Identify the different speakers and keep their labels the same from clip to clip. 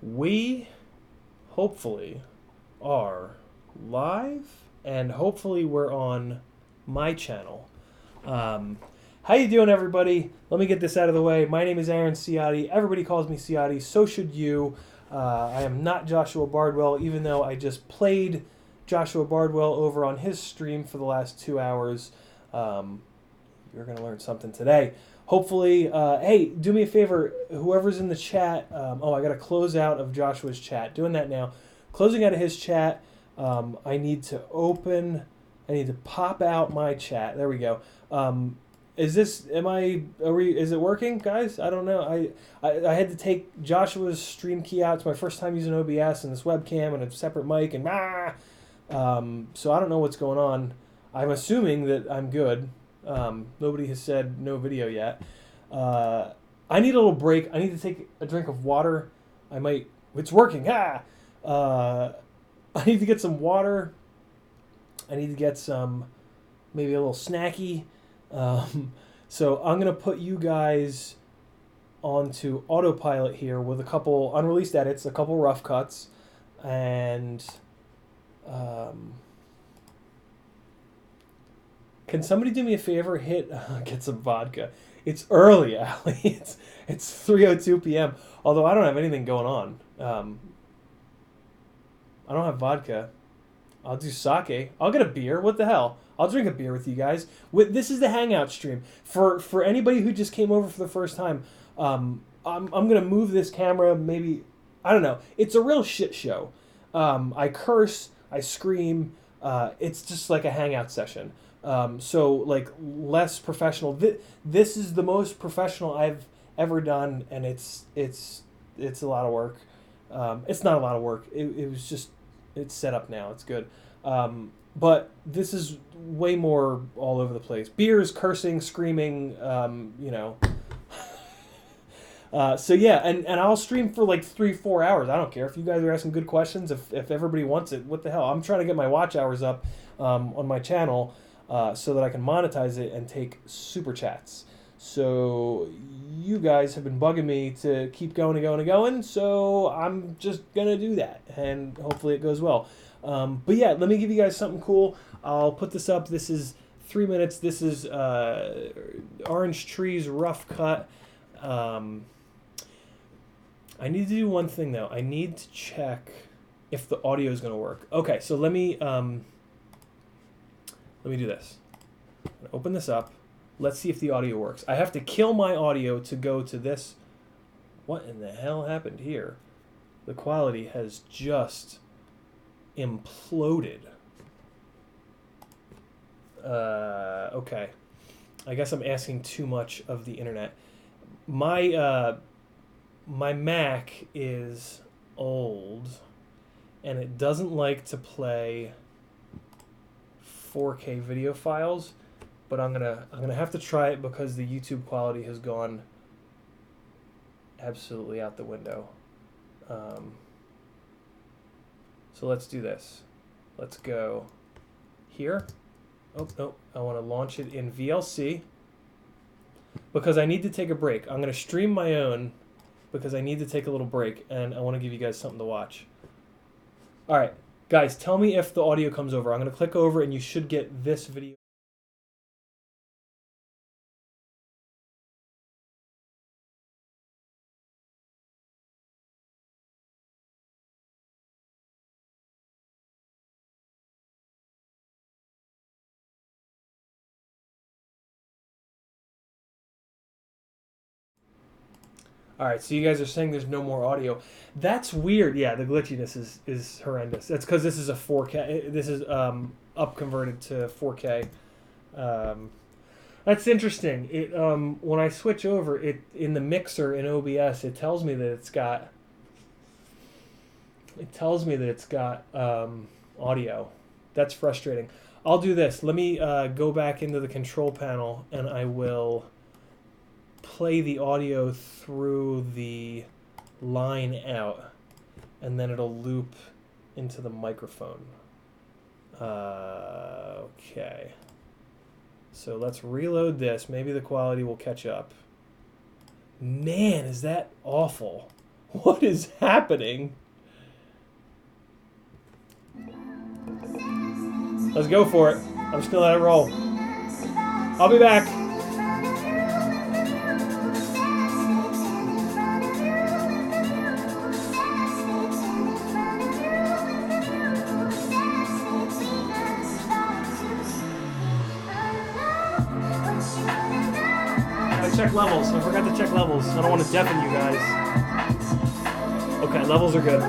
Speaker 1: We hopefully are live, and hopefully we're on my channel. How you doing, everybody? Let me get this out of the way. My name is Aaron Ciotti. Everybody calls me Ciotti. So should you. I am not Joshua Bardwell, even though I just played Joshua Bardwell over on his stream for the last 2 hours. You're going to learn something today. Hopefully, hey, do me a favor, whoever's in the chat. I got to close out of Joshua's chat. Doing that now. Closing out of his chat. I need to pop out my chat. There we go. Is it working, guys? I don't know. I had to take Joshua's stream key out. It's my first time using OBS and this webcam and a separate mic and so I don't know what's going on. I'm assuming that I'm good. Nobody has said no video yet. I need a little break. I need to take a drink of water. It's working. I need to get some water. I need to get maybe a little snacky. So I'm going to put you guys onto autopilot here with a couple unreleased edits, a couple rough cuts, and can somebody do me a favor? Get some vodka. It's early, Allie. It's 3:02 p.m. Although I don't have anything going on. I don't have vodka. I'll do sake. I'll get a beer. What the hell? I'll drink a beer with you guys. This is the hangout stream. For anybody who just came over for the first time, I'm gonna move this camera. Maybe I don't know. It's a real shit show. I curse. I scream. It's just like a hangout session. So like less professional. This is the most professional I've ever done, and it's a lot of work. It's not a lot of work. It was just it's set up now. It's good. But this is way more all over the place. Beers, cursing, screaming. So yeah, and I'll stream for like 3-4 hours. I don't care if you guys are asking good questions. If everybody wants it, what the hell? I'm trying to get my watch hours up on my channel so that I can monetize it and take super chats. So you guys have been bugging me to keep going and going and going. So I'm just gonna do that, and hopefully it goes well. But yeah, let me give you guys something cool. I'll put this up. This is 3 minutes. This is Orange Tree's rough cut. I need to do one thing though. I need to check if the audio is going to work. Okay, so let me do this. Open this up. Let's see if the audio works. I have to kill my audio to go to this. What in the hell happened here? The quality has just imploded. Okay. I guess I'm asking too much of the internet. My Mac is old, and it doesn't like to play 4K video files, but I'm gonna have to try it because the YouTube quality has gone absolutely out the window. So let's do this. Let's go here. Oh, no, I want to launch it in VLC because I need to take a break. I'm going to stream my own because I need to take a little break, and I want to give you guys something to watch. All right, guys, tell me if the audio comes over. I'm going to click over, and you should get this video. All right, so you guys are saying there's no more audio. That's weird. Yeah, the glitchiness is horrendous. That's because this is a 4K. This is up converted to 4K. That's interesting. It when I switch over, it in the mixer in OBS, it tells me that it's got. It tells me that it's got audio. That's frustrating. I'll do this. Let me go back into the control panel, and I will play the audio through the line out, and then it'll loop into the microphone. Okay. So let's reload this. Maybe the quality will catch up. Man, is that awful. What is happening? Let's go for it. I'm just gonna let it roll. I'll be back. I check levels. I forgot to check levels. I don't want to deafen you guys. Okay, levels are good.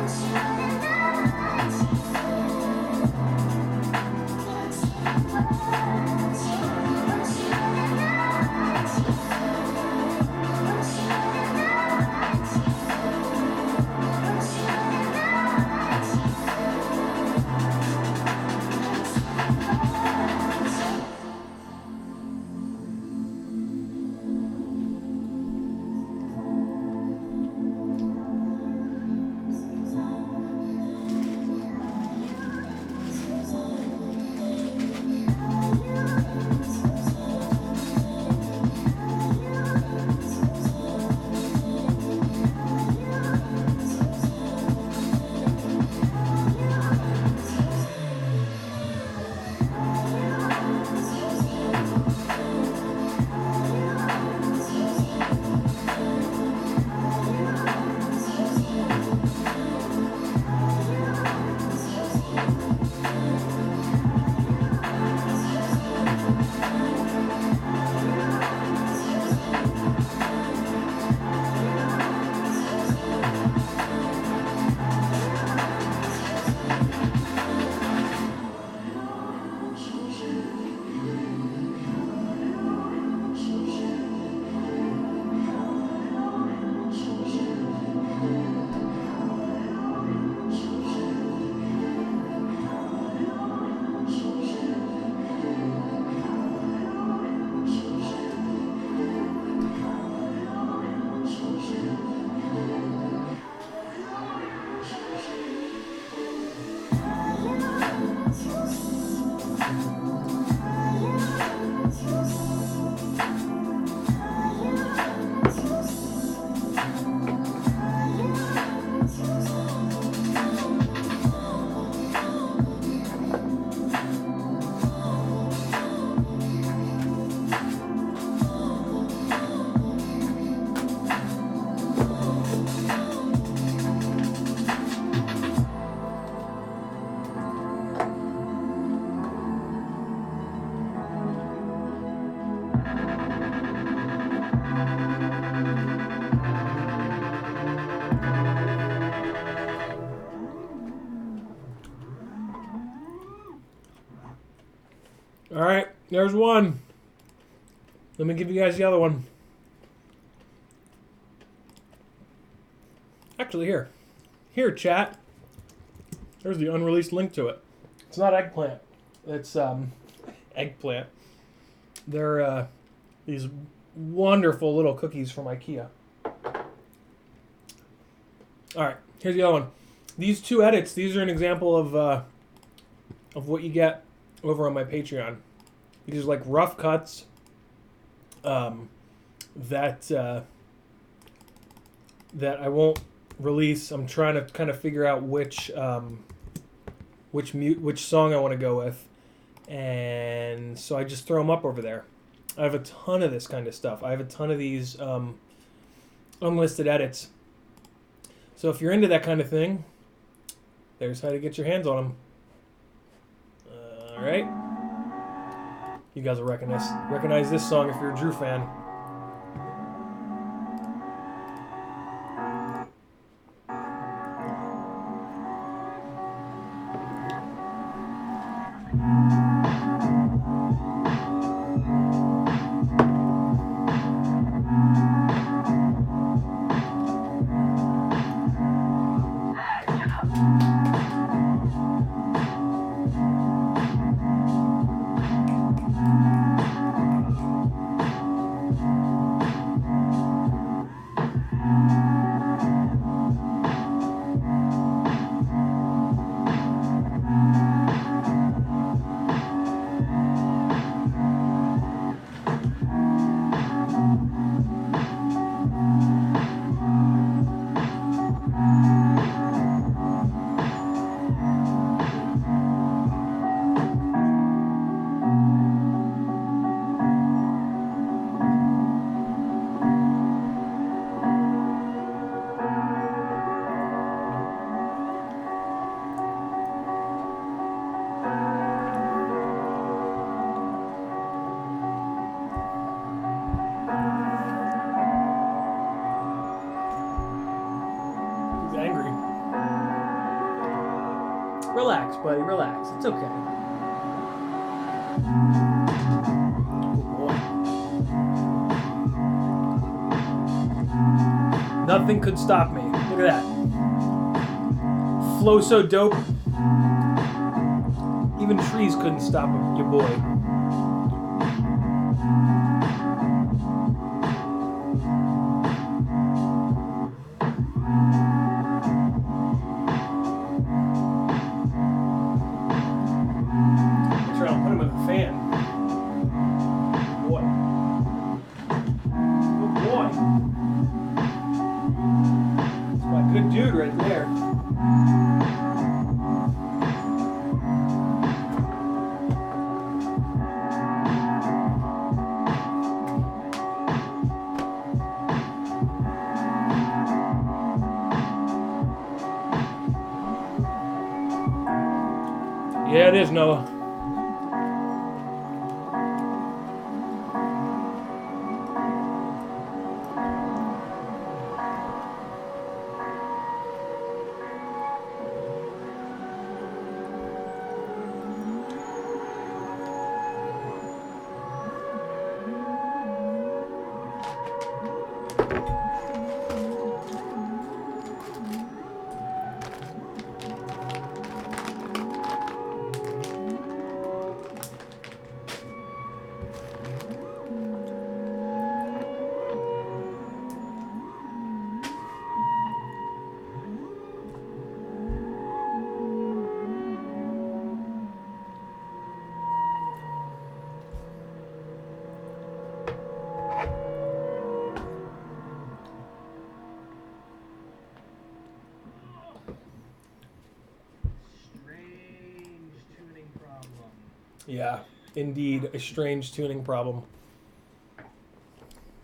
Speaker 1: All right, there's one. Let me give you guys the other one. Actually, here, chat. There's the unreleased link to it. It's not eggplant. It's eggplant. They're these wonderful little cookies from IKEA. All right, here's the other one. These two edits. These are an example of what you get over on my Patreon. These are like rough cuts that I won't release. I'm trying to kind of figure out which song I want to go with, and so I just throw them up over there. I have a ton of this kind of stuff. I have a ton of these unlisted edits. So if you're into that kind of thing, there's how to get your hands on them. All right. You guys will recognize this song if you're a Drew fan. Relax, buddy, relax. It's okay. Oh boy. Nothing could stop me. Look at that. Flow so dope. Even trees couldn't stop him, your boy. I'm trying to put him in the fan. Boy. Good boy. That's my good dude right there. Yeah, it is, Noah. Yeah, indeed, a strange tuning problem.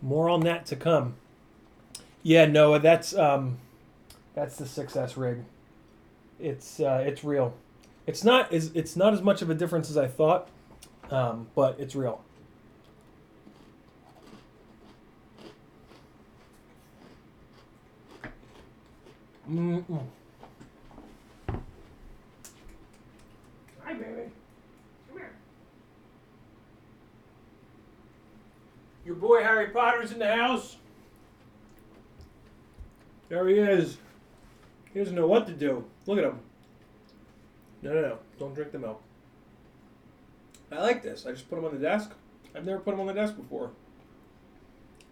Speaker 1: More on that to come. Yeah, Noah, that's the 6S rig. It's real. It's not as much of a difference as I thought, but it's real. Mm-mm. Hi, baby. Come here. Your boy Harry Potter's in the house. There he is. He doesn't know what to do. Look at him. No. Don't drink the milk. I like this. I just put him on the desk. I've never put him on the desk before.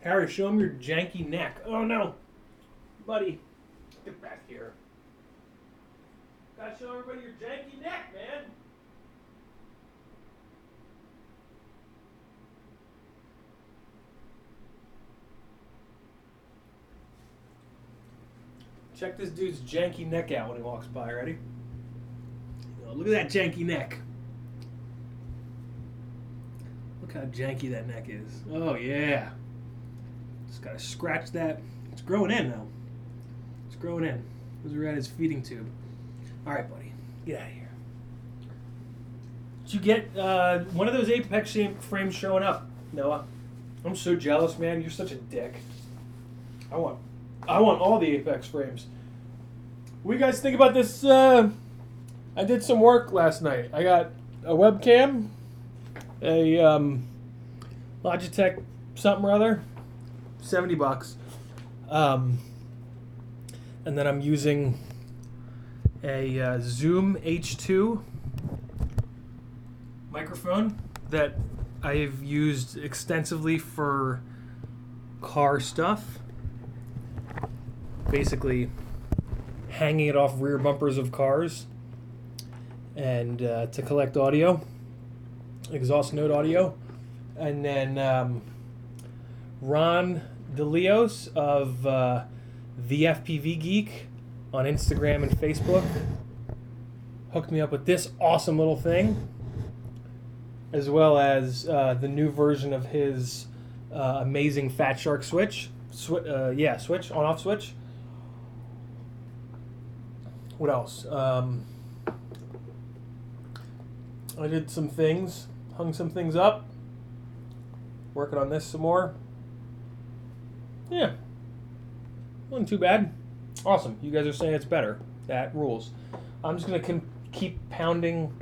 Speaker 1: Harry, show him your janky neck. Oh, no. Buddy, get back here. Gotta show everybody your janky neck, man. Check this dude's janky neck out when he walks by. Ready? Oh, look at that janky neck. Look how janky that neck is. Oh, yeah. Just gotta scratch that. It's growing in now. It's growing in. Those are at his feeding tube. All right, buddy. Get out of here. Did you get one of those Apex frames showing up, Noah? I'm so jealous, man. You're such a dick. I want all the Apex frames. What do you guys think about this? I did some work last night. I got a webcam, a Logitech something or other, $70. And then I'm using a Zoom H2 microphone that I've used extensively for car stuff. Basically hanging it off rear bumpers of cars and to collect audio, exhaust note audio. And then Ron DeLeos of the FPV Geek on Instagram and Facebook hooked me up with this awesome little thing, as well as the new version of his amazing Fat Shark switch. Switch, on-off switch. What else? I did some things, hung some things up, working on this some more. Yeah, wasn't too bad. Awesome. You guys are saying it's better. That rules. I'm just going to keep pounding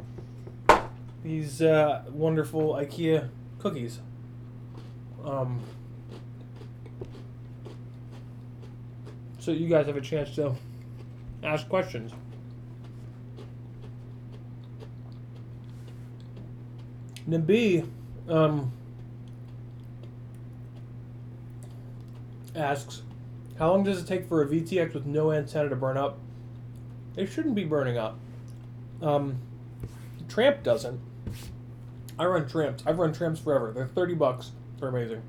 Speaker 1: these wonderful IKEA cookies. So you guys have a chance to ask questions. Nabi asks, how long does it take for a VTX with no antenna to burn up? It shouldn't be burning up. Tramp doesn't. I run Tramps. I've run Tramps forever. They're $30. They're amazing.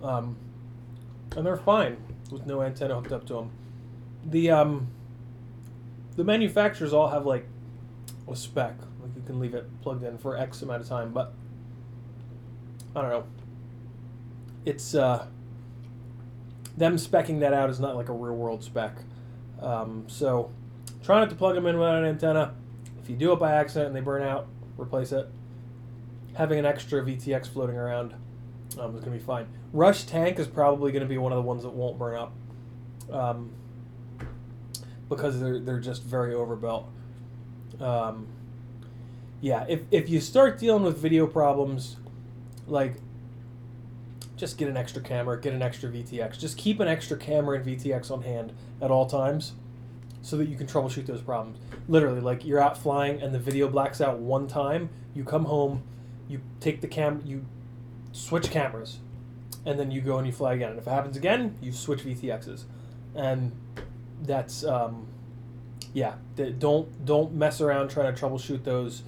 Speaker 1: And they're fine with no antenna hooked up to them. The manufacturers all have like a spec. Like you can leave it plugged in for X amount of time, but I don't know. It's them specking that out is not like a real world spec. So try not to plug them in without an antenna. If you do it by accident and they burn out, replace it. Having an extra VTX floating around is going to be fine. Rush Tank is probably going to be one of the ones that won't burn up because they're just very overbuilt. Yeah, if you start dealing with video problems, like, just get an extra camera, get an extra VTX. Just keep an extra camera and VTX on hand at all times so that you can troubleshoot those problems. Literally, like, you're out flying and the video blacks out one time, you come home, you take the you switch cameras, and then you go and you fly again. And if it happens again, you switch VTXs. And that's, yeah, don't mess around trying to troubleshoot those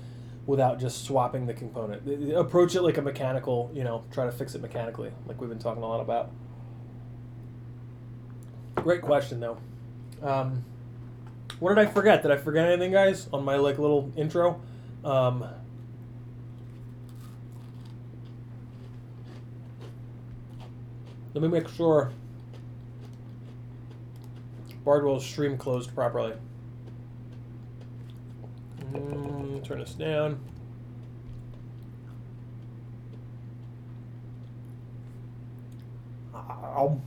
Speaker 1: without just swapping the component. Approach it like a mechanical, try to fix it mechanically, like we've been talking a lot about. Great question, though. What did I forget? Did I forget anything, guys, on my little intro? Let me make sure Bardwell's stream closed properly. Turn this down. Ow.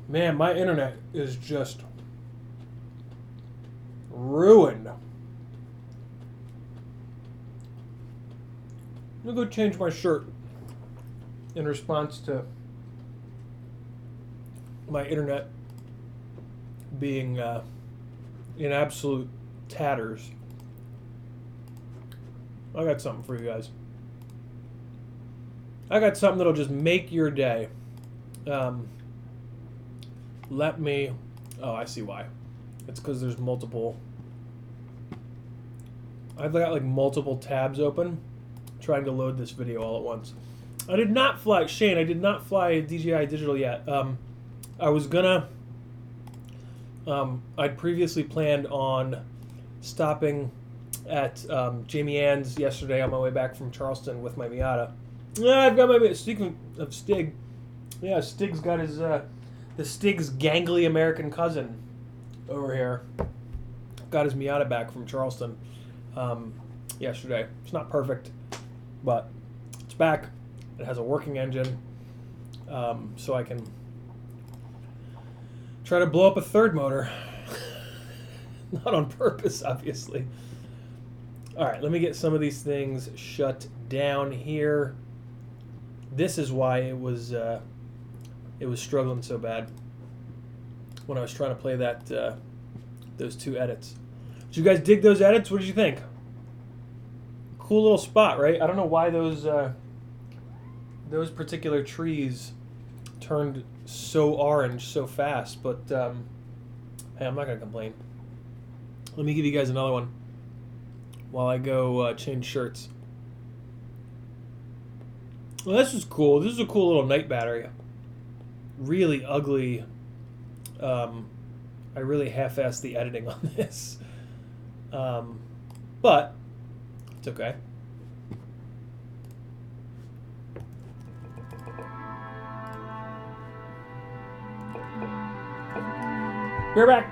Speaker 1: Man, my internet is just ruined. I'm gonna go change my shirt in response to my internet being in absolute tatters. I got something for you guys. I got something that'll just make your day. Let me... Oh, I see why. It's because there's multiple... I've got like multiple tabs open trying to load this video all at once. I did not fly... Shane, I did not fly DJI Digital yet. I was gonna... I'd previously planned on stopping at Jamie Ann's yesterday on my way back from Charleston with my Miata. I've got my... Speaking of Stig, yeah, Stig's got his... the Stig's gangly American cousin over here got his Miata back from Charleston yesterday. It's not perfect, but it's back. It has a working engine, so I can try to blow up a third motor. Not on purpose, obviously. All right, let me get some of these things shut down here. This is why it was struggling so bad when I was trying to play that those two edits. Did you guys dig those edits? What did you think? Cool little spot, right? I don't know why those particular trees turned so orange so fast, but hey, I'm not gonna complain. Let me give you guys another one while I go change shirts. Well, this is cool. This is a cool little night battery. Really ugly. I really half-assed the editing on this, but it's okay. We're back.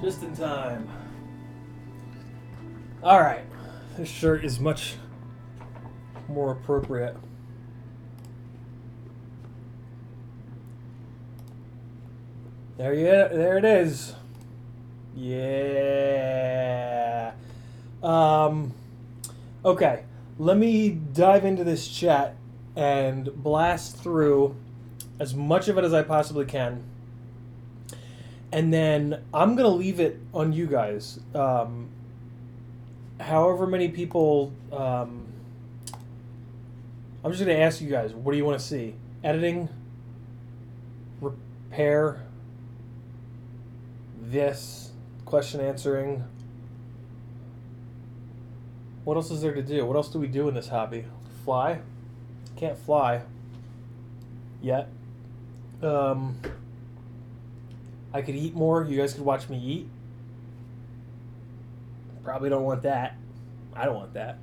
Speaker 1: Just in time. Alright. This shirt is much more appropriate. There it is. Yeah. Okay. Let me dive into this chat and blast through as much of it as I possibly can. And then I'm going to leave it on you guys. However many people... I'm just going to ask you guys, what do you want to see? Editing? Repair? This? Question answering? What else is there to do? What else do we do in this hobby? Fly? Can't fly. Yet. I could eat more. You guys could watch me eat. Probably don't want that. I don't want that.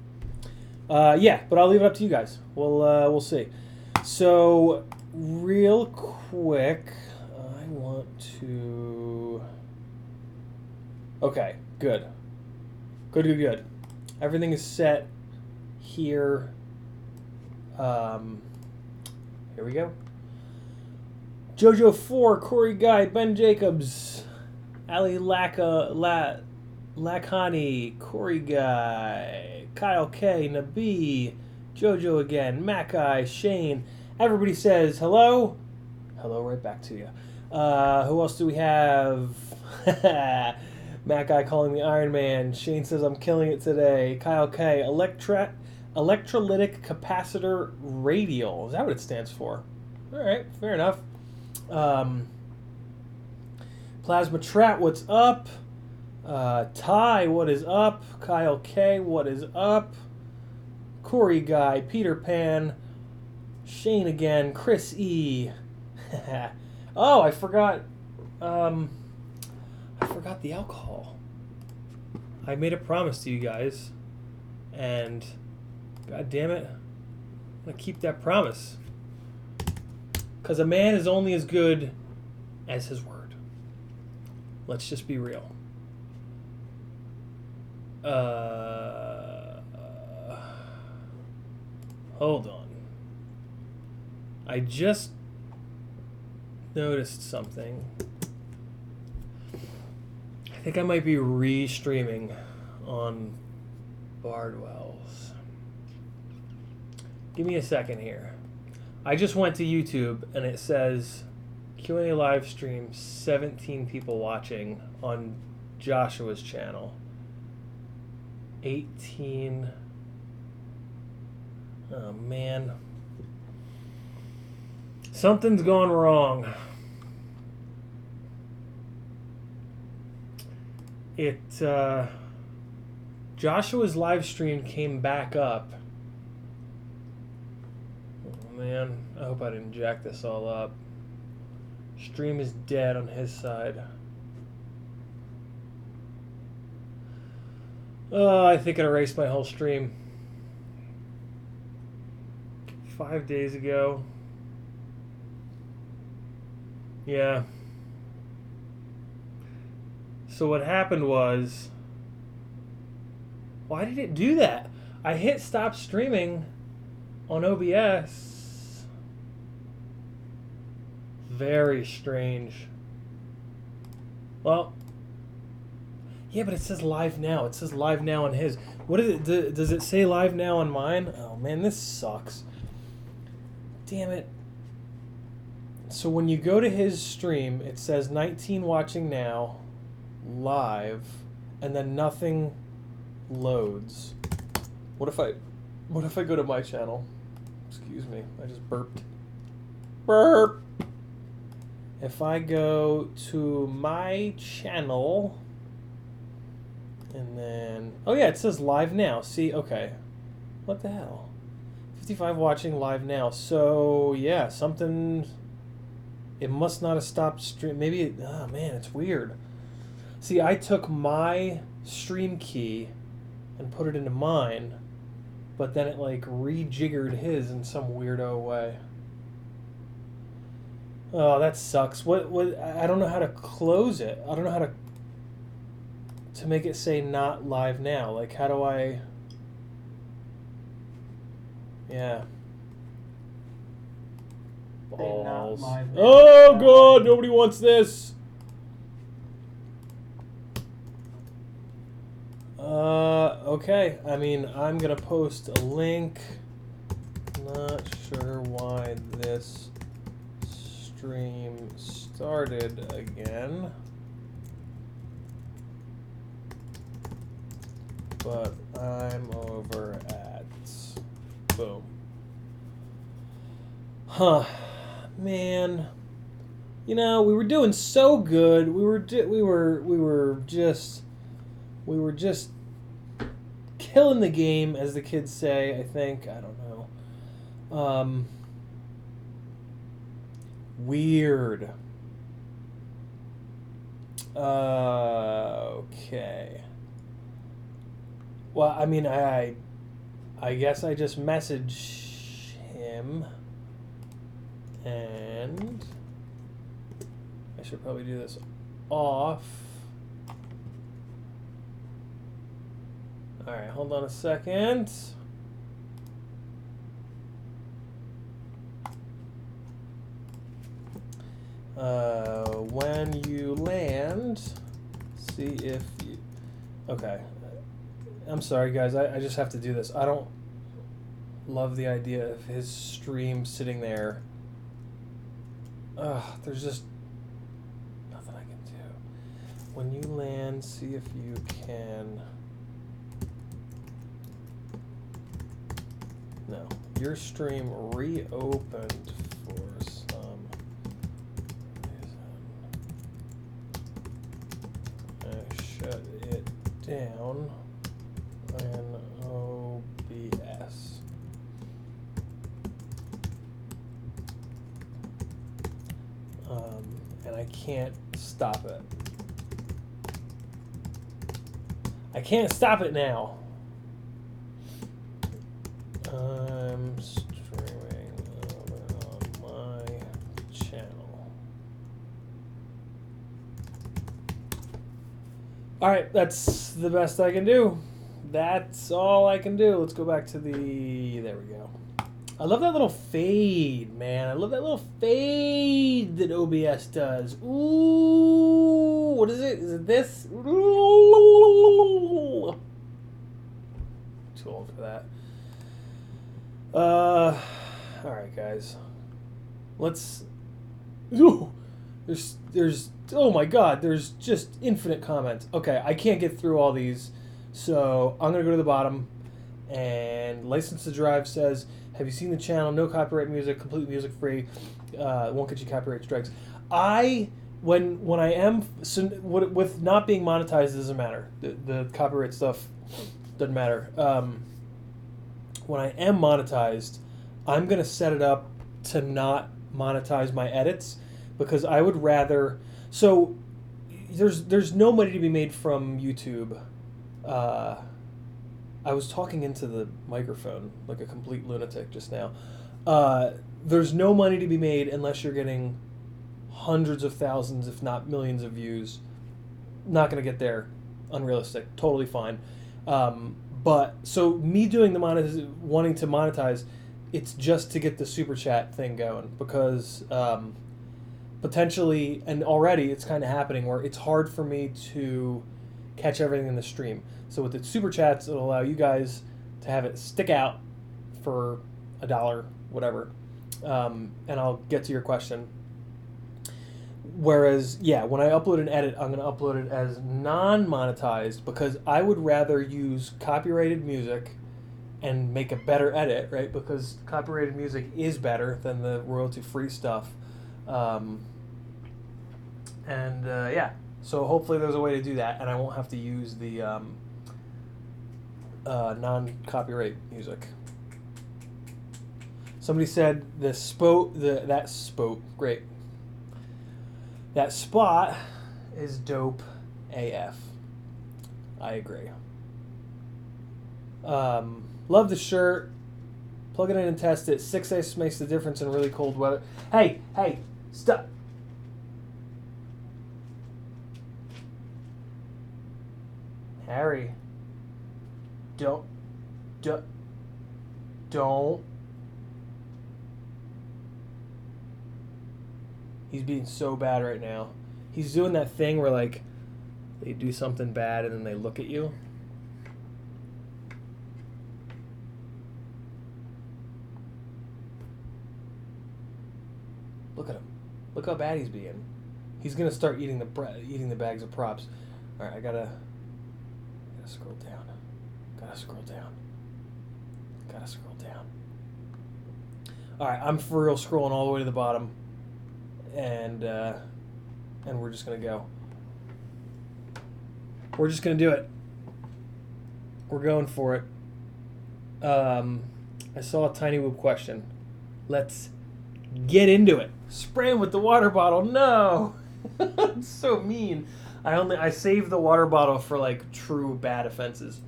Speaker 1: Yeah, but I'll leave it up to you guys. We'll see. So, real quick, I want to... Okay, good. Good. Everything is set here. Here we go. Jojo 4, Corey Guy, Ben Jacobs, Ali Lakhani, Corey Guy, Kyle K, Nabi, Jojo again, Mackay, Shane. Everybody says hello. Hello right back to you. Who else do we have? Mackay calling me Iron Man. Shane says I'm killing it today. Kyle K, electrolytic capacitor radial. Is that what it stands for? All right, fair enough. Plasma Trat, what's up? Ty, what is up? Kyle K, what is up? Corey Guy, Peter Pan, Shane again, Chris E. Oh, I forgot the alcohol. I made a promise to you guys, and god damn it, I'm gonna keep that promise. Because a man is only as good as his word. Let's just be real. Hold on. I just noticed something. I think I might be re-streaming on Bardwell's. Give me a second here. I just went to YouTube and it says Q&A live stream, 17 people watching on Joshua's channel. 18. Oh man. Something's gone wrong. Joshua's live stream came back up. Oh man, I hope I didn't jack this all up. Stream is dead on his side. Oh, I think I erased my whole stream. 5 days ago. Yeah. So what happened was... Why did it do that? I hit stop streaming on OBS. Very strange. Well... Yeah, but it says live now. It says live now on his. What is it? Does it say live now on mine? Oh man, this sucks. Damn it. So when you go to his stream, it says 19 watching now, live, and then nothing loads. What if I go to my channel? Excuse me, I just burped. Burp. If I go to my channel. And then... Oh yeah, it says live now. See, okay. What the hell? 55 watching live now. So, yeah, something... It must not have stopped stream. Maybe it... Oh, man, it's weird. See, I took my stream key and put it into mine, but then it, like, rejiggered his in some weirdo way. Oh, that sucks. What? I don't know how to close it. I don't know how to to make it say not live now? Like, how do I... Yeah. Balls.
Speaker 2: Not live now.
Speaker 1: Oh, God, nobody wants this. Okay. I mean, I'm going to post a link. Not sure why this stream started again. But I'm over at... Boom. Huh. Man. You know, we were doing so good. We were just killing the game, as the kids say, I think. I don't know. Weird. Okay. Well, I mean, I guess I just message him, and I should probably do this off. All right, hold on a second. When you land, see if you... Okay. I'm sorry, guys. I just have to do this. I don't love the idea of his stream sitting there. There's just nothing I can do. When you land, see if you can... No. Your stream reopened for some reason. I shut it down in OBS. And I can't stop it. I can't stop it now. I'm streaming over on my channel. Alright, that's the best I can do. That's all I can do. Let's go back to the... There we go. I love that little fade, man. I love that little fade that OBS does. Ooh, what is it? Is it this? Ooh. Too old for that. All right, guys. Let's. Ooh, there's. Oh my God, there's just infinite comments. Okay, I can't get through all these, so I'm gonna go to the bottom. And License to Drive says, have you seen the channel? No copyright music, completely music free. Won't get you copyright strikes. When I am, so with not being monetized, it doesn't matter. The copyright stuff doesn't matter. When I am monetized, I'm gonna set it up to not monetize my edits, because I would rather. So there's no money to be made from YouTube. I was talking into the microphone like a complete lunatic just now. There's no money to be made unless you're getting hundreds of thousands, if not millions of views. Not going to get there. Unrealistic. Totally fine. But so me doing the wanting to monetize, it's just to get the super chat thing going, because potentially, and already it's kind of happening, where it's hard for me to catch everything in the stream. So with the super chats, it'll allow you guys to have it stick out for $1, whatever, and I'll get to your question. Whereas, yeah, when I upload an edit, I'm going to upload it as non-monetized, because I would rather use copyrighted music and make a better edit, right? Because copyrighted music is better than the royalty-free stuff. Yeah, so hopefully there's a way to do that, and I won't have to use the non-copyright music. Somebody said that spot is dope AF. I agree. Love the shirt. Plug it in and test it. 6 ice makes the difference in really cold weather. Hey, stop. Harry. Don't. Don't. He's being so bad right now. He's doing that thing where, like, they do something bad and then they look at you. Look at him. Look how bad he's being. He's gonna start eating the bags of props. All right, I gotta scroll down. Gotta scroll down. All right, I'm for real scrolling all the way to the bottom, and we're just gonna go. We're just gonna do it. We're going for it. I saw a Tiny Whoop question. Let's get into it. Spray him with the water bottle. No, it's so mean. I saved the water bottle for like true bad offenses.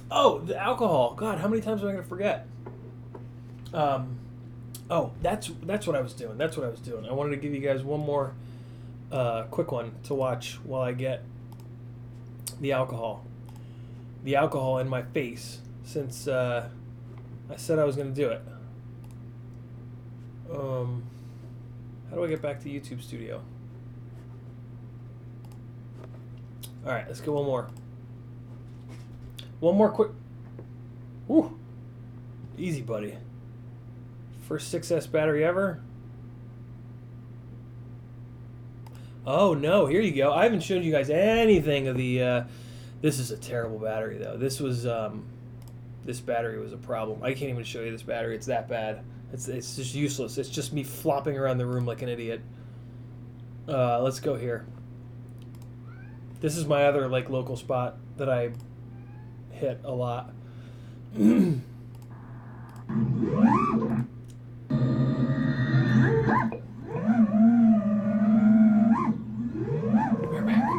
Speaker 1: Oh, the alcohol. God, how many times am I gonna forget? Oh, that's what I was doing. I wanted to give you guys one more quick one to watch while I get the alcohol in my face, since I said I was gonna do it. How do I get back to YouTube Studio? All right, let's get one more. One more quick. Woo! Easy, buddy. First 6S battery ever. Oh no, here you go. I haven't shown you guys anything of the. This is a terrible battery though. This battery was a problem. I can't even show you this battery. It's that bad. It's just useless. It's just me flopping around the room like an idiot. Let's go here. This is my other like local spot that I hit a lot. We're back.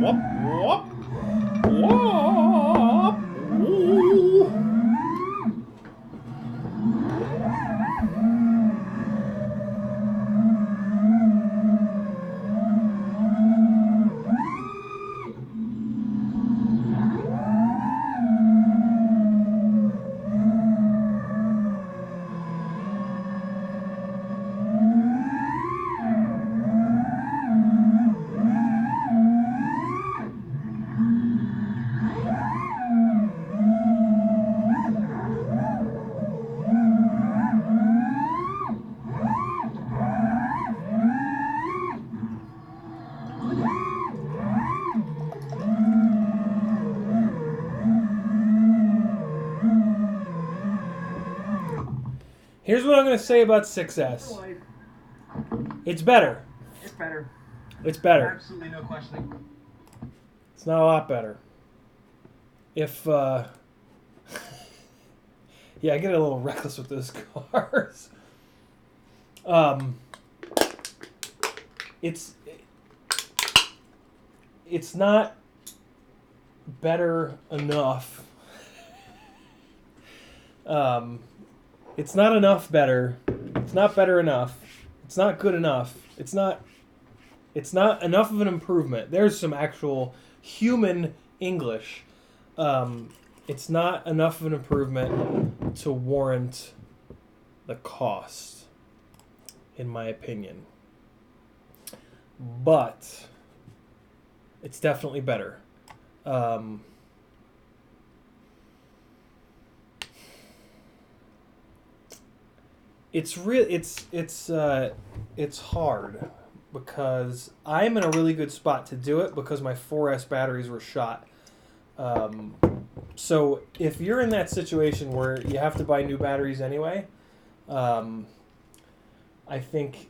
Speaker 1: Whoop, whoop, whoop. Ooh. Here's what I'm going to say about 6S. It's better.
Speaker 2: It's better.
Speaker 1: It's better.
Speaker 2: Absolutely no questioning.
Speaker 1: It's not a lot better. If, yeah, I get a little reckless with those cars. It's not better enough. It's not enough better. It's not better enough. It's not good enough. It's not enough of an improvement. There's some actual human English. It's not enough of an improvement to warrant the cost, in my opinion. But it's definitely better. It's hard because I'm in a really good spot to do it because my 4S batteries were shot. So if you're in that situation where you have to buy new batteries anyway, I think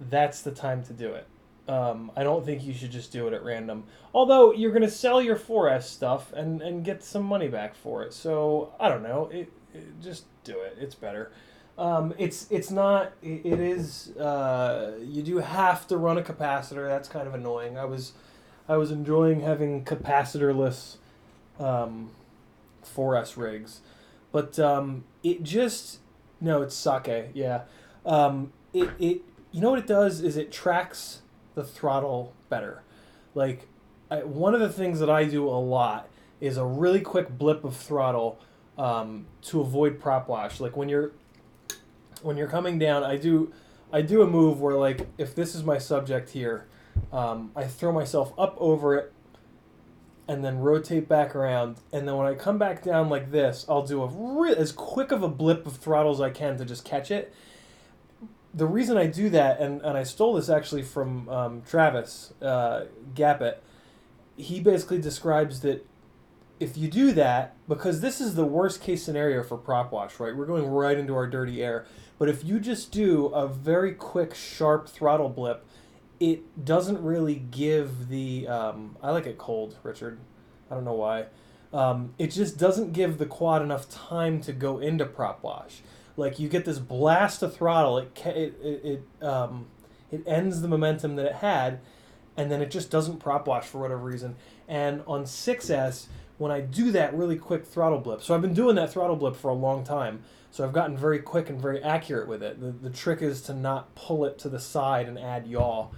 Speaker 1: that's the time to do it. I don't think you should just do it at random. Although you're going to sell your 4S stuff and get some money back for it. So I don't know. Just do it. It's better. It's not. It is. You do have to run a capacitor. That's kind of annoying. I was enjoying having capacitorless 4S rigs, but it just it's sake. Yeah. It you know what it does is it tracks the throttle better. Like one of the things that I do a lot is a really quick blip of throttle to avoid prop wash. Like when you're coming down, I do a move where, like, if this is my subject here, I throw myself up over it and then rotate back around, and then when I come back down like this, I'll do as quick of a blip of throttle as I can to just catch it. The reason I do that, and I stole this actually from Travis Gappett, he basically describes that if you do that, because this is the worst case scenario for prop wash, right? We're going right into our dirty air. But if you just do a very quick, sharp throttle blip, it doesn't really give the... I like it cold, Richard. I don't know why. It just doesn't give the quad enough time to go into prop wash. Like, you get this blast of throttle, it ends the momentum that it had, and then it just doesn't prop wash for whatever reason. And on 6S, when I do that really quick throttle blip, so I've been doing that throttle blip for a long time, so I've gotten very quick and very accurate with it. The trick is to not pull it to the side and add yaw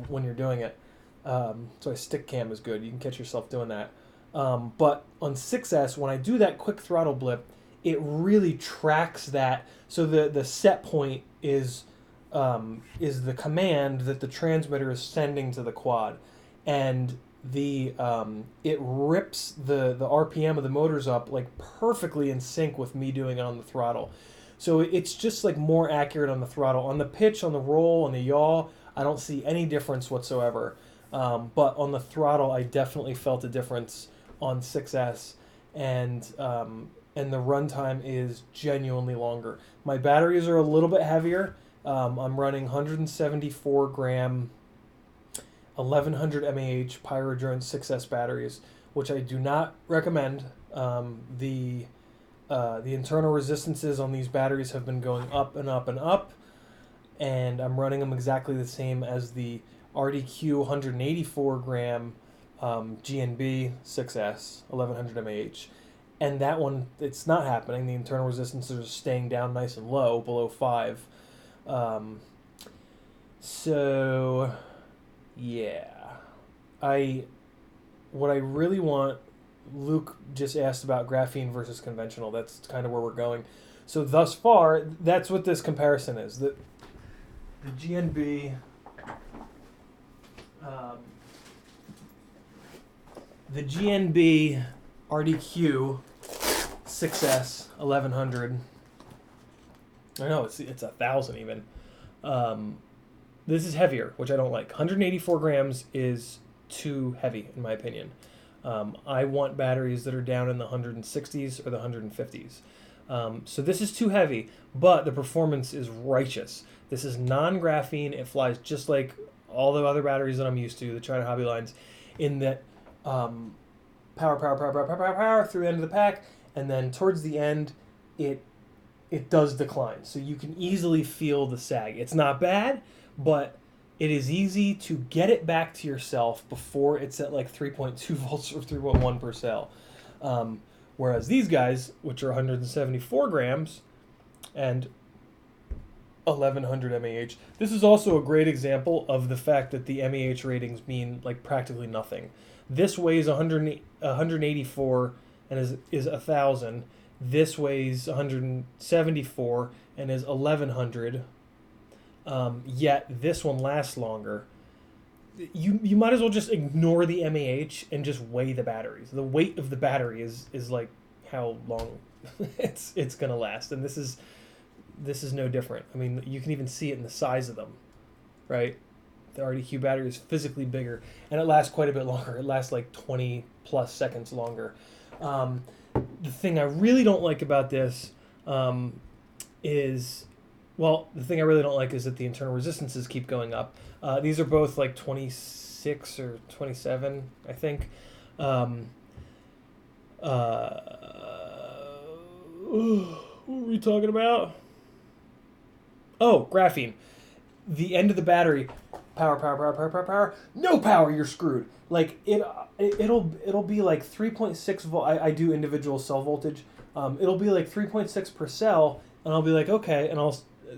Speaker 1: when you're doing it. So a stick cam is good. You can catch yourself doing that. But on 6S, when I do that quick throttle blip, it really tracks that. So the set point is the command that the transmitter is sending to the quad, and it rips the RPM of the motors up like perfectly in sync with me doing it on the throttle. So it's just like more accurate on the throttle. On the pitch, on the roll, on the yaw, I don't see any difference whatsoever. But on the throttle, I definitely felt a difference on 6S, and the runtime is genuinely longer. My batteries are a little bit heavier. I'm running 174 gram 1100 mAh Pyrodrone 6S batteries, which I do not recommend. The internal resistances on these batteries have been going up and up and up, and I'm running them exactly the same as the RDQ 184 gram GNB 6S 1100 mAh. And that one, it's not happening. The internal resistances are staying down nice and low, below 5. So, yeah. What I really want, Luke just asked about graphene versus conventional. That's kind of where we're going. So thus far, that's what this comparison is. The GNB, the GNB RDQ 6S 1100. I know it's 1,000 even. This is heavier, which I don't like. 184 grams is too heavy, in my opinion. I want batteries that are down in the 160s or the 150s. So this is too heavy, but the performance is righteous. This is non-graphene. It flies just like all the other batteries that I'm used to, the China Hobby lines, in that power through the end of the pack, and then towards the end, it does decline. So you can easily feel the sag. It's not bad, but it is easy to get it back to yourself before it's at like 3.2 volts or 3.1 per cell. Whereas these guys, which are 174 grams and 1100 mAh, this is also a great example of the fact that the mAh ratings mean like practically nothing. This weighs 184 and is 1,000. This weighs 174 and is 1,100. Yet this one lasts longer. You might as well just ignore the mAh and just weigh the batteries. The weight of the battery is like how long it's gonna last, and this is no different. I mean, you can even see it in the size of them, right? The RDQ battery is physically bigger, and it lasts quite a bit longer. It lasts like 20 plus seconds longer. The thing I really don't like about this is that the internal resistances keep going up. These are both like 26 or 27, I think. What were we talking about? Oh, graphene. The end of the battery, power. No power, you're screwed. Like it'll be like 3.6 volt. I do individual cell voltage. It'll be like 3.6 per cell, and I'll be like, okay, and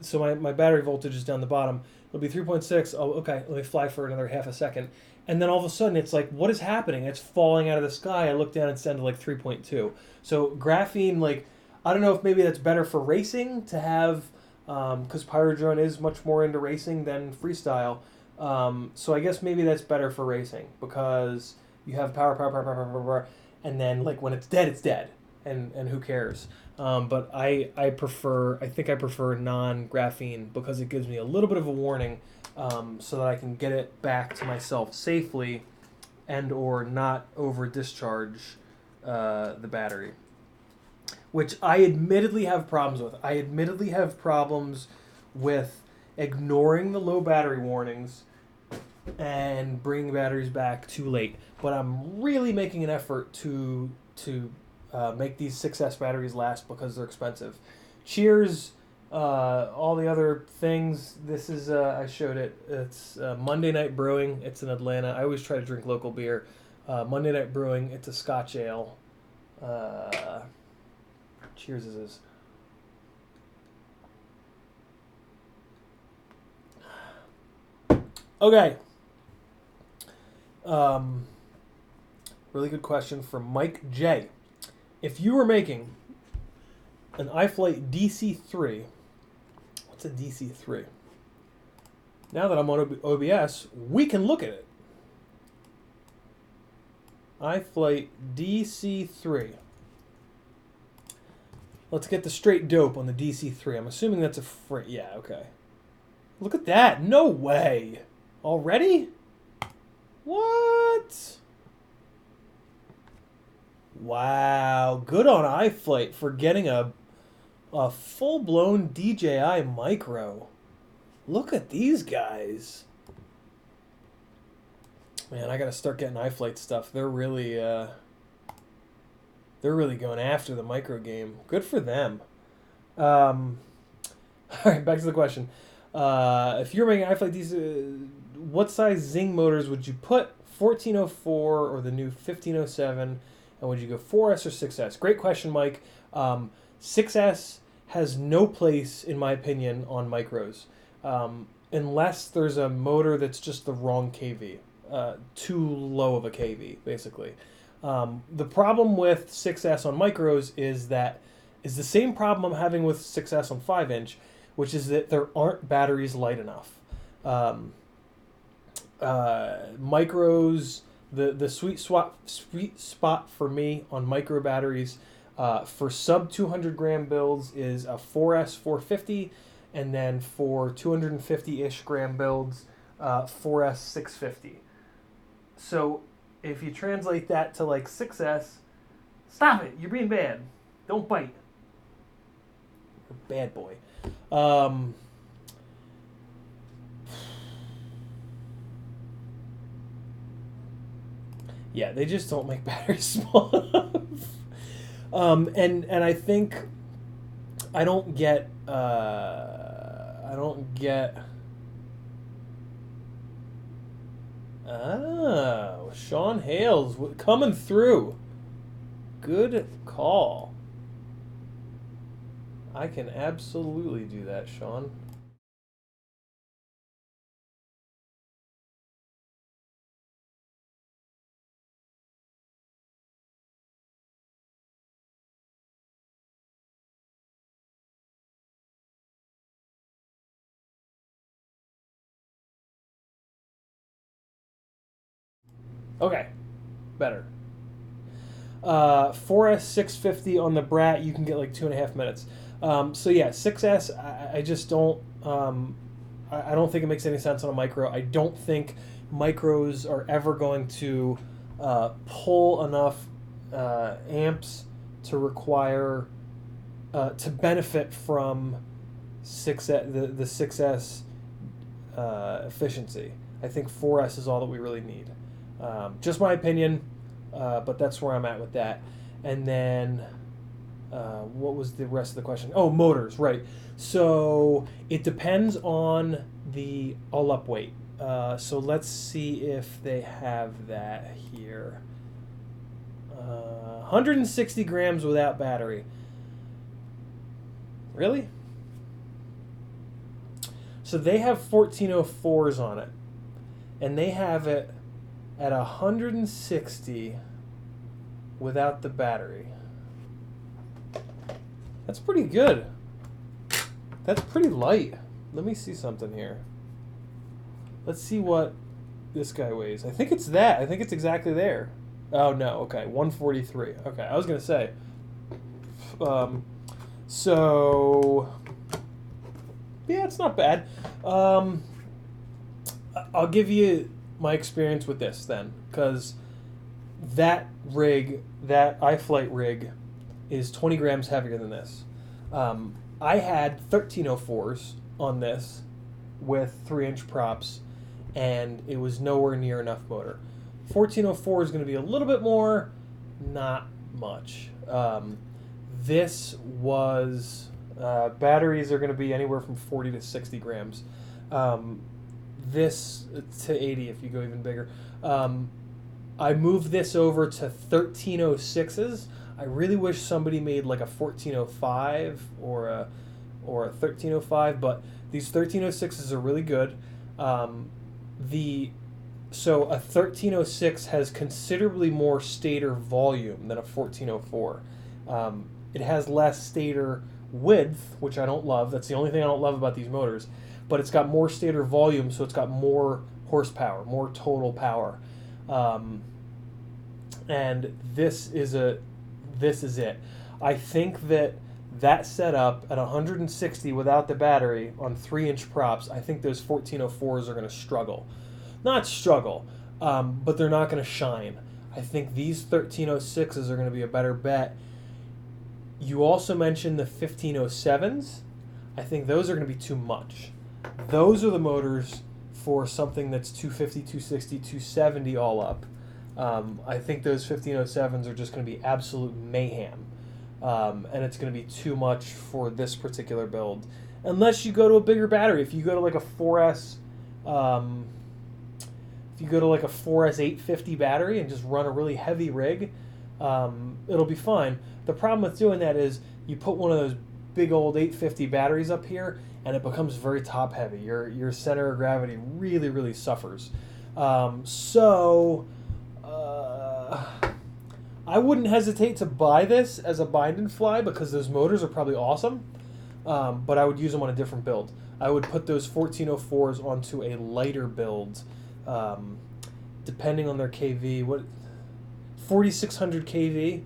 Speaker 1: so my battery voltage is down the bottom. It'll be 3.6. Oh, okay, let me fly for another half a second. And then all of a sudden, it's like, what is happening? It's falling out of the sky. I look down and it's down to like 3.2. So graphene, like, I don't know if maybe that's better for racing to have, because Pyrodrone is much more into racing than freestyle. So I guess maybe that's better for racing because you have power, and then like when it's dead, and who cares? But I think I prefer non-graphene because it gives me a little bit of a warning, so that I can get it back to myself safely, and or not over discharge the battery, which I admittedly have problems with. I admittedly have problems with ignoring the low battery warnings and bringing batteries back too late. But I'm really making an effort to make these 6S batteries last because they're expensive. Cheers, all the other things. This is, I showed it. It's Monday Night Brewing. It's in Atlanta. I always try to drink local beer. Monday Night Brewing. It's a Scotch ale. Cheers is this. Okay. Really good question from Mike J. If you were making an iFlight DC3, what's a DC3? Now that I'm on OBS, we can look at it. iFlight DC3. Let's get the straight dope on the DC3. I'm assuming that's a yeah, okay. Look at that. No way. Already? What? Wow. Good on iFlight for getting a full-blown DJI Micro. Look at these guys. Man, I gotta start getting iFlight stuff. They're really going after the micro game. Good for them. All right, back to the question. If you're making iFlight DC, what size Zing motors would you put 1404 or the new 1507, and would you go 4S or 6S? Great question, Mike. 6S has no place, in my opinion, on micros, unless there's a motor that's just the wrong KV, too low of a KV, basically. The problem with 6S on micros is the same problem I'm having with 6S on 5-inch, which is that there aren't batteries light enough. Micros, the sweet spot for me on micro batteries for sub 200 gram builds is a 4S 450, and then for 250-ish gram builds, 4S 650. So if you translate that to like 6S, stop it, you're being bad. Don't bite. You're a bad boy. Yeah, they just don't make batteries small enough. And I think I don't get Sean Hales coming through. Good call. I can absolutely do that, Sean. Okay, better. 4S 650 on the Brat, you can get like 2.5 minutes. So yeah, 6S, I just don't. I don't think it makes any sense on a micro. I don't think micros are ever going to pull enough amps to require to benefit from 6S, the 6S efficiency. I think 4S is all that we really need. Just my opinion, but that's where I'm at with that. And then, what was the rest of the question? Oh, motors, right. So it depends on the all-up weight. So let's see if they have that here. 160 grams without battery. Really? So they have 1404s on it, and they have it at 160 without the battery. That's pretty good. That's pretty light. Let me see something here. Let's see what this guy weighs. I think it's that. I think it's exactly there. Oh, no. Okay, 143. Okay, I was going to say. So, yeah, it's not bad. I'll give you my experience with this then, because that rig, that iFlight rig, is 20 grams heavier than this. I had 1304s on this with 3-inch props, and it was nowhere near enough motor. 1404 is going to be a little bit more, not much. This was batteries are going to be anywhere from 40 to 60 grams. This to 80 if you go even bigger. I moved this over to 1306s. I really wish somebody made like a 1405 or a 1305, but these 1306s are really good. So a 1306 has considerably more stator volume than a 1404. It has less stator width, which I don't love. That's the only thing I don't love about these motors. But it's got more stator volume, so it's got more horsepower, more total power. And this is it. I think that setup at 160 without the battery on 3-inch props, I think those 1404s are going to struggle. Not struggle, but they're not going to shine. I think these 1306s are going to be a better bet. You also mentioned the 1507s. I think those are going to be too much. Those are the motors for something that's 250, 260, 270 all up. I think those 1507s are just going to be absolute mayhem. And it's going to be too much for this particular build. Unless you go to a bigger battery. If you go to like a 4S, if you go to like a 4S 850 battery and just run a really heavy rig, it'll be fine. The problem with doing that is you put one of those big old 850 batteries up here, and it becomes very top heavy. Your center of gravity really, really suffers. I wouldn't hesitate to buy this as a bind and fly because those motors are probably awesome, but I would use them on a different build. I would put those 1404s onto a lighter build, depending on their KV. What 4600 KV?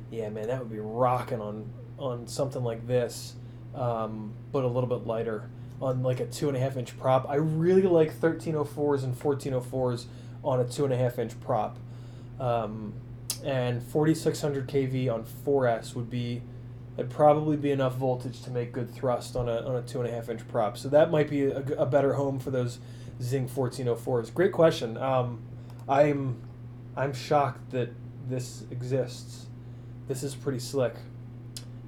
Speaker 1: Yeah, man, that would be rocking on something like this, but a little bit lighter on like a 2.5-inch prop. I really like 1304s and 1404s on a 2.5-inch prop, and 4600 KV on 4S it'd probably be enough voltage to make good thrust on a 2.5-inch prop. So that might be a better home for those Zing 1404s. Great question. I'm shocked that this exists. This is pretty slick.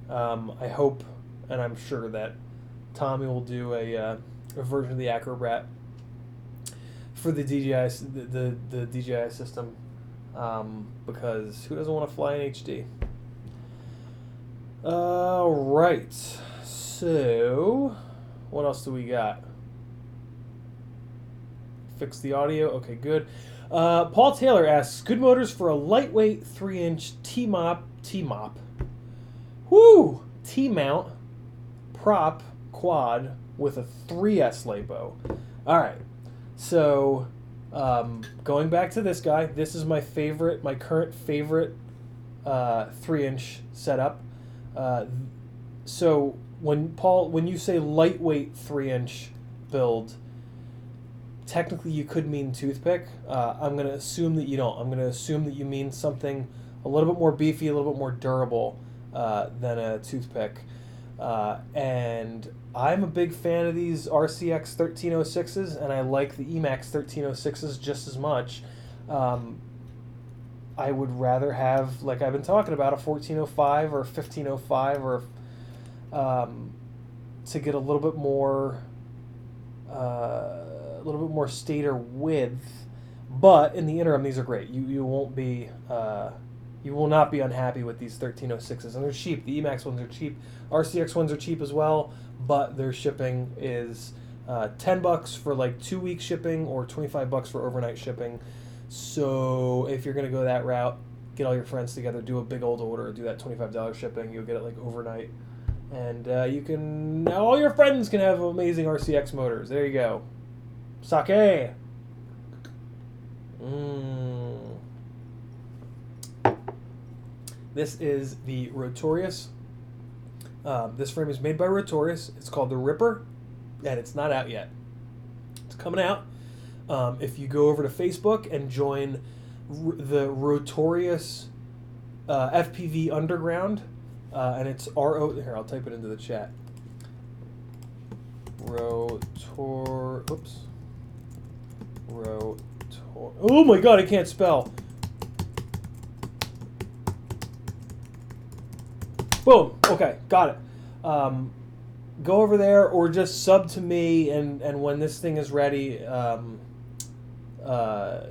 Speaker 1: I hope, and I'm sure that Tommy will do a version of the Acrobrat for the DJI the DJI system, because who doesn't want to fly in HD? Right. So, what else do we got? Fix the audio. Okay, good. Paul Taylor asks, good motors for a lightweight 3-inch T-mount prop quad with a 3S LABO. All right. So, going back to this guy, this is my current favorite 3-inch setup. So when you say lightweight 3-inch build, technically you could mean toothpick. I'm going to assume that you don't. I'm going to assume that you mean something a little bit more beefy, a little bit more durable than a toothpick. And I'm a big fan of these RCX 1306s, and I like the Emax 1306s just as much. I would rather have, like I've been talking about, a 1405 or a 1505 or to get a little bit more stator width. But in the interim, these are great. You won't be you will not be unhappy with these 1306s, and they're cheap. The Emax ones are cheap. RCX ones are cheap as well, but their shipping is $10 for like 2-week shipping or $25 for overnight shipping. So if you're going to go that route, get all your friends together, do a big old order, do that $25 shipping, you'll get it like overnight. And all your friends can have amazing RCX motors. There you go. Sake. This is the Rotorius. This frame is made by Rotorius. It's called the Ripper, and it's not out yet. It's coming out. If you go over to Facebook and join the Rotorius FPV Underground, and it's here, I'll type it into the chat. Oh my god, I can't spell. Boom. Okay, got it. Go over there or just sub to me, and when this thing is ready,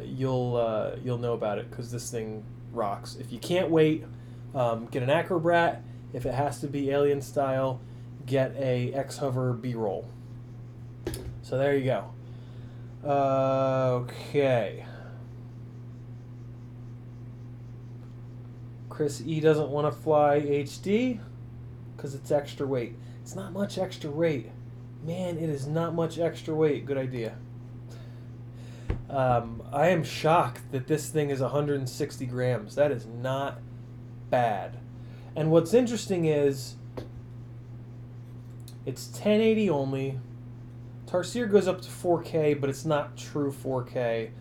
Speaker 1: you'll know about it, because this thing rocks. If you can't wait, get an Acrobrat. If it has to be alien style, get a X-Hover B-roll. So there you go. Okay. Chris E doesn't want to fly HD because it's extra weight. It's not much extra weight. Man, it is not much extra weight. Good idea. I am shocked that this thing is 160 grams. That is not bad. And what's interesting is it's 1080 only. Tarsier goes up to 4K, but it's not true 4K.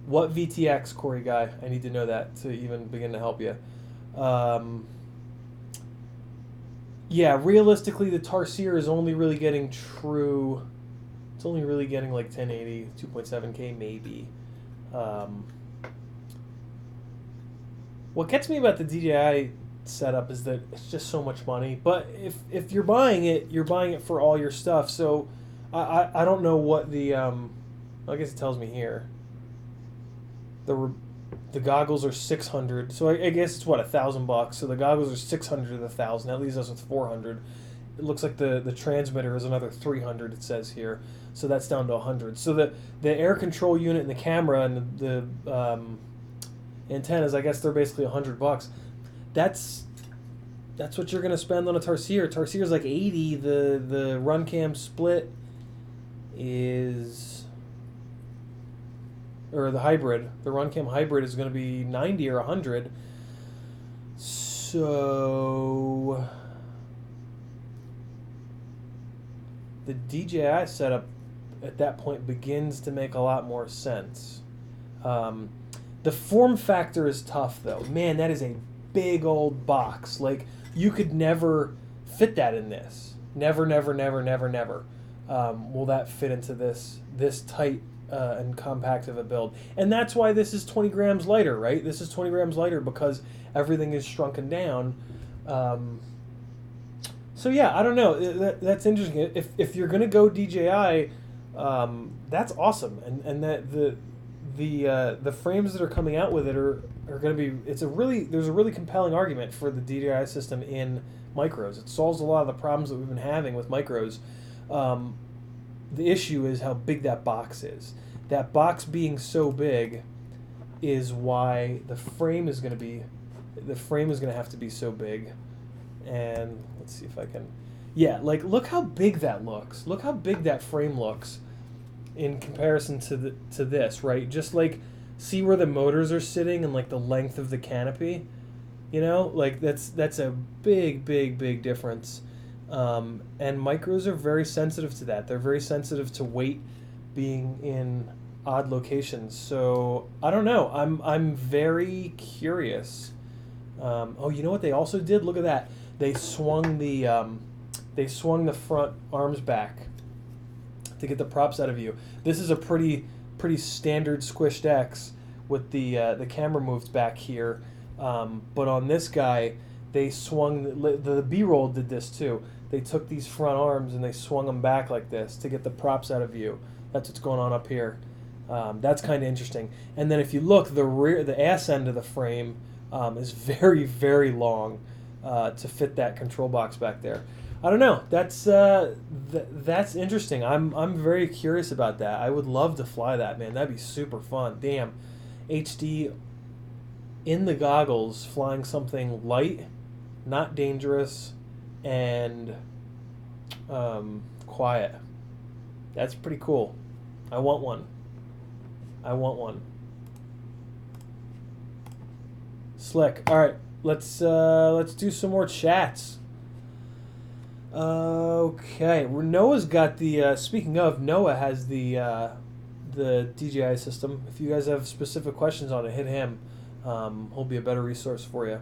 Speaker 1: What VTX, Corey Guy? I need to know that to even begin to help you. Yeah, realistically, the Tarsier is only really getting true. It's only really getting like 1080, 2.7K maybe. What gets me about the DJI setup is that it's just so much money. But if you're buying it for all your stuff. So I don't know what the I guess it tells me here. The goggles are 600, so I guess it's what, $1,000. So the goggles are 600 of the 1,000. That leaves us with 400. It looks like the transmitter is another 300. It says here, so that's down to 100. So the air control unit and the camera and the antennas, I guess they're basically $100. That's what you're gonna spend on a Tarsier. Tarsier's like 80. The Runcam Split is, or the hybrid, the Runcam hybrid is going to be 90 or 100. So the DJI setup at that point begins to make a lot more sense. The form factor is tough though. Man, that is a big old box. Like, you could never fit that in this. Never, never, never, never, never. Will that fit into this tight and compact of a build? And that's why this is 20 grams lighter, right? This is 20 grams lighter because everything is shrunken down. So yeah, I don't know. That's interesting. If you're gonna go DJI, that's awesome. And that the frames that are coming out with it are going to be. There's a really compelling argument for the DJI system in micros. It solves a lot of the problems that we've been having with micros. The issue is how big that box is. That box being so big is why the frame is going to have to be so big. And let's see if I can, yeah, like, look how big that looks. Look how big that frame looks in comparison to this, right? Just like, see where the motors are sitting and like the length of the canopy, you know, like that's a big difference. And micros are very sensitive to that. They're very sensitive to weight being in odd locations. So I don't know. I'm very curious. Oh, you know what they also did? Look at that. They swung the front arms back to get the props out of view. This is a pretty standard squished X with the camera moved back here. But on this guy, they swung the B-roll did this too. They took these front arms and they swung them back like this to get the props out of view. That's what's going on up here. That's kind of interesting. And then if you look, the ass end of the frame is very, very long to fit that control box back there. I don't know. That's interesting. I'm very curious about that. I would love to fly that, man. That'd be super fun. Damn, HD in the goggles, flying something light, not dangerous, and quiet. That's pretty cool. I want one. Slick. All right, let's do some more chats. Okay, Noah's got the. Speaking of, Noah has the DJI system. If you guys have specific questions on it, hit him. He'll be a better resource for you.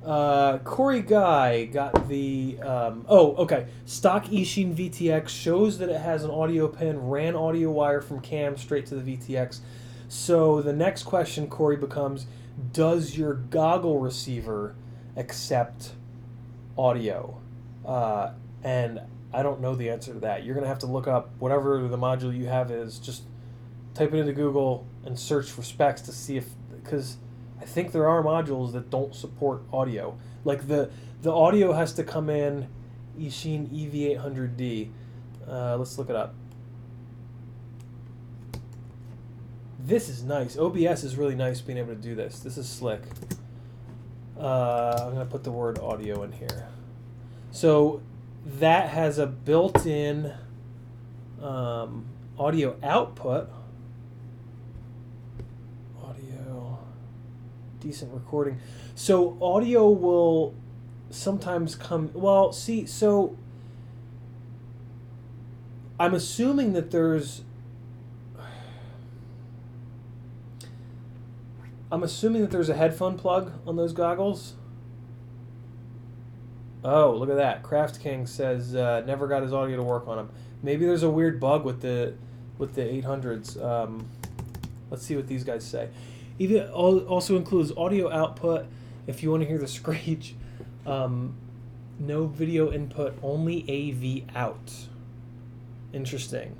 Speaker 1: Corey Guy got the. Okay. Stock Eachine VTX shows that it has an audio pin, ran audio wire from cam straight to the VTX. So the next question, Corey, becomes: does your goggle receiver accept audio? And I don't know the answer to that. You're gonna have to look up whatever the module you have is. Just type it into Google and search for specs to see if, because I think there are modules that don't support audio. Like the audio has to come in Eachine EV800D. Let's look it up. This is nice. OBS is really nice being able to do this. This is slick. I'm going to put the word audio in here. So that has a built-in audio output. Audio, decent recording. So audio will sometimes come, well, see, so I'm assuming that there's a headphone plug on those goggles. Oh, look at that. Craft King says never got his audio to work on him. Maybe there's a weird bug with the 800s. Let's see what these guys say. Even also includes audio output if you want to hear the screech. No video input, only AV out. Interesting.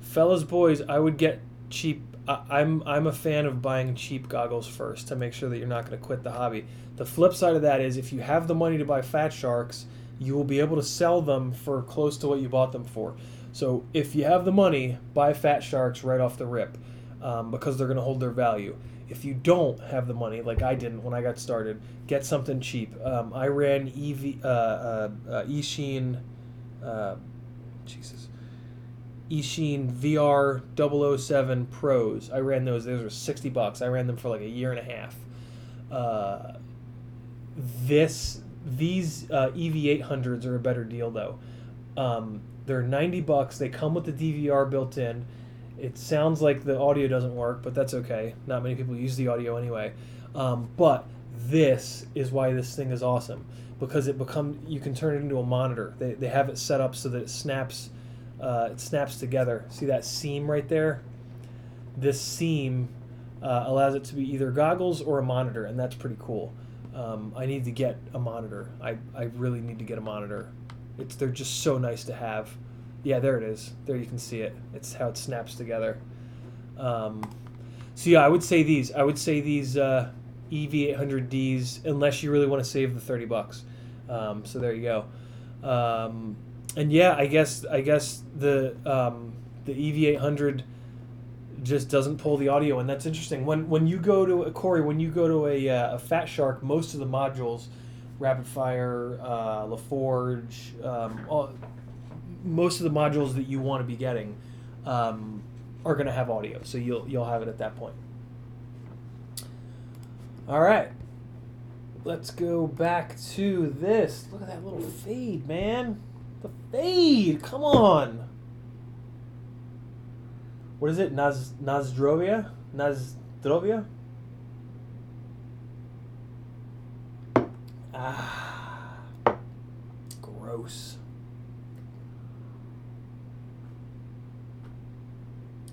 Speaker 1: Fellas, boys, I would get cheap. I'm a fan of buying cheap goggles first to make sure that you're not going to quit the hobby. The flip side of that is if you have the money to buy Fat Sharks, you will be able to sell them for close to what you bought them for. So if you have the money, buy Fat Sharks right off the rip, because they're going to hold their value. If you don't have the money, like I didn't when I got started, get something cheap. I ran Eachine, Jesus, Eachine VR 007 Pros. I ran those. Those were $60. I ran them for like a year and a half. These EV800s are a better deal though. They're $90. They come with the DVR built in. It sounds like the audio doesn't work, but that's okay. Not many people use the audio anyway. But this is why this thing is awesome, because you can turn it into a monitor. They have it set up so that it snaps together. See that seam right there? This seam allows it to be either goggles or a monitor, and that's pretty cool. I need to get a monitor. I really need to get a monitor. They're just so nice to have. Yeah, there it is. There you can see it. It's how it snaps together. So yeah, I would say these. EV800Ds, unless you really want to save the $30. So there you go. And yeah, I guess the EV800 just doesn't pull the audio, and that's interesting. When you go to Corey, when you go to a Fat Shark, most of the modules, Rapid Fire, LaForge, most of the modules that you want to be getting are going to have audio, so you'll have it at that point. All right, let's go back to this. Look at that little fade, man. The fade, come on. What is it? Nozdrovia? Ah, gross.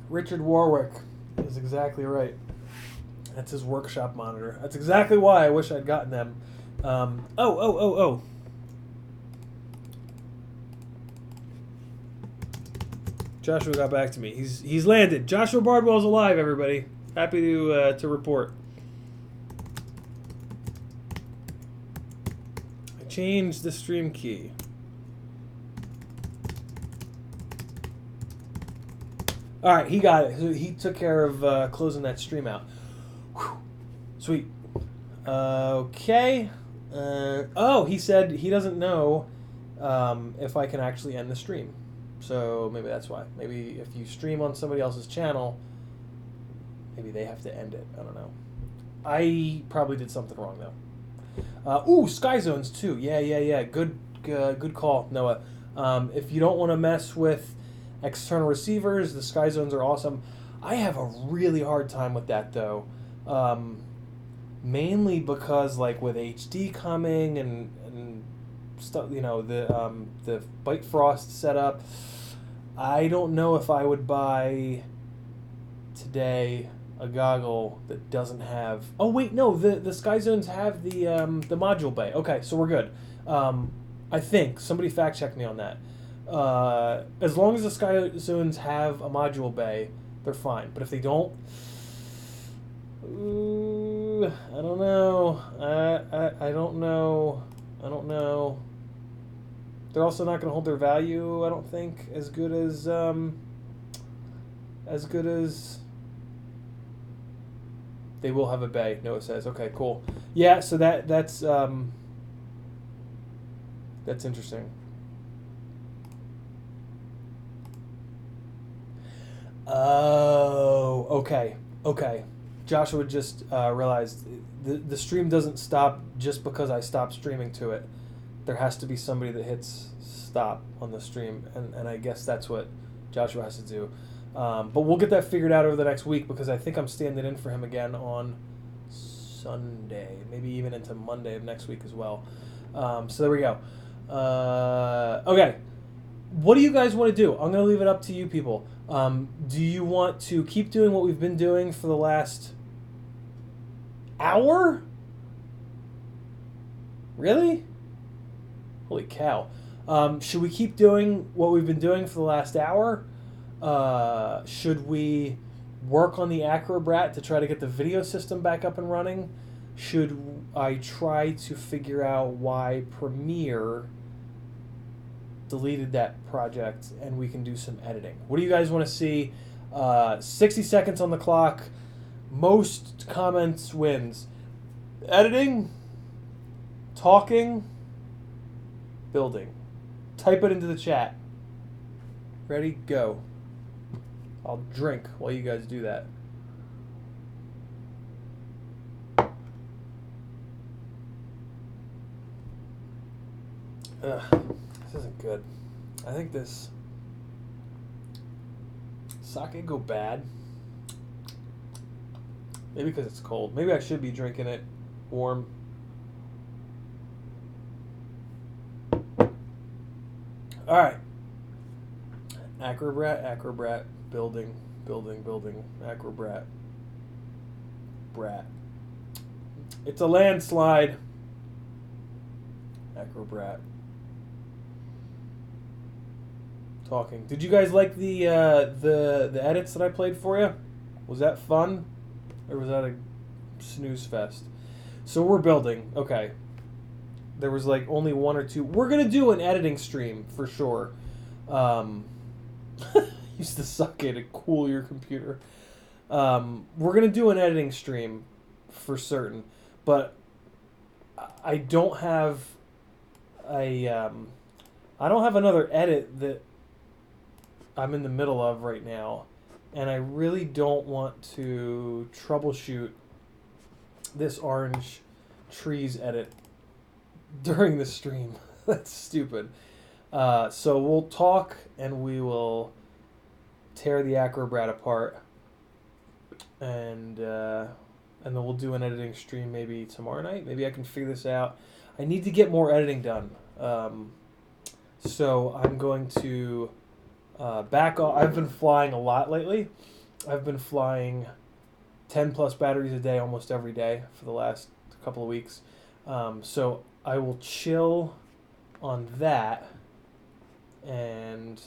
Speaker 1: Richard Warwick is exactly right. That's his workshop monitor. That's exactly why I wish I'd gotten them. Oh. Joshua got back to me. He's landed. Joshua Bardwell's alive, everybody. Happy to report. I changed the stream key. All right, he got it. He took care of closing that stream out. Whew. Sweet. Okay. He said he doesn't know if I can actually end the stream. So maybe that's why. Maybe if you stream on somebody else's channel, maybe they have to end it. I don't know. I probably did something wrong though. Sky Zones too. Yeah. Good call, Noah. If you don't want to mess with external receivers, the Sky Zones are awesome. I have a really hard time with that though. Mainly because like with HD coming and stuff, the Bite Frost setup, I don't know if I would buy today a goggle that doesn't have. Oh wait, no, the Sky Zones have the module bay. Okay, so we're good. I think somebody fact check me on that. As long as the Sky Zones have a module bay, they're fine. But if they don't, I don't know. I don't know. They're also not going to hold their value, I don't think, as good as they will have a bay. Noah says, okay, cool. Yeah, so that's interesting. Oh, okay. Joshua just realized the stream doesn't stop just because I stop streaming to it. There has to be somebody that hits stop on the stream, and I guess that's what Joshua has to do. But we'll get that figured out over the next week, because I think I'm standing in for him again on Sunday, maybe even into Monday of next week as well. So there we go. Okay. What do you guys want to do? I'm going to leave it up to you people. Do you want to keep doing what we've been doing for the last hour? Really? Holy cow. Should we keep doing what we've been doing for the last hour? Should we work on the Acrobrat to try to get the video system back up and running? Should I try to figure out why Premiere deleted that project and we can do some editing? What do you guys want to see? 60 seconds on the clock. Most comments wins. Editing, talking, building. Type it into the chat. Ready? Go. I'll drink while you guys do that. Ugh, this isn't good. I think this sake go bad. Maybe because it's cold. Maybe I should be drinking it warm. All right. Acrobrat, building, Acrobrat, brat. It's a landslide. Acrobrat. Talking. Did you guys like the edits that I played for you? Was that fun? Or was that a snooze fest? So we're building. Okay. There was like only one or two. We're going to do an editing stream for sure. Use the socket to cool your computer. We're going to do an editing stream for certain. But I don't have I don't have another edit that I'm in the middle of right now. And I really don't want to troubleshoot this orange trees edit during the stream. That's stupid. So we'll talk and we will tear the Acrobrat apart. And then we'll do an editing stream maybe tomorrow night. Maybe I can figure this out. I need to get more editing done. So I'm going to... back off. I've been flying a lot lately. I've been flying 10 plus batteries a day almost every day for the last couple of weeks. So I will chill on that, and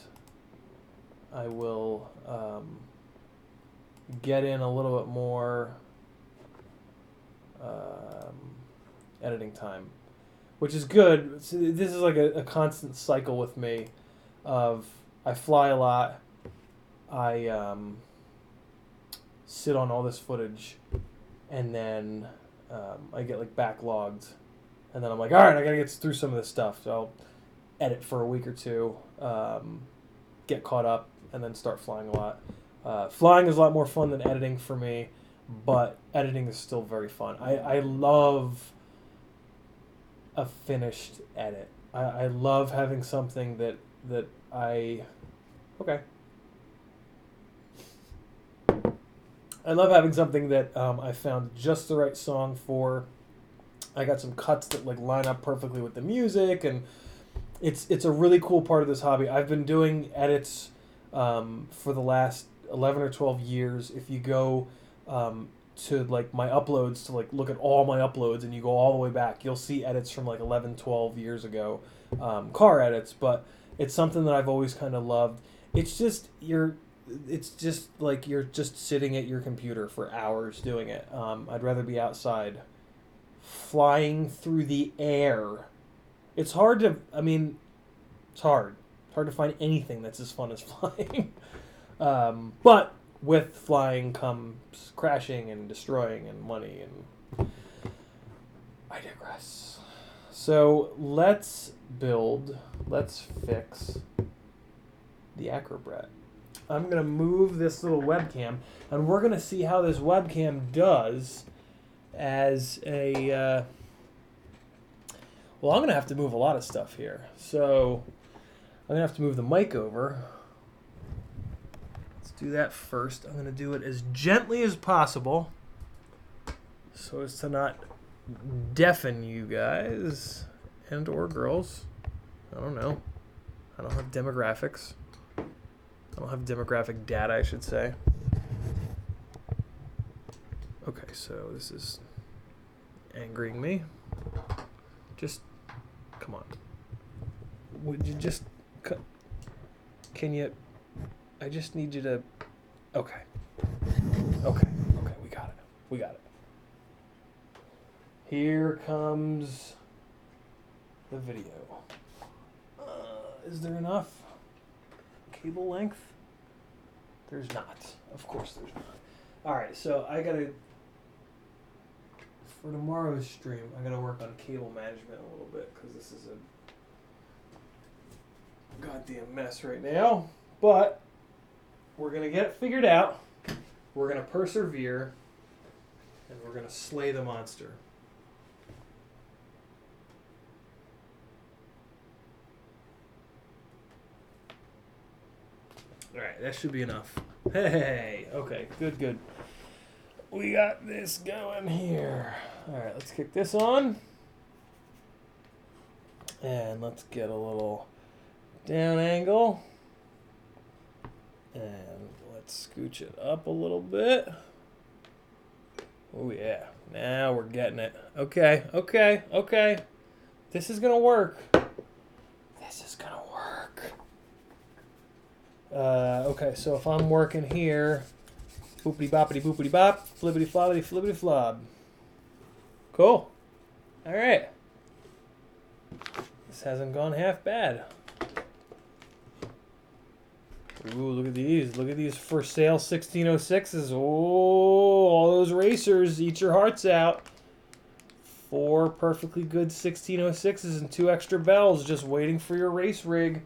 Speaker 1: I will get in a little bit more editing time, which is good. So this is like a constant cycle with me of I fly a lot. I sit on all this footage, and then I get like backlogged, and then I'm like, all right, I gotta get through some of this stuff. So I'll edit for a week or two, get caught up, and then start flying a lot. Flying is a lot more fun than editing for me, but editing is still very fun. I love a finished edit. I love having something that okay. I love having something that I found just the right song for. I got some cuts that like line up perfectly with the music, and it's a really cool part of this hobby. I've been doing edits for the last 11 or 12 years. If you go to like my uploads to like look at all my uploads and you go all the way back, you'll see edits from like 11, 12 years ago, car edits, but it's something that I've always kind of loved. It's just like you're just sitting at your computer for hours doing it. I'd rather be outside flying through the air. It's hard to find anything that's as fun as flying. But with flying comes crashing and destroying and money, and I digress. So let's fix the Acrobrat. I'm going to move this little webcam, and we're going to see how this webcam does as a... well, I'm going to have to move a lot of stuff here. So I'm going to have to move the mic over. Let's do that first. I'm going to do it as gently as possible so as to not deafen you guys and or girls. I don't know. I don't have demographics. I don't have demographic data, I should say. Okay, so this is angering me. Just, come on. would you just... Can you... I just need you to... Okay. Okay. Okay, we got it. We got it. Here comes the video. Is there enough cable length? There's not. Of course there's not. Alright, so I gotta... For tomorrow's stream, I gotta work on cable management a little bit, because this is a goddamn mess right now. But we're gonna get it figured out. We're gonna persevere, and we're gonna slay the monster. Alright, that should be enough. Hey, okay, good, good. We got this going here. Alright, let's kick this on. And let's get a little down angle. And let's scooch it up a little bit. Oh yeah, now we're getting it. Okay, okay, okay. This is gonna work. This is gonna work. Okay, so if I'm working here, boopity boppity boopity bop, flippity floppity flippity flop. Cool. All right. This hasn't gone half bad. Ooh, look at these. Look at these for sale 1606s. Oh, all those racers, eat your hearts out. 4 perfectly good 1606s and 2 extra bells just waiting for your race rig.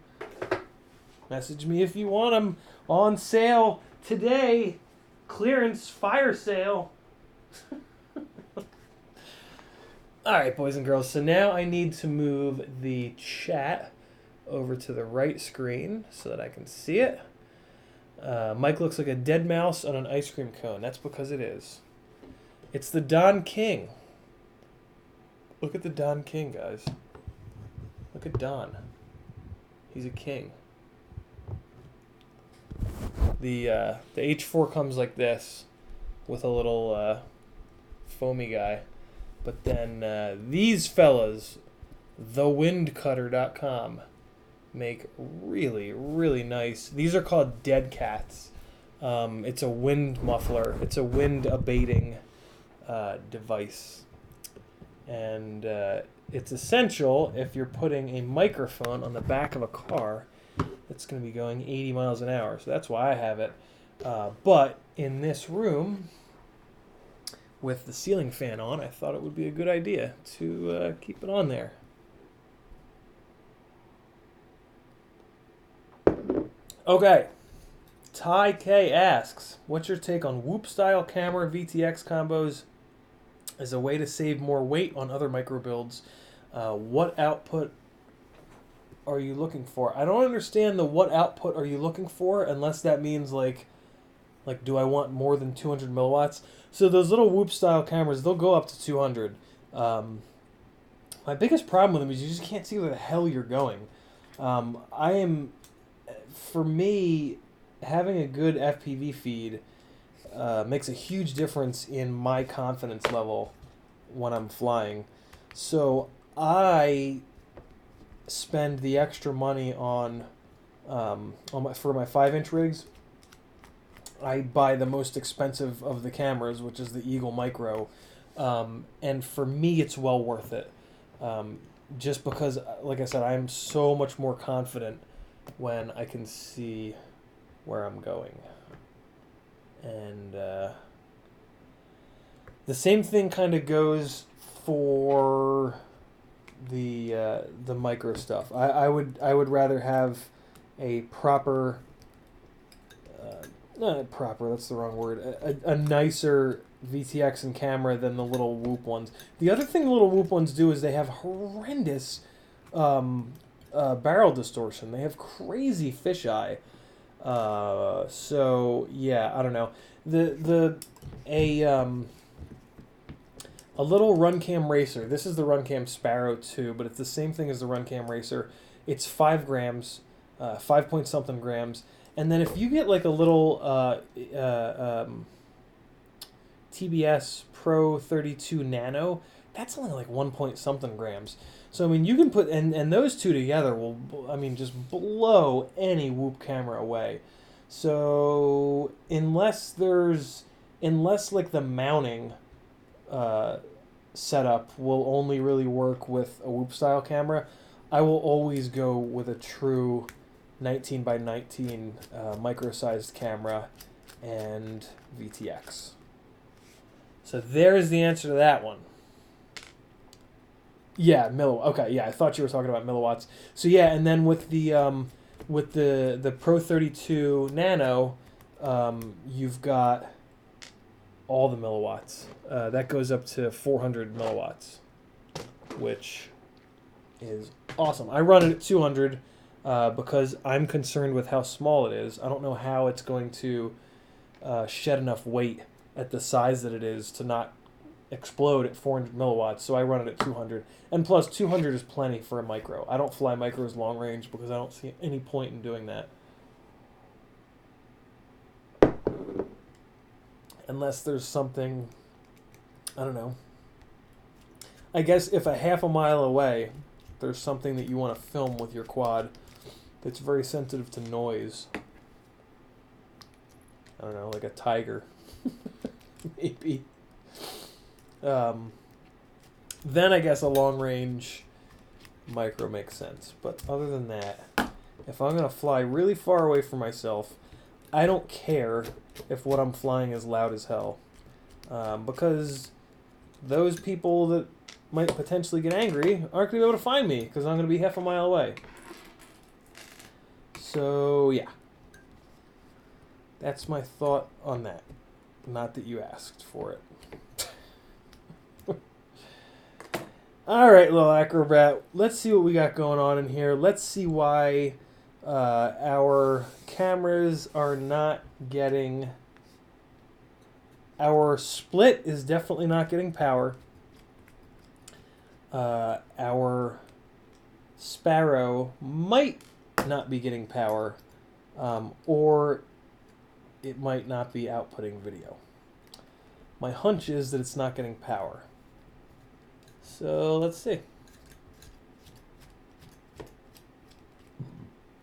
Speaker 1: Message me if you want them. On sale today. Clearance fire sale. Alright, boys and girls. So now I need to move the chat over to the right screen so that I can see it. Mike looks like a dead mouse on an ice cream cone. That's because it is. It's the Don King. Look at the Don King, guys. Look at Don. He's a king. The H4 comes like this with a little foamy guy. But then these fellas, thewindcutter.com, make really, really nice. These are called dead cats. It's a wind muffler. It's a wind abating device. And it's essential if you're putting a microphone on the back of a car that's going to be going 80 miles an hour. So that's why I have it. But in this room, with the ceiling fan on, I thought it would be a good idea to keep it on there. Okay. Ty K asks, what's your take on Whoop-style camera VTX combos as a way to save more weight on other micro builds? What output are you looking for? I don't understand the what output are you looking for, unless that means like do I want more than 200 milliwatts? So those little Whoop-style cameras, they'll go up to 200. My biggest problem with them is you just can't see where the hell you're going. For me, having a good FPV feed makes a huge difference in my confidence level when I'm flying. So I spend the extra money on for my 5-inch rigs. I buy the most expensive of the cameras, which is the Eagle Micro, and for me, it's well worth it. Just because, like I said, I'm so much more confident when I can see where I'm going. And the same thing kind of goes for the micro stuff. I would rather have a proper, not proper, that's the wrong word, a nicer VTX and camera than the little Whoop ones. The other thing the little Whoop ones do is they have horrendous barrel distortion. They have crazy fisheye. So yeah, I don't know. A little Runcam Racer. This is the Runcam Sparrow 2, but it's the same thing as the Runcam Racer. It's 5 grams, 5 point something grams. And then if you get like a little TBS Pro 32 Nano, that's only like 1 point something grams. So I mean, you can put and those two together will, I mean, just blow any Whoop camera away. So unless like the mounting setup will only really work with a Whoop style camera, I will always go with a true 19 by 19 micro-sized camera and VTX. So there's the answer to that one. Yeah, okay, yeah, I thought you were talking about milliwatts. So yeah, and then with the Pro 32 Nano, you've got all the milliwatts. That goes up to 400 milliwatts, which is awesome. I run it at 200 because I'm concerned with how small it is. I don't know how it's going to shed enough weight at the size that it is to not explode at 400 milliwatts, so I run it at 200. And plus, 200 is plenty for a micro. I don't fly micros long range because I don't see any point in doing that. Unless there's something, I don't know. I guess if a half a mile away, there's something that you want to film with your quad that's very sensitive to noise. I don't know, like a tiger. Maybe. Then I guess a long range micro makes sense. But other than that, if I'm going to fly really far away from myself, I don't care if what I'm flying is loud as hell. Because those people that might potentially get angry aren't going to be able to find me because I'm going to be half a mile away. So, yeah. That's my thought on that. Not that you asked for it. All right, little Acrobrat. Let's see what we got going on in here. Let's see why our cameras are not getting... Our split is definitely not getting power. Our Sparrow might not be getting power, or it might not be outputting video. My hunch is that it's not getting power. So let's see.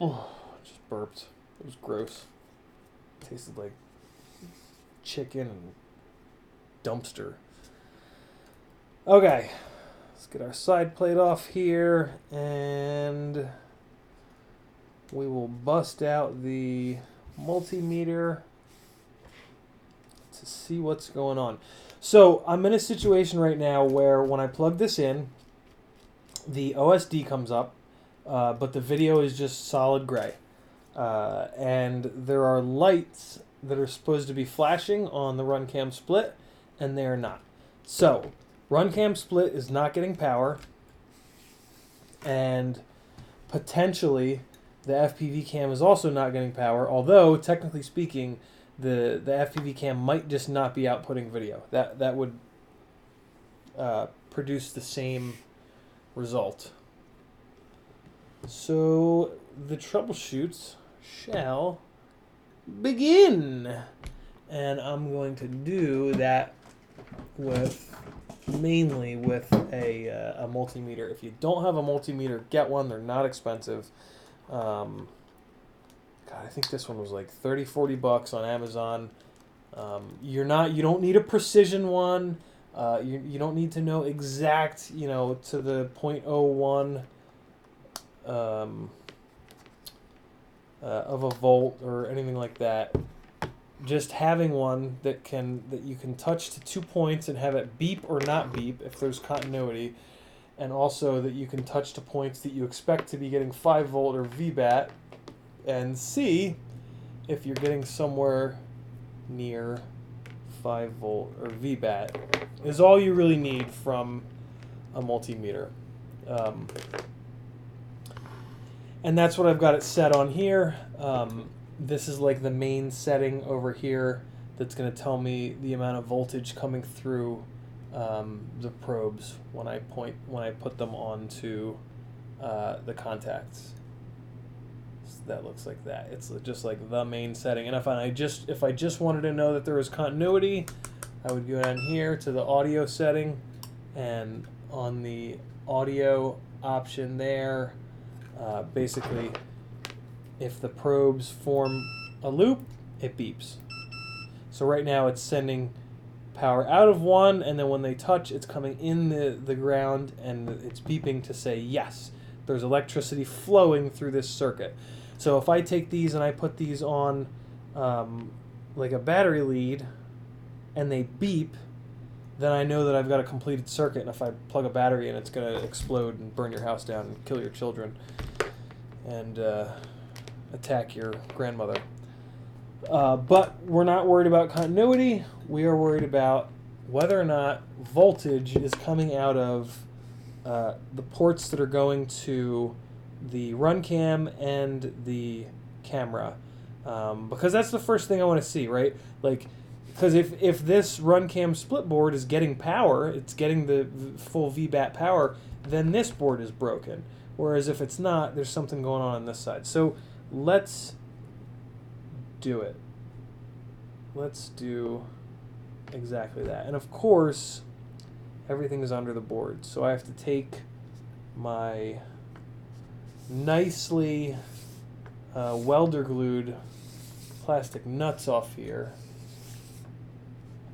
Speaker 1: Oh, just burped. It was gross. It tasted like chicken and dumpster. Okay, let's get our side plate off here, and we will bust out the multimeter to see what's going on. So I'm in a situation right now where when I plug this in, the OSD comes up, but the video is just solid gray. And there are lights that are supposed to be flashing on the RunCam split, and they are not. So RunCam split is not getting power, and potentially the FPV cam is also not getting power, although technically speaking, the FPV cam might just not be outputting video. That would produce the same result. So the troubleshoots shall begin, and I'm going to do that mainly with a multimeter. If you don't have a multimeter, get one. They're not expensive. God, I think this one was like $30-40 on Amazon. You don't need a precision one. You don't need to know exact, to the 0.01 of a volt or anything like that. Just having one that you can touch to 2 points and have it beep or not beep if there's continuity, and also that you can touch to points that you expect to be getting 5 volt or VBAT, and see if you're getting somewhere near 5 volt or VBAT is all you really need from a multimeter. And that's what I've got it set on here. This is like the main setting over here that's going to tell me the amount of voltage coming through the probes when I put them onto the contacts. So that looks like that. It's just like the main setting. And if I just wanted to know that there was continuity, I would go down here to the audio setting And on the audio option there, basically, if the probes form a loop, it beeps. So right now it's sending power out of one, and then when they touch, it's coming in the ground, and it's beeping to say, yes, there's electricity flowing through this circuit. So if I take these and I put these on like a battery lead, and they beep, then I know that I've got a completed circuit, and if I plug a battery in, it's going to explode and burn your house down and kill your children and attack your grandmother. But we're not worried about continuity. We are worried about whether or not voltage is coming out of the ports that are going to the run cam and the camera. Because that's the first thing I want to see, right? Like, because if this run cam split board is getting power, it's getting the full VBAT power, then this board is broken. Whereas if it's not, there's something going on this side. So let's do it. Let's do exactly that. And of course, everything is under the board. So I have to take my nicely welder glued plastic nuts off here.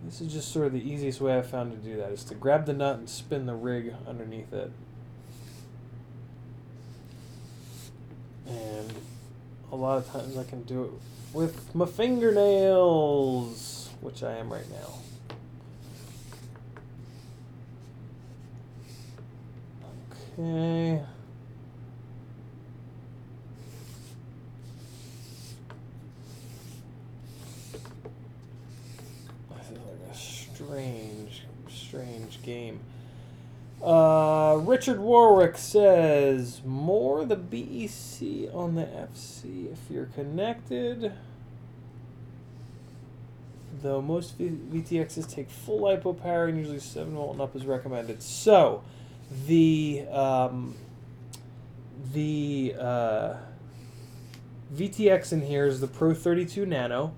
Speaker 1: This is just sort of the easiest way I've found to do that, is to grab the nut and spin the rig underneath it. And a lot of times I can do it with my fingernails, which I am right now. Okay. Strange game. Richard Warwick says, more the BEC on the FC if you're connected. Though most VTXs take full LiPo power and usually 7 volt and up is recommended. So, the VTX in here is the Pro 32 Nano.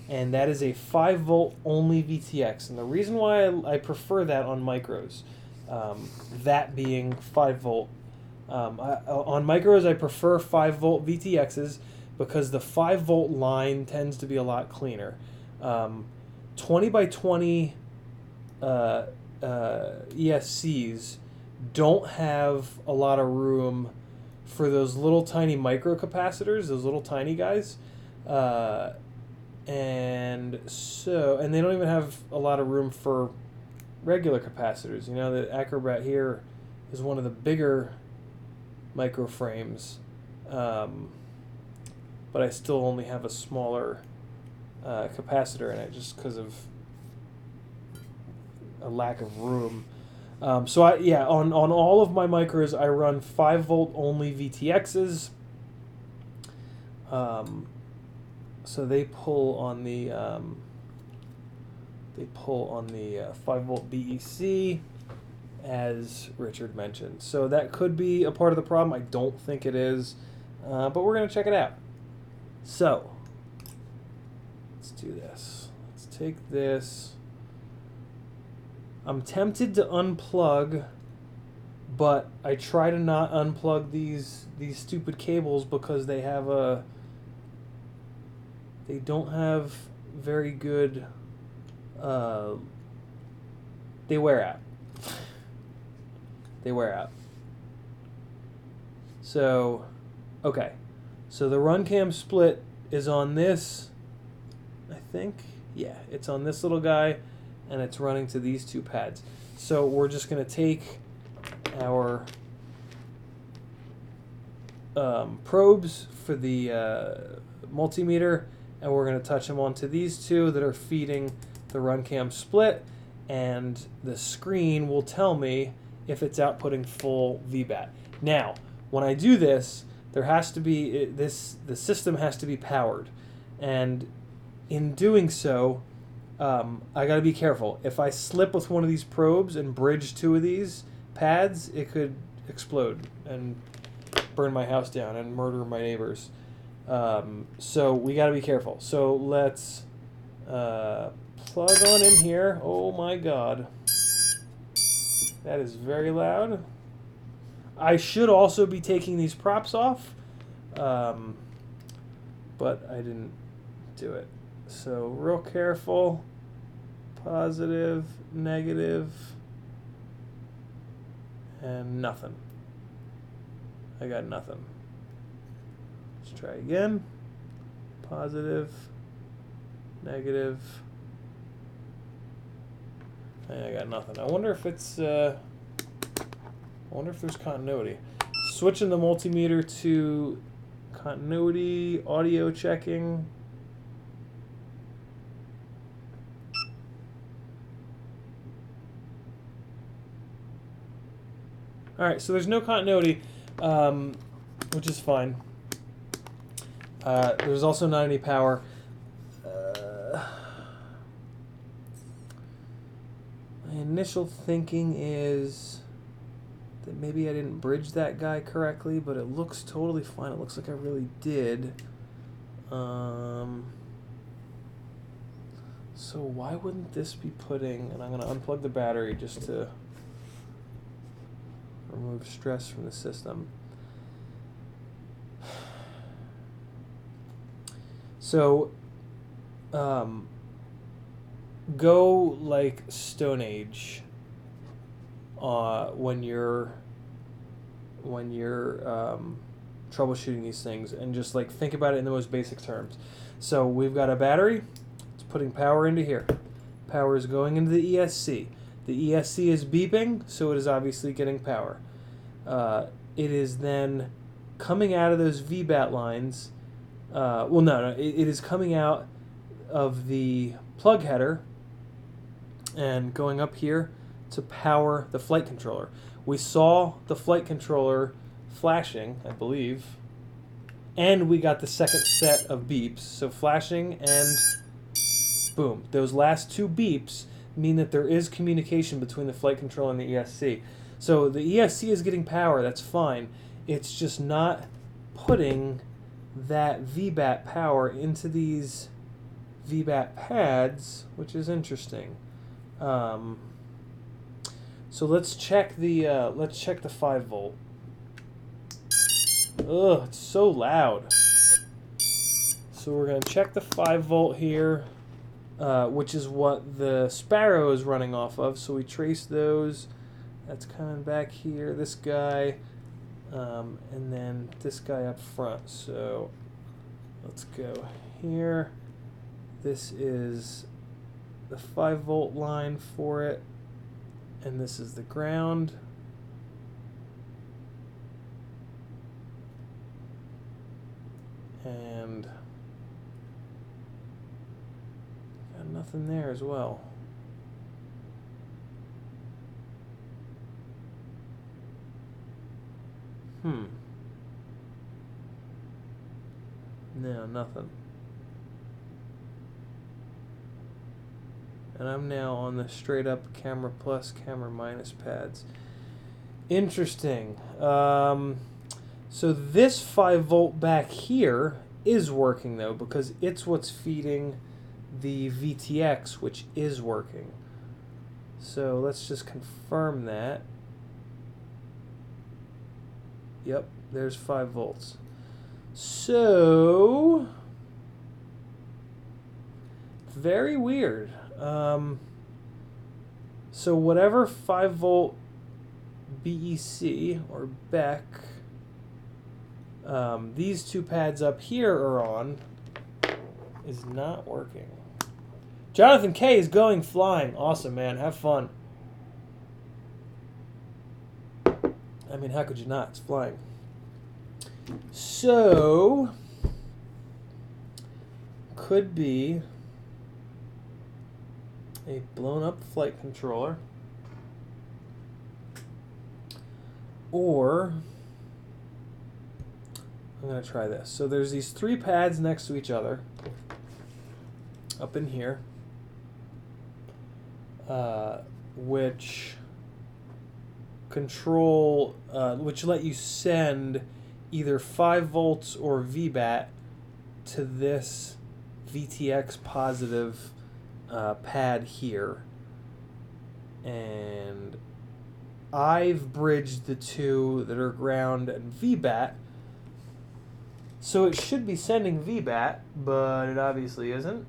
Speaker 1: And that is a 5 volt only VTX. And the reason why I prefer that on micros, that being 5 volt. On micros, I prefer 5 volt VTXs because the 5 volt line tends to be a lot cleaner. 20 by 20 ESCs don't have a lot of room for those little tiny microcapacitors, those little tiny guys. And they don't even have a lot of room for regular capacitors. You know, the Acrobrat here is one of the bigger microframes, but I still only have a smaller capacitor in it just because of a lack of room. On all of my micros, I run 5 volt only VTXs. So they pull on the 5 volt BEC, as Richard mentioned. So that could be a part of the problem. I don't think it is, but we're gonna check it out. So let's do this. Let's take this. I'm tempted to unplug, but I try to not unplug these stupid cables because they don't have very good, they wear out. They wear out. So, okay. So the run cam split is on this, I think. Yeah, it's on this little guy, and it's running to these two pads. So we're just going to take our probes for the multimeter, and we're going to touch them onto these two that are feeding the run cam split, and the screen will tell me if it's outputting full VBAT. Now, when I do this, there has to be the system has to be powered, and in doing so, I got to be careful. If I slip with one of these probes and bridge two of these pads, it could explode and burn my house down and murder my neighbors. So we got to be careful. So let's plug on in here. Oh my God. That is very loud. I should also be taking these props off, but I didn't do it. So real careful. Positive, negative, and nothing. I got nothing. Let's try again. Positive, negative. And I got nothing. I wonder if it's. I wonder if there's continuity. Switching the multimeter to continuity, audio checking. All right, so there's no continuity, which is fine. There's also not any power. My initial thinking is that maybe I didn't bridge that guy correctly, but it looks totally fine. It looks like I really did. So why wouldn't this be putting... And I'm going to unplug the battery just to remove stress from the system. So, go like Stone Age when you're troubleshooting these things, and just like think about it in the most basic terms. So we've got a battery. It's putting power into here. Power is going into the ESC. The ESC is beeping, so it is obviously getting power. It is then coming out of those VBAT lines. It is coming out of the plug header and going up here to power the flight controller. We saw the flight controller flashing, I believe, and we got the second set of beeps. So flashing and boom. Those last two beeps mean that there is communication between the flight controller and the ESC. So the ESC is getting power, that's fine. It's just not putting that VBAT power into these VBAT pads, which is interesting. So let's check the 5 volt. Ugh, it's so loud. So we're gonna check the 5 volt here, which is what the Sparrow is running off of. So we trace those. That's coming back here. This guy, and then this guy up front. So let's go here. This is the 5 volt line for it, and this is the ground. And got nothing there as well. No, nothing. And I'm now on the straight up camera plus, camera minus pads. Interesting. So this 5 volt back here is working though, because it's what's feeding the VTX, which is working. So let's just confirm that. Yep, there's 5 volts. So, very weird. So whatever 5 volt BEC or BEC these two pads up here are on is not working. Jonathan K is going flying. Awesome, man. Have fun. I mean, how could you not? It's flying. So, could be a blown up flight controller, or I'm going to try this. So there's these 3 pads next to each other up in here, which control, which let you send either 5 volts or VBAT to this VTX positive pad here. And I've bridged the two that are ground and VBAT. So it should be sending VBAT, but it obviously isn't.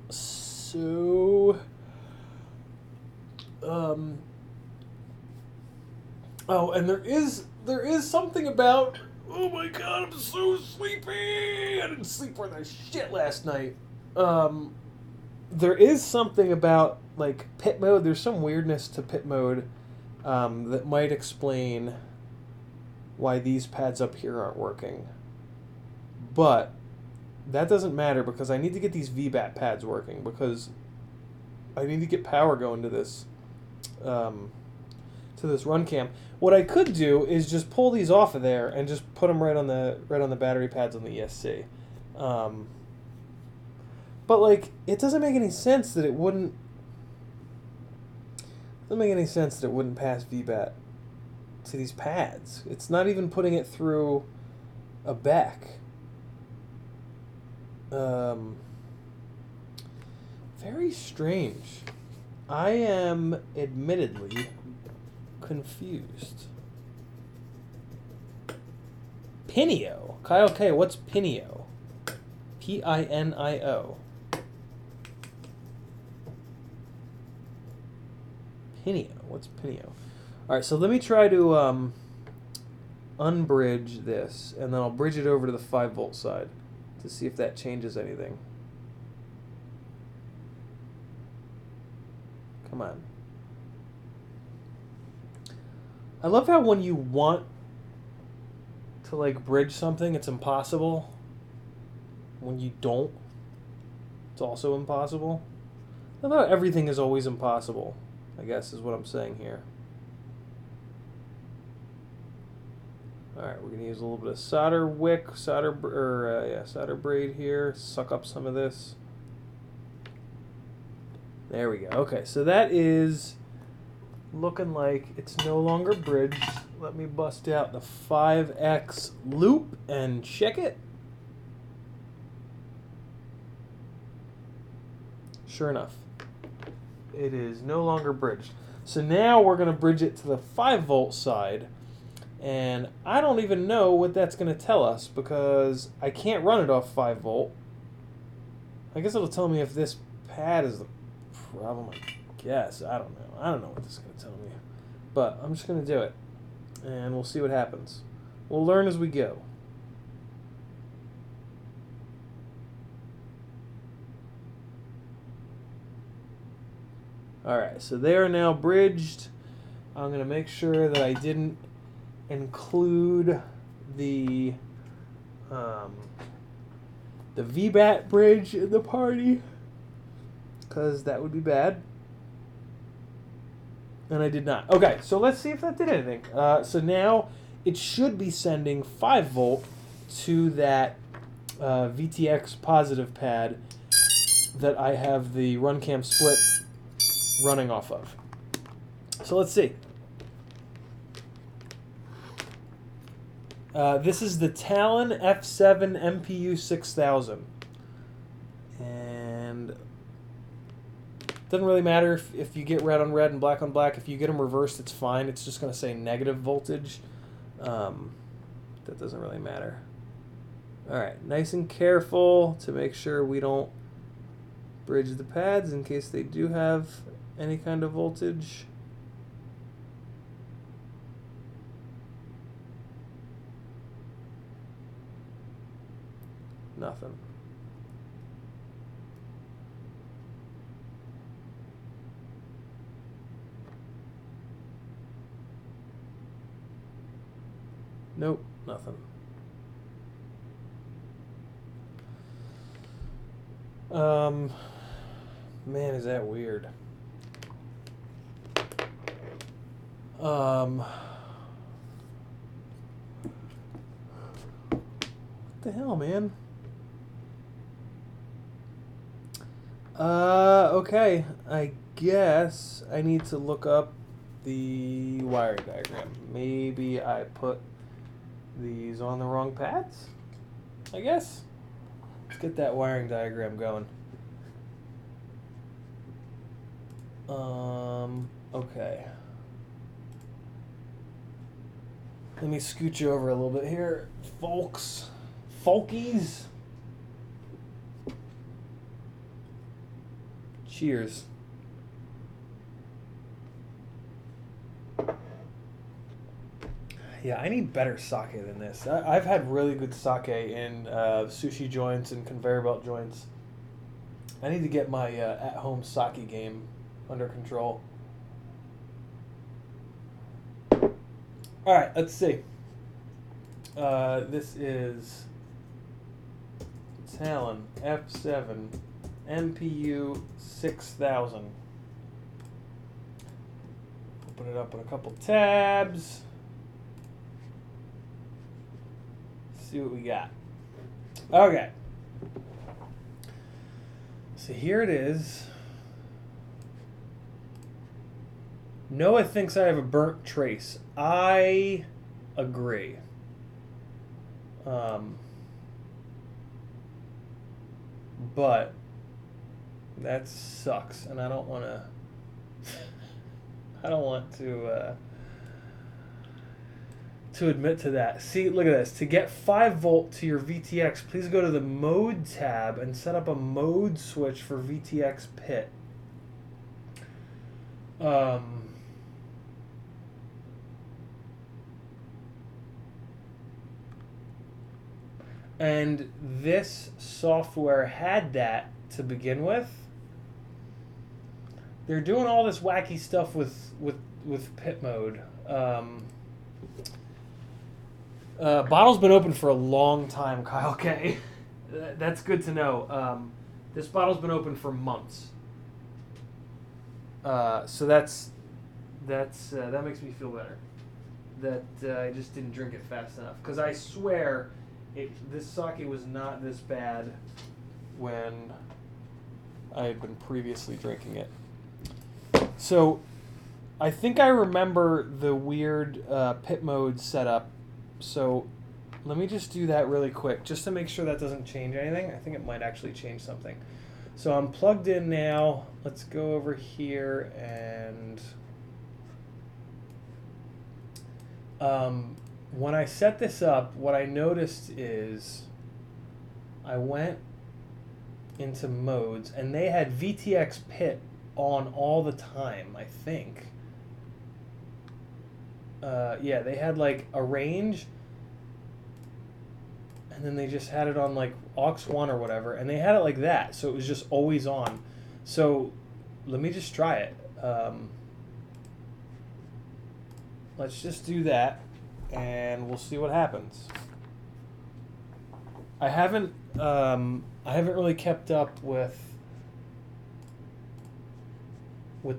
Speaker 1: So, oh, and there is something about. Oh my god, I'm so sleepy. I didn't sleep worth a shit last night. There is something about like pit mode. There's some weirdness to pit mode that might explain why these pads up here aren't working. But that doesn't matter because I need to get these VBAT pads working because I need to get power going to this run cam. What I could do is just pull these off of there and just put them right on the battery pads on the ESC. But like it doesn't make any sense that it wouldn't. Doesn't make any sense that it wouldn't pass VBAT to these pads. It's not even putting it through a back. Very strange. I am admittedly confused. Pinio. Kyle K, what's Pinio? Pinio. Pinio. What's Pinio? Alright, so let me try to unbridge this, and then I'll bridge it over to the 5-volt side to see if that changes anything. Come on. I love how when you want to like bridge something, it's impossible. When you don't, it's also impossible. I love how everything is always impossible, I guess is what I'm saying here. Alright, we're going to use a little bit of solder wick, solder braid here, suck up some of this. There we go. Okay, so that is looking like it's no longer bridged. Let me bust out the 5X loop and check it. Sure enough, it is no longer bridged. So now we're going to bridge it to the 5-volt side. And I don't even know what that's going to tell us because I can't run it off 5-volt. I guess it'll tell me if this pad is the problem, I guess. I don't know. I don't know what this is going to tell me. But I'm just going to do it. And we'll see what happens. We'll learn as we go. Alright, so they are now bridged. I'm going to make sure that I didn't include the VBAT bridge in the party because that would be bad, and I did not. Okay, so let's see if that did anything. So now it should be sending 5-volt to that VTX positive pad that I have the run cam split running off of. So let's see. This is the Talon F7 MPU 6000. And it doesn't really matter if you get red on red and black on black. If you get them reversed, it's fine. It's just going to say negative voltage. That doesn't really matter. Alright, nice and careful to make sure we don't bridge the pads in case they do have any kind of voltage. Nothing. Nope, nothing. Man, is that weird. What the hell, man? Okay. I guess I need to look up the wiring diagram. Maybe I put these on the wrong pads? I guess. Let's get that wiring diagram going. Okay. Let me scooch you over a little bit here, folks. Folkies. Cheers. Yeah, I need better sake than this. I've had really good sake in sushi joints and conveyor belt joints. I need to get my at-home sake game under control. All right, let's see. This is Talon F7 MPU 6000. Open it up in a couple tabs. See what we got. Okay. So here it is. Noah thinks I have a burnt trace. I agree. But that sucks, and I don't want to. I don't want to admit to that. See, look at this. To get 5 volt to your VTX, please go to the mode tab and set up a mode switch for VTX pit. And this software had that to begin with. They're doing all this wacky stuff with pit mode. Bottle's been open for a long time, Kyle K. That's good to know. This bottle's been open for months. So that makes me feel better. That I just didn't drink it fast enough. Because I swear, this sake was not this bad when I had been previously drinking it. So I think I remember the weird pit mode setup. So let me just do that really quick, just to make sure that doesn't change anything. I think it might actually change something. So I'm plugged in now. Let's go over here and when I set this up, what I noticed is I went into modes and they had VTX pit on all the time, I think. Yeah, they had like a range and then they just had it on like aux 1 or whatever, and they had it like that, so it was just always on. So let me just try it. Let's just do that and we'll see what happens. I haven't really kept up with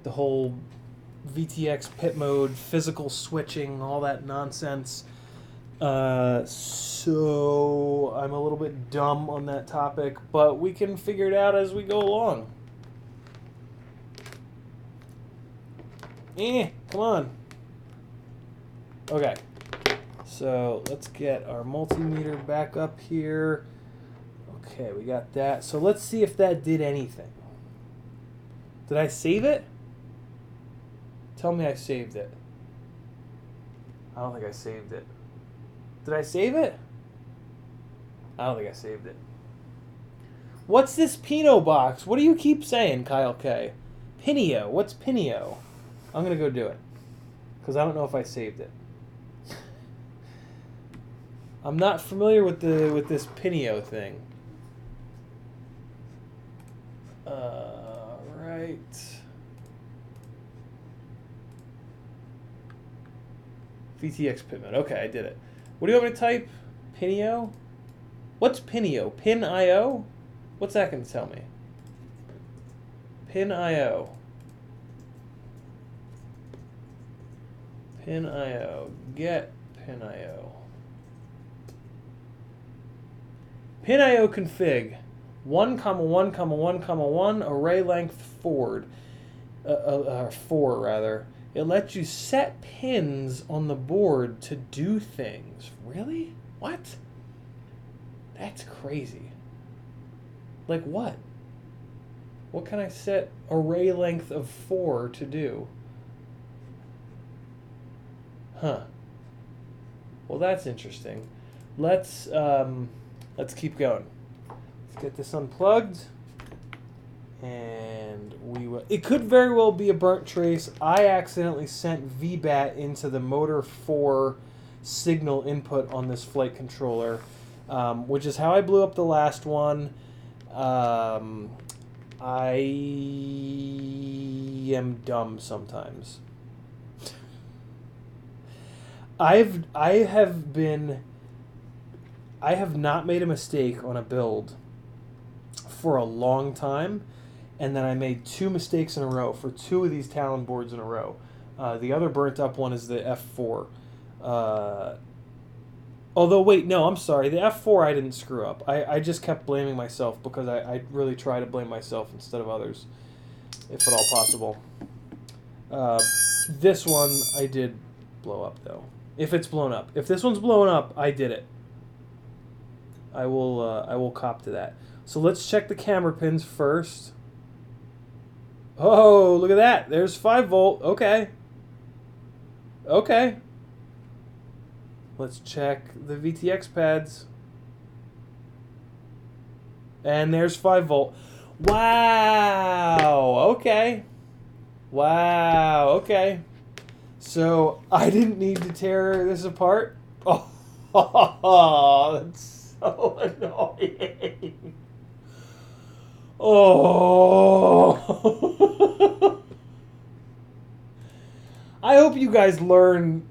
Speaker 1: the whole VTX pit mode, physical switching, all that nonsense. So I'm a little bit dumb on that topic, but we can figure it out as we go along. Come on. Okay. So let's get our multimeter back up here. Okay, we got that. So let's see if that did anything. Did I save it? Tell me I saved it. I don't think I saved it. Did I save it? I don't think I saved it. What's this Pinot box? What do you keep saying, Kyle K? Pinio. What's Pinio? I'm going to go do it. Because I don't know if I saved it. I'm not familiar with this Pinio thing. Right. VTX Pitman. Okay, I did it. What do you want me to type? Pinio? What's Pinio? Pin.io? What's that going to tell me? Pin.io. Pin.io. Get Pin.io. Pin.io config. 1,1,1,1 array length forward. 4 rather. It lets you set pins on the board to do things. Really? What? That's crazy. Like what? What can I set array length of 4 to do? Huh. Well, that's interesting. Let's keep going. Let's get this unplugged, and we will. It could very well be a burnt trace. I accidentally sent VBAT into the motor 4 signal input on this flight controller, which is how I blew up the last one. I am dumb sometimes. I have not made a mistake on a build for a long time, and then I made 2 mistakes in a row for 2 of these Talon boards in a row. The other burnt up one is the F4. Although, wait, no, I'm sorry. The F4 I didn't screw up. I just kept blaming myself because I really try to blame myself instead of others, if at all possible. This one I did blow up, though. If it's blown up. If this one's blown up, I did it. I will cop to that. So let's check the camera pins first. Oh, look at that. There's 5 volt. Okay. Okay. Let's check the VTX pads. And there's 5 volt. Wow. Okay. Wow. Okay. So I didn't need to tear this apart. Oh, that's so annoying. Oh. I hope you guys learn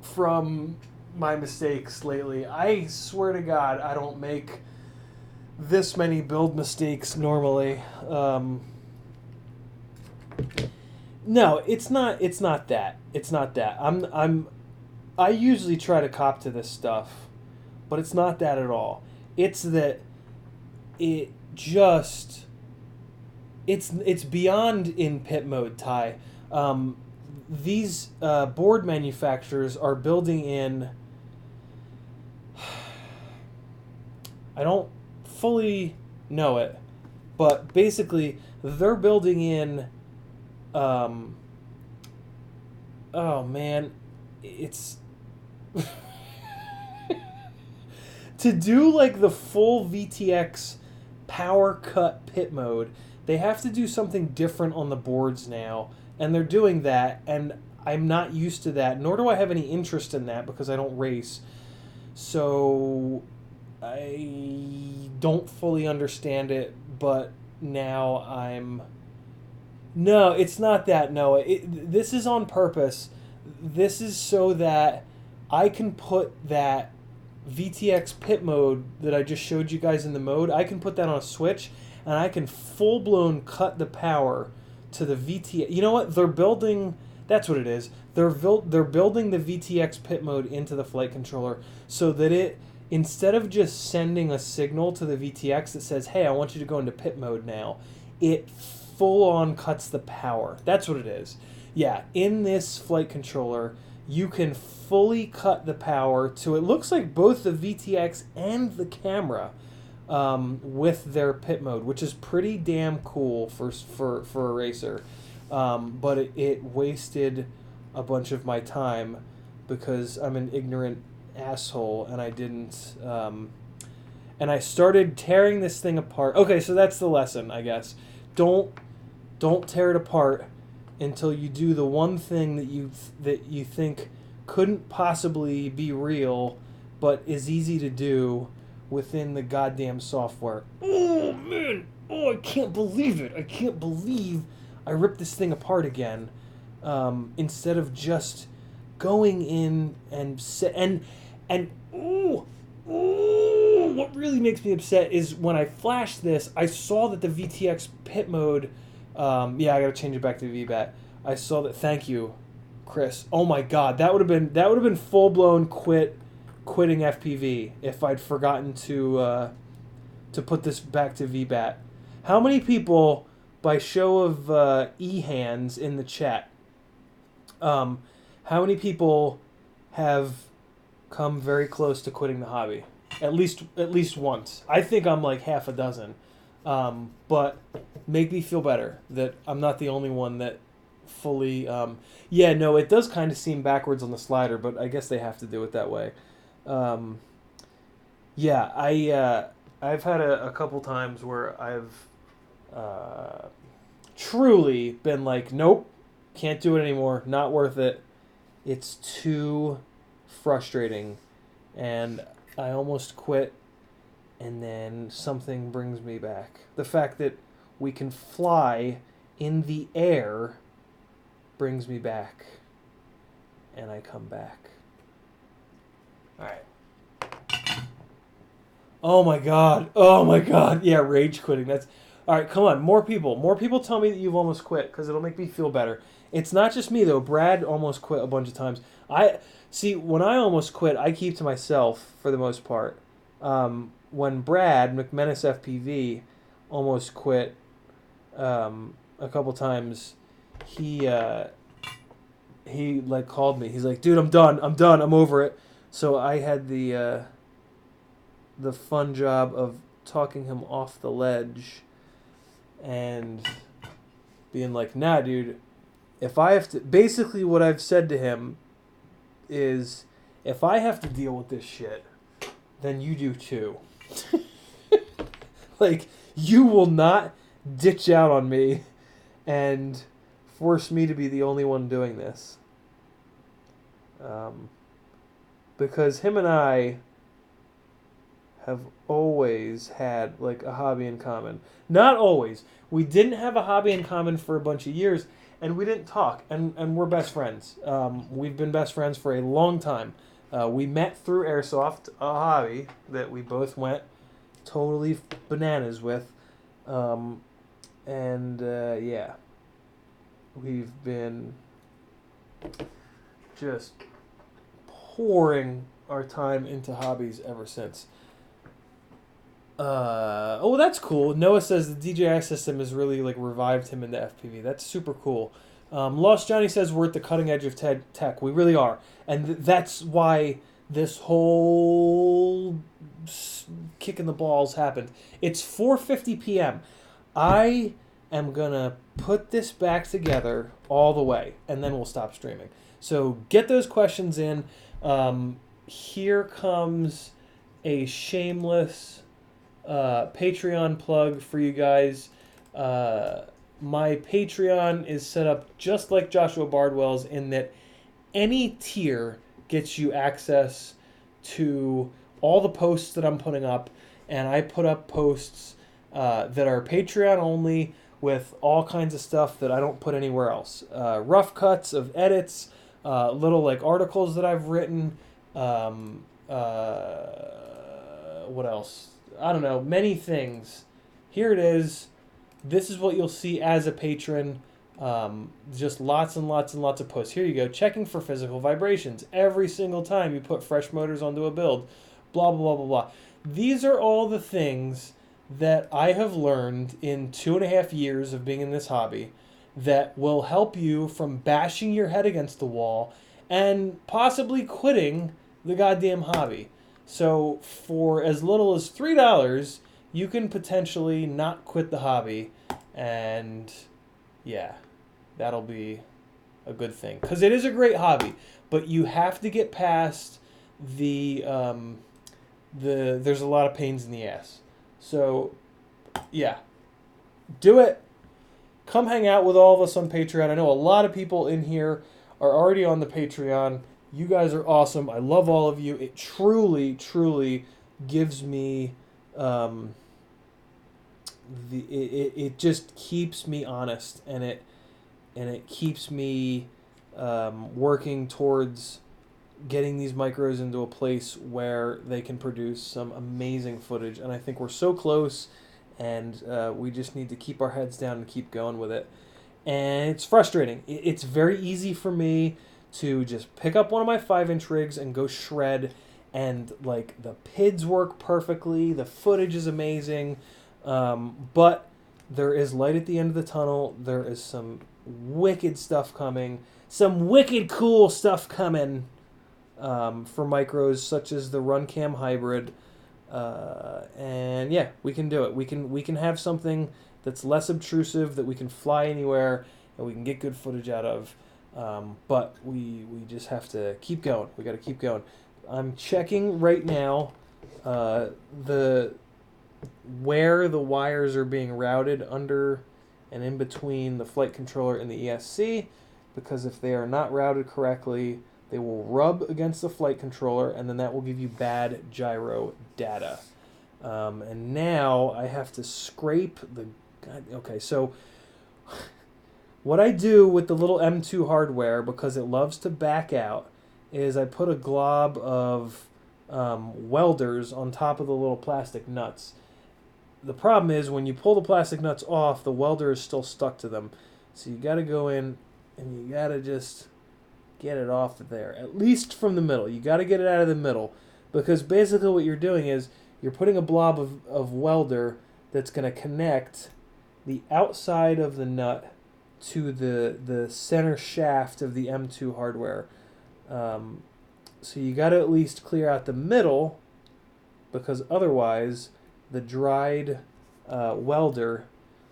Speaker 1: from my mistakes lately. I swear to God, I don't make this many build mistakes normally. No, it's not that. It's not that. I usually try to cop to this stuff, but it's not that at all. It's that it just it's beyond in pit mode, Ty. These board manufacturers are building in. I don't fully know it, but basically they're building in. Oh man, it's to do like the full VTX power cut pit mode. They have to do something different on the boards now, and they're doing that, and I'm not used to that, nor do I have any interest in that because I don't race. So I don't fully understand it, but now I'm... No, it's not that, Noah. This is on purpose. This is so that I can put that VTX pit mode that I just showed you guys in the mode, I can put that on a switch, and I can full-blown cut the power to the VTX. You know what? They're building... That's what it is. They're building the VTX pit mode into the flight controller so that it, instead of just sending a signal to the VTX that says, hey, I want you to go into pit mode now, it full-on cuts the power. That's what it is. Yeah, in this flight controller, you can fully cut the power to, it looks like both the VTX and the camera with their pit mode, which is pretty damn cool for a racer. But it wasted a bunch of my time because I'm an ignorant asshole and I didn't... and I started tearing this thing apart. Okay, so that's the lesson, I guess. Don't tear it apart until you do the one thing that you think couldn't possibly be real, but is easy to do within the goddamn software. Oh man! Oh, I can't believe it! I can't believe I ripped this thing apart again, instead of just going in and what really makes me upset is when I flashed this, I saw that the VTX pit mode. Yeah, I gotta change it back to VBAT. I saw that. Thank you, Chris. Oh my God, that would have been full blown quitting FPV if I'd forgotten to put this back to VBAT. How many people, by show of e-hands in the chat, how many people have come very close to quitting the hobby? At least once. I think I'm like half a dozen. But make me feel better that I'm not the only one that fully. Yeah, no, it does kind of seem backwards on the slider, but I guess they have to do it that way. Um, yeah, I've had a couple times where I've uh, truly been like, nope, can't do it anymore, not worth it. It's too frustrating, and I almost quit, and then something brings me back. The fact that we can fly in the air brings me back, and I come back. All right. Oh my god. Oh my god. Yeah, rage quitting. That's all right. Come on, more people. More people tell me that you've almost quit because it'll make me feel better. It's not just me though. Brad almost quit a bunch of times. I see when I almost quit, I keep to myself for the most part. When Brad McManus FPV almost quit a couple times, he like called me. He's like, "Dude, I'm done. I'm done. I'm over it." So I had the fun job of talking him off the ledge and being like, "Nah, dude, if I have to," basically what I've said to him is, if I have to deal with this shit, then you do too. Like, you will not ditch out on me and force me to be the only one doing this. Because him and I have always had like a hobby in common. Not always. We didn't have a hobby in common for a bunch of years, and we didn't talk, and we're best friends. We've been best friends for a long time. We met through Airsoft, a hobby that we both went totally bananas with. Yeah, we've been just pouring our time into hobbies ever since. Oh, that's cool. Noah says the DJI system has really like revived him into FPV. That's super cool. Lost Johnny says we're at the cutting edge of tech. We really are, and that's why this whole kick in the balls happened. It's 4:50 p.m. I am gonna put this back together all the way, and then we'll stop streaming. So get those questions in. Here comes a shameless Patreon plug for you guys. My Patreon is set up just like Joshua Bardwell's in that any tier gets you access to all the posts that I'm putting up, and I put up posts that are Patreon only with all kinds of stuff that I don't put anywhere else. Rough cuts of edits, little like articles that I've written. What else? I don't know, many things. Here it is. This is what you'll see as a patron. Just lots and lots and lots of posts. Here you go. Checking for physical vibrations every single time you put fresh motors onto a build. Blah, blah, blah, blah, blah. These are all the things that I have learned in 2.5 years of being in this hobby that will help you from bashing your head against the wall and possibly quitting the goddamn hobby. So for as little as $3, you can potentially not quit the hobby, and yeah, that'll be a good thing. Because it is a great hobby, but you have to get past the there's a lot of pains in the ass. So yeah, do it. Come hang out with all of us on Patreon. I know a lot of people in here are already on the Patreon. You guys are awesome. I love all of you. It truly, truly gives me it just keeps me honest, and it keeps me working towards getting these micros into a place where they can produce some amazing footage. And I think we're so close, and we just need to keep our heads down and keep going with it. And it's frustrating. It's very easy for me to just pick up one of my 5-inch rigs and go shred, and like the PIDs work perfectly, the footage is amazing, but there is light at the end of the tunnel. There is some wicked stuff coming, some wicked cool stuff coming for micros such as the RunCam Hybrid, and yeah, we can do it. We can have something that's less obtrusive, that we can fly anywhere, and we can get good footage out of. But we just have to keep going. We got to keep going. I'm checking right now the where the wires are being routed under and in between the flight controller and the ESC, because if they are not routed correctly, they will rub against the flight controller, and then that will give you bad gyro data. And now I have to scrape the... Okay, so what I do with the little M2 hardware, because it loves to back out, is I put a glob of welders on top of the little plastic nuts. The problem is when you pull the plastic nuts off, the welder is still stuck to them. So you got to go in and you got to just get it off of there, at least from the middle. You got to get it out of the middle, because basically what you're doing is you're putting a blob of welder that's going to connect the outside of the nut to the center shaft of the M2 hardware. So you got to at least clear out the middle, because otherwise the dried welder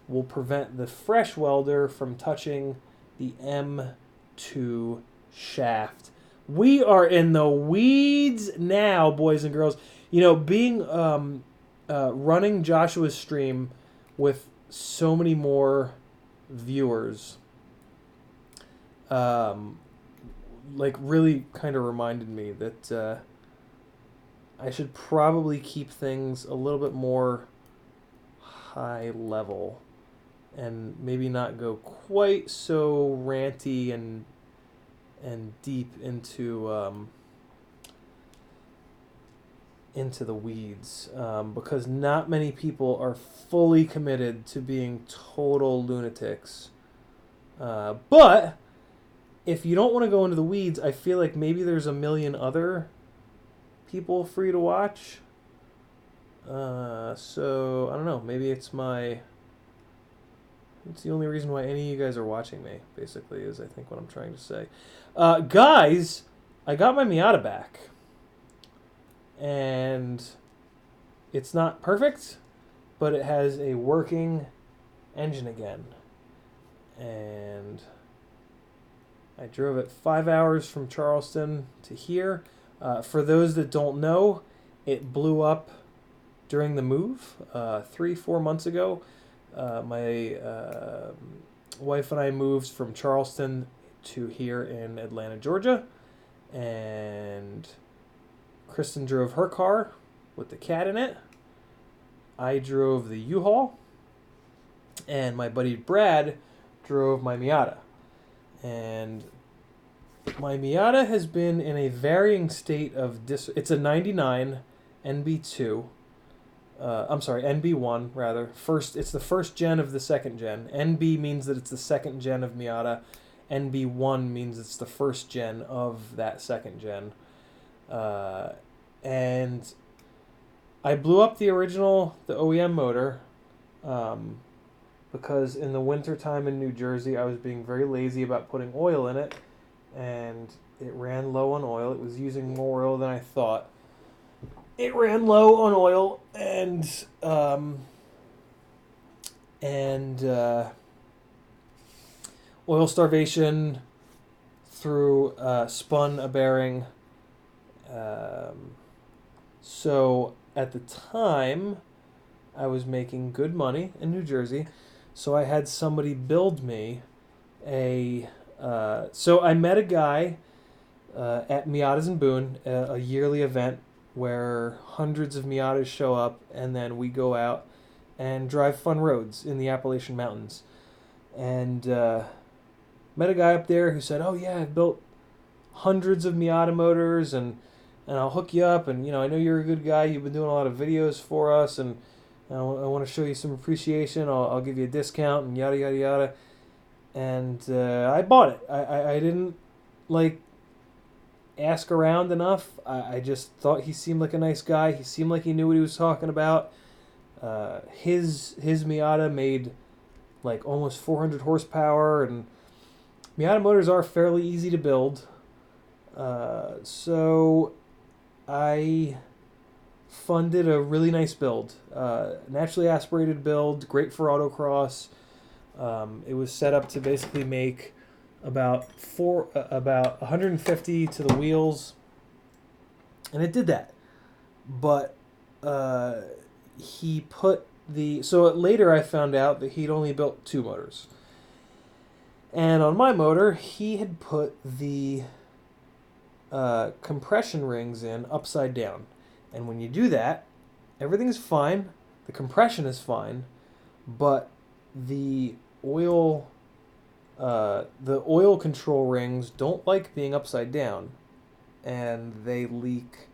Speaker 1: will prevent the fresh welder from touching the M2 shaft. We are in the weeds now, boys and girls. You know, being running Joshua's stream with so many more viewers, like really kind of reminded me that I should probably keep things a little bit more high level and maybe not go quite so ranty and deep into the weeds, because not many people are fully committed to being total lunatics. But if you don't want to go into the weeds, I feel like maybe there's a million other people for you to watch. So I don't know. Maybe it's the only reason why any of you guys are watching me, basically, is I think what I'm trying to say. Guys, I got my Miata back. And it's not perfect, but it has a working engine again. And I drove it 5 hours from Charleston to here. For those that don't know, it blew up during the move 3-4 months ago. My wife and I moved from Charleston to here in Atlanta, Georgia, and Kristen drove her car with the cat in it. I drove the U-Haul, and my buddy Brad drove my Miata. And my Miata has been in a varying state of it's a 99 NB2. I'm sorry, NB1 rather. It's the first gen of the second gen. NB means that it's the second gen of Miata. NB1 means it's the first gen of that second gen. And I blew up the OEM motor, because in the wintertime in New Jersey, I was being very lazy about putting oil in it, and it ran low on oil. It was using more oil than I thought. It ran low on oil, and oil starvation through spun a bearing. So at the time, I was making good money in New Jersey, so I had somebody build me so I met a guy at Miatas in Boone, a yearly event where hundreds of Miatas show up, and then we go out and drive fun roads in the Appalachian Mountains. And met a guy up there who said, "Oh yeah, I've built hundreds of Miata motors, and I'll hook you up, and I know you're a good guy. You've been doing a lot of videos for us, and I want to show you some appreciation. I'll give you a discount, and yada yada yada." And I bought it. I didn't ask around enough. I just thought he seemed like a nice guy. He seemed like he knew what he was talking about. His Miata made almost 400 horsepower, and Miata motors are fairly easy to build. So I funded a really nice build. Naturally aspirated build, great for autocross. It was set up to basically make about 150 to the wheels, and it did that. But he put later I found out that he'd only built 2 motors, and on my motor he had put the compression rings in upside down, and when you do that, everything's fine. The compression is fine, but the oil control rings don't like being upside down, and they leak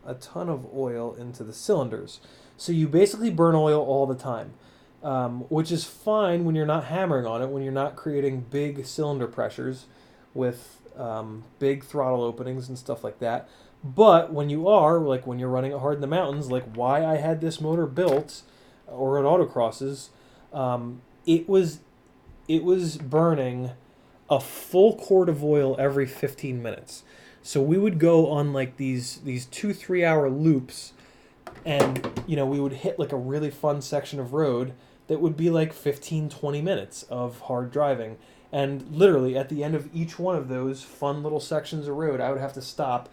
Speaker 1: a ton of oil into the cylinders. So you basically burn oil all the time, which is fine when you're not hammering on it, when you're not creating big cylinder pressures with big throttle openings and stuff like that. But when you are, like when you're running it hard in the mountains, like why I had this motor built, or at autocrosses, it was burning a full quart of oil every 15 minutes. So we would go on like these 2-3 hour loops, and we would hit like a really fun section of road that would be like 15-20 minutes of hard driving. And literally at the end of each one of those fun little sections of road, I would have to stop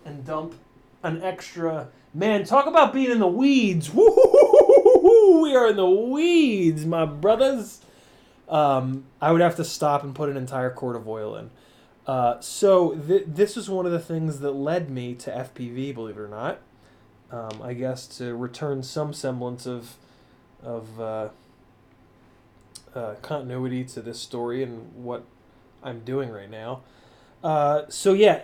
Speaker 1: and dump an extra. Man, talk about being in the weeds. Woo-hoo-hoo-hoo-hoo-hoo! We are in the weeds, my brothers. I would have to stop and put an entire quart of oil in. So this was one of the things that led me to FPV, believe it or not. I guess to return some semblance of continuity to this story and what I'm doing right now. So yeah,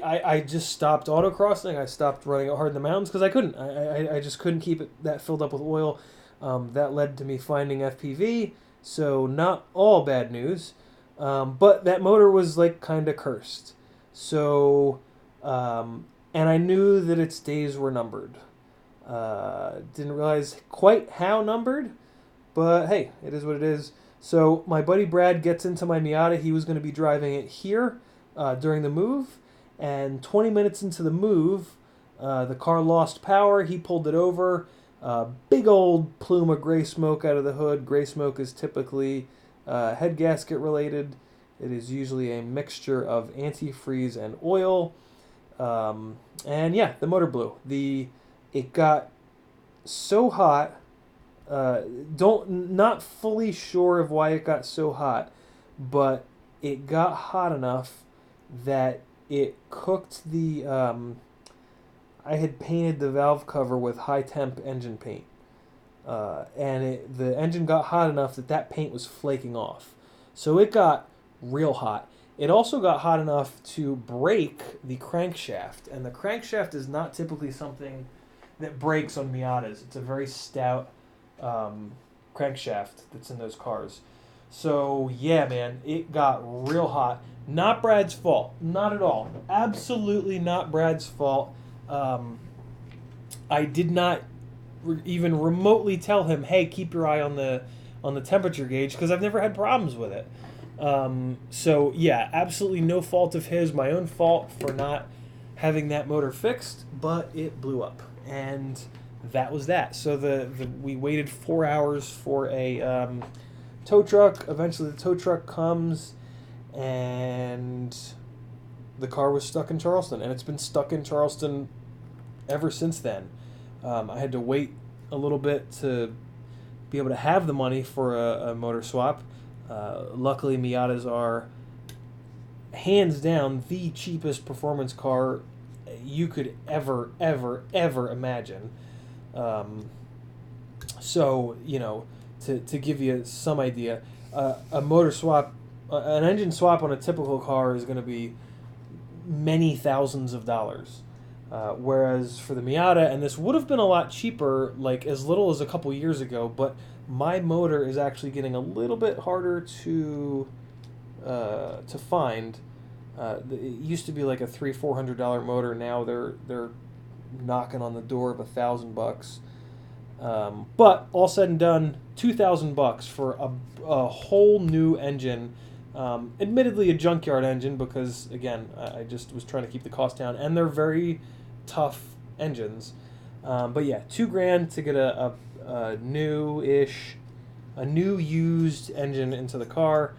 Speaker 1: I just stopped autocrossing. I stopped running it hard in the mountains because I couldn't. I just couldn't keep it that filled up with oil. That led to me finding FPV. So not all bad news. But that motor was like kind of cursed. So, and I knew that its days were numbered. Didn't realize quite how numbered, but hey, it is what it is. So my buddy Brad gets into my Miata. He was going to be driving it here during the move, and 20 minutes into the move, the car lost power. He pulled it over. Big old plume of gray smoke out of the hood. Gray smoke is typically head gasket related. It is usually a mixture of antifreeze and oil. And yeah, the motor blew. It got so hot. Not fully sure of why it got so hot, but it got hot enough that it cooked the. I had painted the valve cover with high temp engine paint, and the engine got hot enough that paint was flaking off. So it got real hot. It also got hot enough to break the crankshaft, and the crankshaft is not typically something that breaks on Miatas. It's a very stout crankshaft that's in those cars. So yeah, man, it got real hot. Not Brad's fault. Not at all. Absolutely not Brad's fault. I did not even remotely tell him, hey, keep your eye on the temperature gauge, because I've never had problems with it. So yeah, absolutely no fault of his. My own fault for not having that motor fixed, but it blew up, and that was that. So we waited 4 hours for a tow truck. Eventually the tow truck comes, and the car was stuck in Charleston, and it's been stuck in Charleston ever since then. I had to wait a little bit to be able to have the money for a motor swap. Luckily, Miatas are hands down the cheapest performance car you could ever imagine. So, to give you some idea, a motor swap, an engine swap on a typical car is going to be many thousands of dollars. Whereas for the Miata, and this would have been a lot cheaper, like as little as a couple years ago, but my motor is actually getting a little bit harder to find. It used to be like a $300-400 motor. Now they're knocking on the door of $1,000. But all said and done, $2,000 for a whole new engine. Admittedly, a junkyard engine, because again, I just was trying to keep the cost down, and they're very tough engines. But yeah, $2,000 to get a new-ish a new used engine into the car,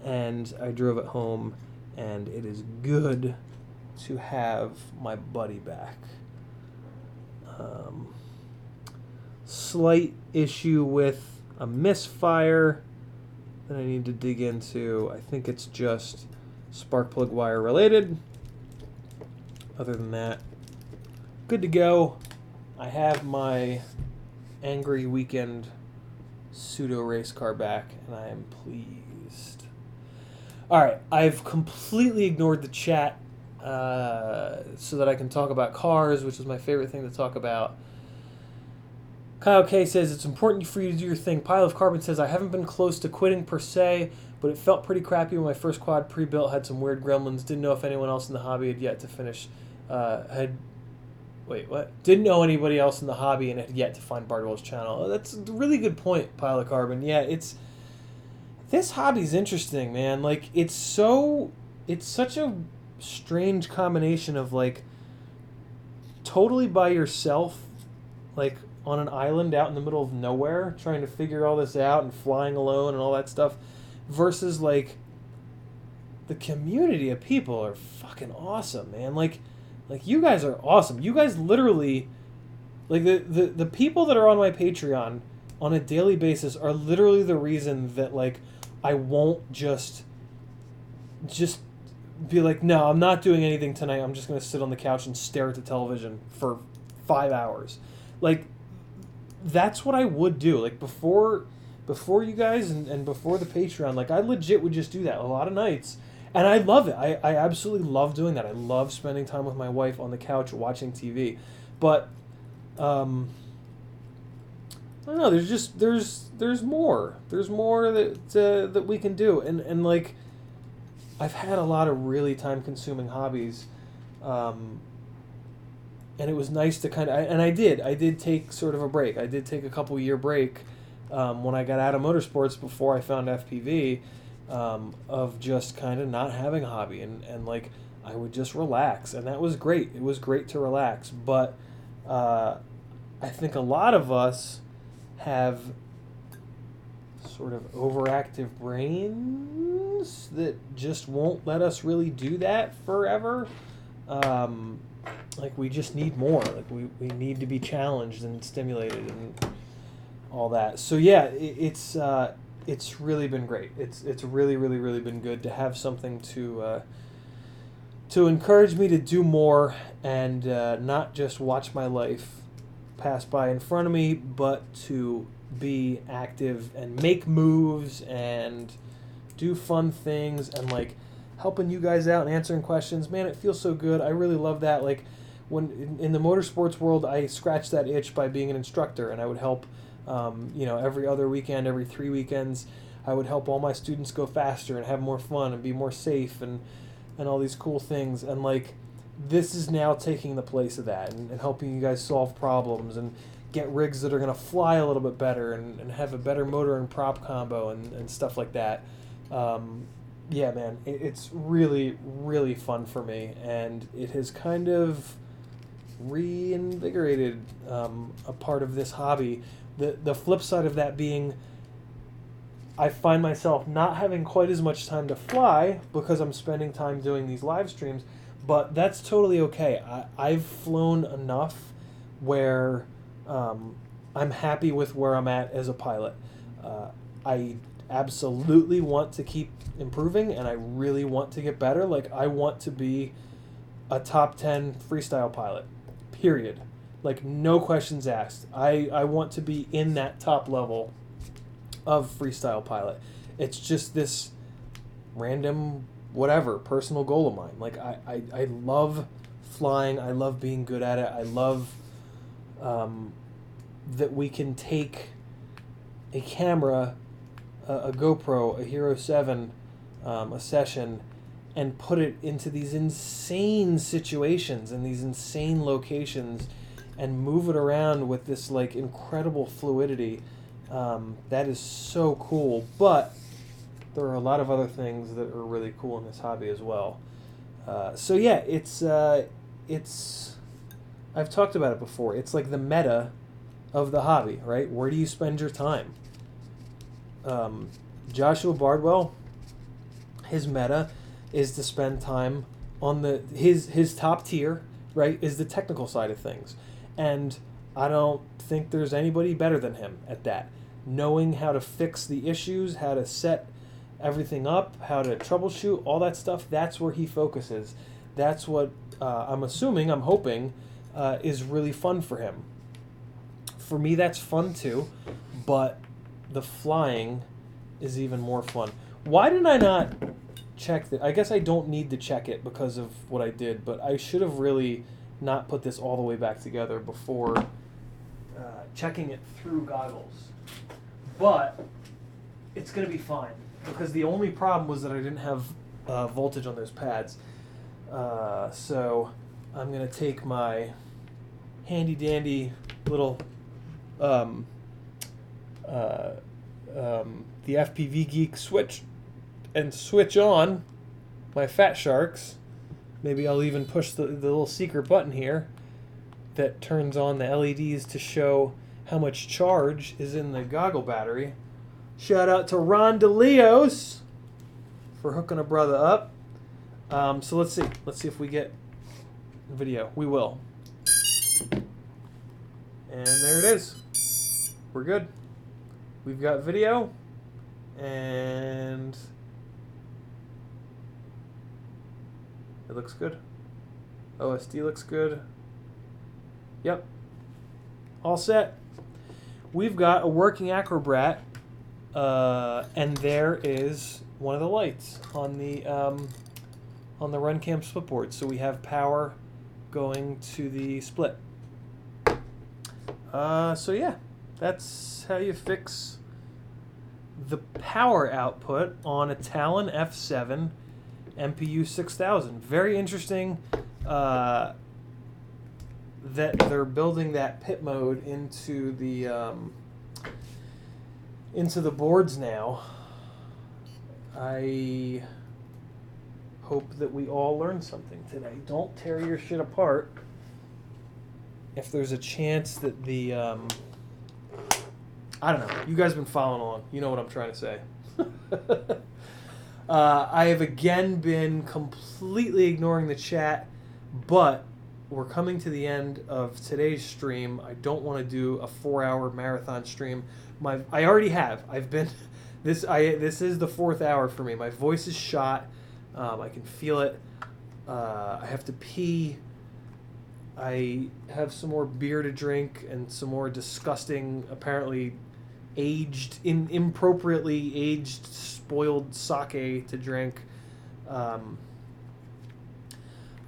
Speaker 1: and I drove it home, and it is good to have my buddy back. Slight issue with a misfire that I need to dig into. I think it's just spark plug wire related. Other than that, good to go. I have my Angry Weekend pseudo race car back, and I am pleased. Alright, I've completely ignored the chat so that I can talk about cars, which is my favorite thing to talk about. Kyle K says, it's important for you to do your thing. Pile of Carbon says, I haven't been close to quitting per se, but it felt pretty crappy when my first quad pre-built had some weird gremlins. Didn't know if anyone else in the hobby had yet to finish. Didn't know anybody else in the hobby and had yet to find Bardwell's channel. Oh, that's a really good point, Pile of Carbon. Yeah, this hobby's interesting, man. Like, it's such a strange combination of, like, totally by yourself, like, on an island out in the middle of nowhere, trying to figure all this out and flying alone and all that stuff, versus, like, the community of people are fucking awesome, man. Like you guys are awesome. You guys literally, like, the people that are on my Patreon on a daily basis are literally the reason that, like, I won't just be like, no, I'm not doing anything tonight. I'm just going to sit on the couch and stare at the television for 5 hours. Like, that's what I would do. Like, before you guys and before the Patreon, like, I legit would just do that a lot of nights. And I love it. I absolutely love doing that. I love spending time with my wife on the couch watching TV. But, I don't know, there's more. There's more that we can do. And like, I've had a lot of really time-consuming hobbies. And it was nice to kind of... I did take sort of a break. I did take a couple-year break when I got out of motorsports before I found FPV. Of just kind of not having a hobby, and like, I would just relax, and that was great. It was great to relax, but I think a lot of us have sort of overactive brains that just won't let us really do that forever. Like, we just need more. Like, we need to be challenged and stimulated and all that. So yeah, it's really been great. It's really, really, really been good to have something to encourage me to do more and not just watch my life pass by in front of me, but to be active and make moves and do fun things and, like, helping you guys out and answering questions. Man, it feels so good. I really love that. Like, when in the motorsports world, I scratched that itch by being an instructor, and I would help every other weekend, every 3 weekends, I would help all my students go faster and have more fun and be more safe and all these cool things. And, like, this is now taking the place of that and helping you guys solve problems and get rigs that are going to fly a little bit better and have a better motor and prop combo and stuff like that. Yeah, man, it's really, really fun for me, and it has kind of reinvigorated a part of this hobby. The flip side of that being, I find myself not having quite as much time to fly because I'm spending time doing these live streams, but that's totally okay. I've flown enough where I'm happy with where I'm at as a pilot. I absolutely want to keep improving, and I really want to get better. Like, I want to be a top 10 freestyle pilot, period. Like, no questions asked. I want to be in that top level of freestyle pilot. It's just this random, whatever, personal goal of mine. Like, I love flying. I love being good at it. I love that we can take a camera, a GoPro, a Hero 7, a Session, and put it into these insane situations and these insane locations and move it around with this, like, incredible fluidity. That is so cool. But there are a lot of other things that are really cool in this hobby as well. So yeah, it's I've talked about it before. It's like the meta of the hobby, right? Where do you spend your time? Joshua Bardwell, his meta is to spend time on his top tier, right, is the technical side of things. And I don't think there's anybody better than him at that. Knowing how to fix the issues, how to set everything up, how to troubleshoot, all that stuff, that's where he focuses. That's what I'm hoping, is really fun for him. For me, that's fun too, but the flying is even more fun. Why did I not check that? I guess I don't need to check it because of what I did, but I should have really not put this all the way back together before checking it through goggles. But it's going to be fine because the only problem was that I didn't have voltage on those pads. So I'm going to take my handy dandy little the FPV Geek switch and switch on my Fat Sharks. Maybe I'll even push the little secret button here that turns on the LEDs to show how much charge is in the goggle battery. Shout out to Ron DeLeos for hooking a brother up. So let's see. Let's see if we get video. We will. And there it is. We're good. We've got video. And it looks good. OSD looks good. Yep. All set. We've got a working Acrobrat. And there is one of the lights on the RunCam split board. So we have power going to the split. So yeah, that's how you fix the power output on a Talon F7 MPU 6000. Very interesting that they're building that pit mode into the boards now. I hope that we all learn something today. Don't tear your shit apart. If there's a chance that the I don't know. You guys have been following along. You know what I'm trying to say. I have again been completely ignoring the chat, but we're coming to the end of today's stream. I don't want to do a 4-hour marathon stream. I already have. I've been this is the 4th hour for me. My voice is shot. I can feel it. I have to pee. I have some more beer to drink and some more disgusting, apparently inappropriately aged, spoiled sake to drink. I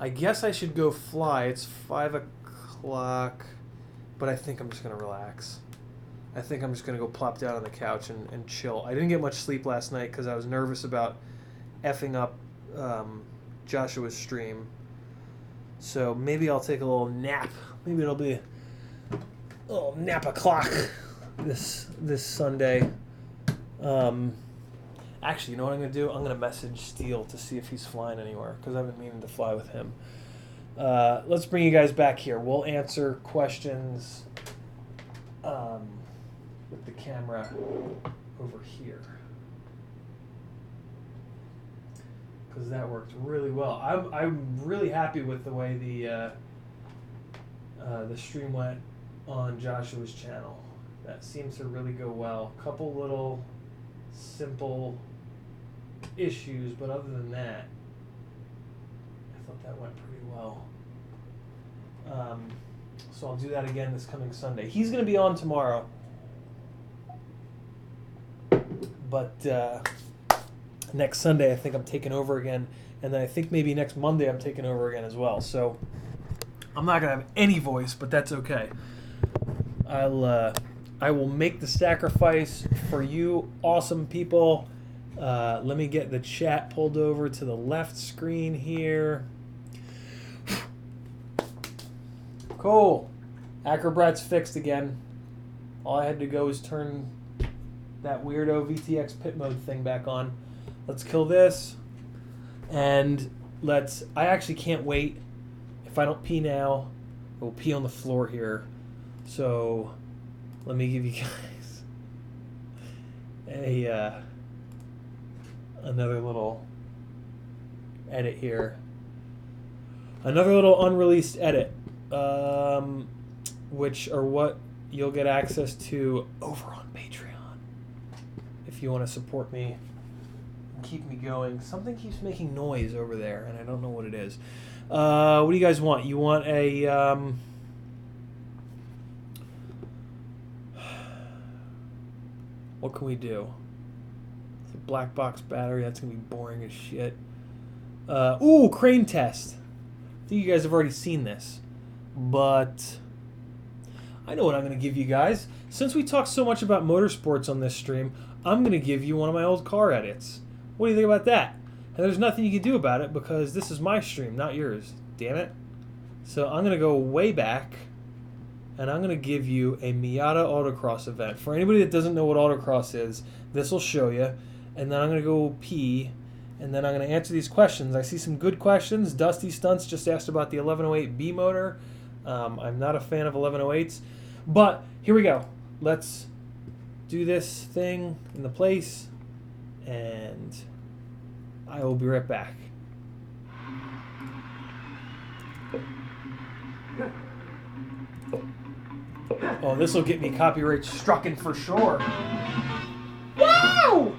Speaker 1: guess I should go fly. It's 5 o'clock, but I think I'm just going to relax. I think I'm just going to go plop down on the couch and chill. I didn't get much sleep last night because I was nervous about effing up Joshua's stream. So maybe I'll take a little nap. Maybe it'll be a little nap o'clock this Sunday. Actually, you know what I'm going to do? I'm going to message Steele to see if he's flying anywhere because I've been meaning to fly with him. Let's bring you guys back here. We'll answer questions with the camera over here. Because that worked really well. I'm really happy with the way the stream went on Joshua's channel. That seems to really go well. Couple little simple issues, but other than that, I thought that went pretty well. So I'll do that again this coming Sunday. He's going to be on tomorrow, but next Sunday I think I'm taking over again, and then I think maybe next Monday I'm taking over again as well. So I'm not going to have any voice, but that's okay. I will make the sacrifice for you awesome people. Let me get the chat pulled over to the left screen here. Cool. Acrobrat's fixed again. All I had to go is turn that weirdo VTX pit mode thing back on. Let's kill this. And I actually can't wait. If I don't pee now, I will pee on the floor here. So let me give you guys another little edit here. Another little unreleased edit, which are what you'll get access to over on Patreon if you want to support me and keep me going. Something keeps making noise over there, and I don't know what it is. What do you guys want? You want a... what can we do? It's a black box battery. That's going to be boring as shit. Ooh, crane test. I think you guys have already seen this, but I know what I'm going to give you guys. Since we talk so much about motorsports on this stream, I'm going to give you one of my old car edits. What do you think about that? And there's nothing you can do about it because this is my stream, not yours. Damn it. So I'm going to go way back, and I'm going to give you a Miata Autocross event. For anybody that doesn't know what Autocross is, this will show you. And then I'm going to go pee. And then I'm going to answer these questions. I see some good questions. Dusty Stunts just asked about the 1108B motor. I'm not a fan of 1108s. But here we go. Let's do this thing in the place. And I will be right back. Oh, this will get me copyright strucken for sure. Wow!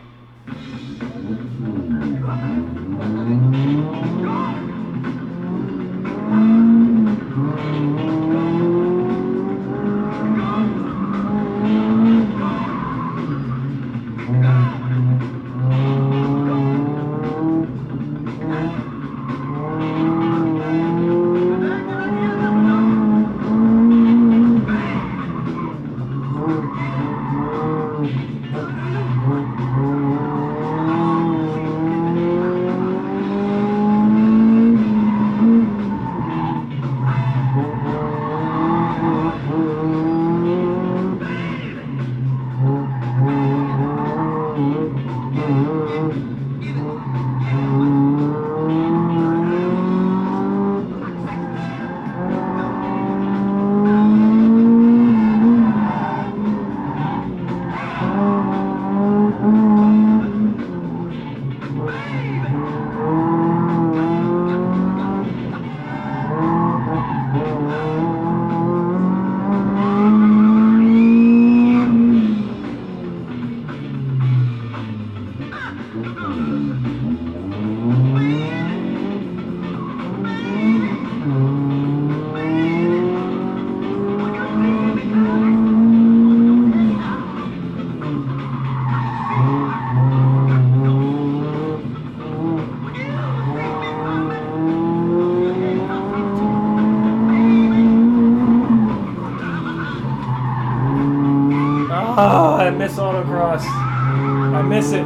Speaker 1: Oh, I miss autocross. I miss it.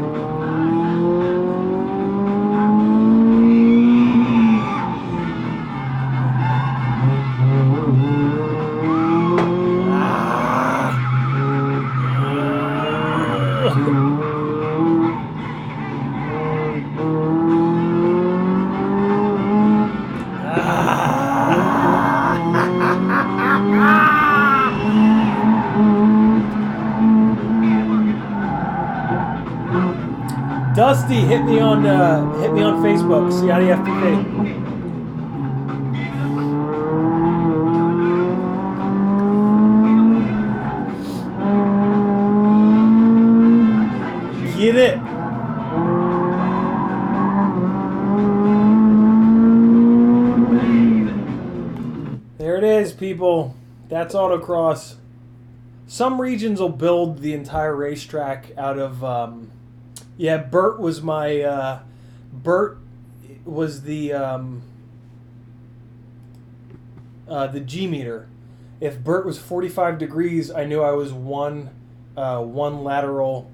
Speaker 1: Dusty, hit me on Facebook. See how the FPV. Get it. There it is, people. That's autocross. Some regions will build the entire racetrack out of. Yeah, Bert was my. Bert was the G meter. If Bert was 45 degrees, I knew I was one lateral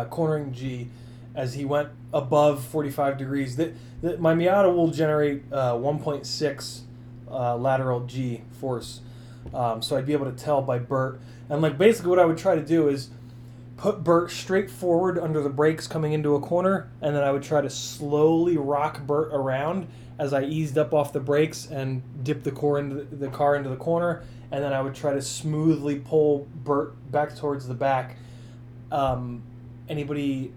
Speaker 1: cornering G. As he went above 45 degrees, my Miata will generate 1.6 lateral G force. So I'd be able to tell by Bert. And like basically what I would try to do is put Bert straight forward under the brakes coming into a corner, and then I would try to slowly rock Bert around as I eased up off the brakes and dip the car into the corner, and then I would try to smoothly pull Bert back towards the back Anybody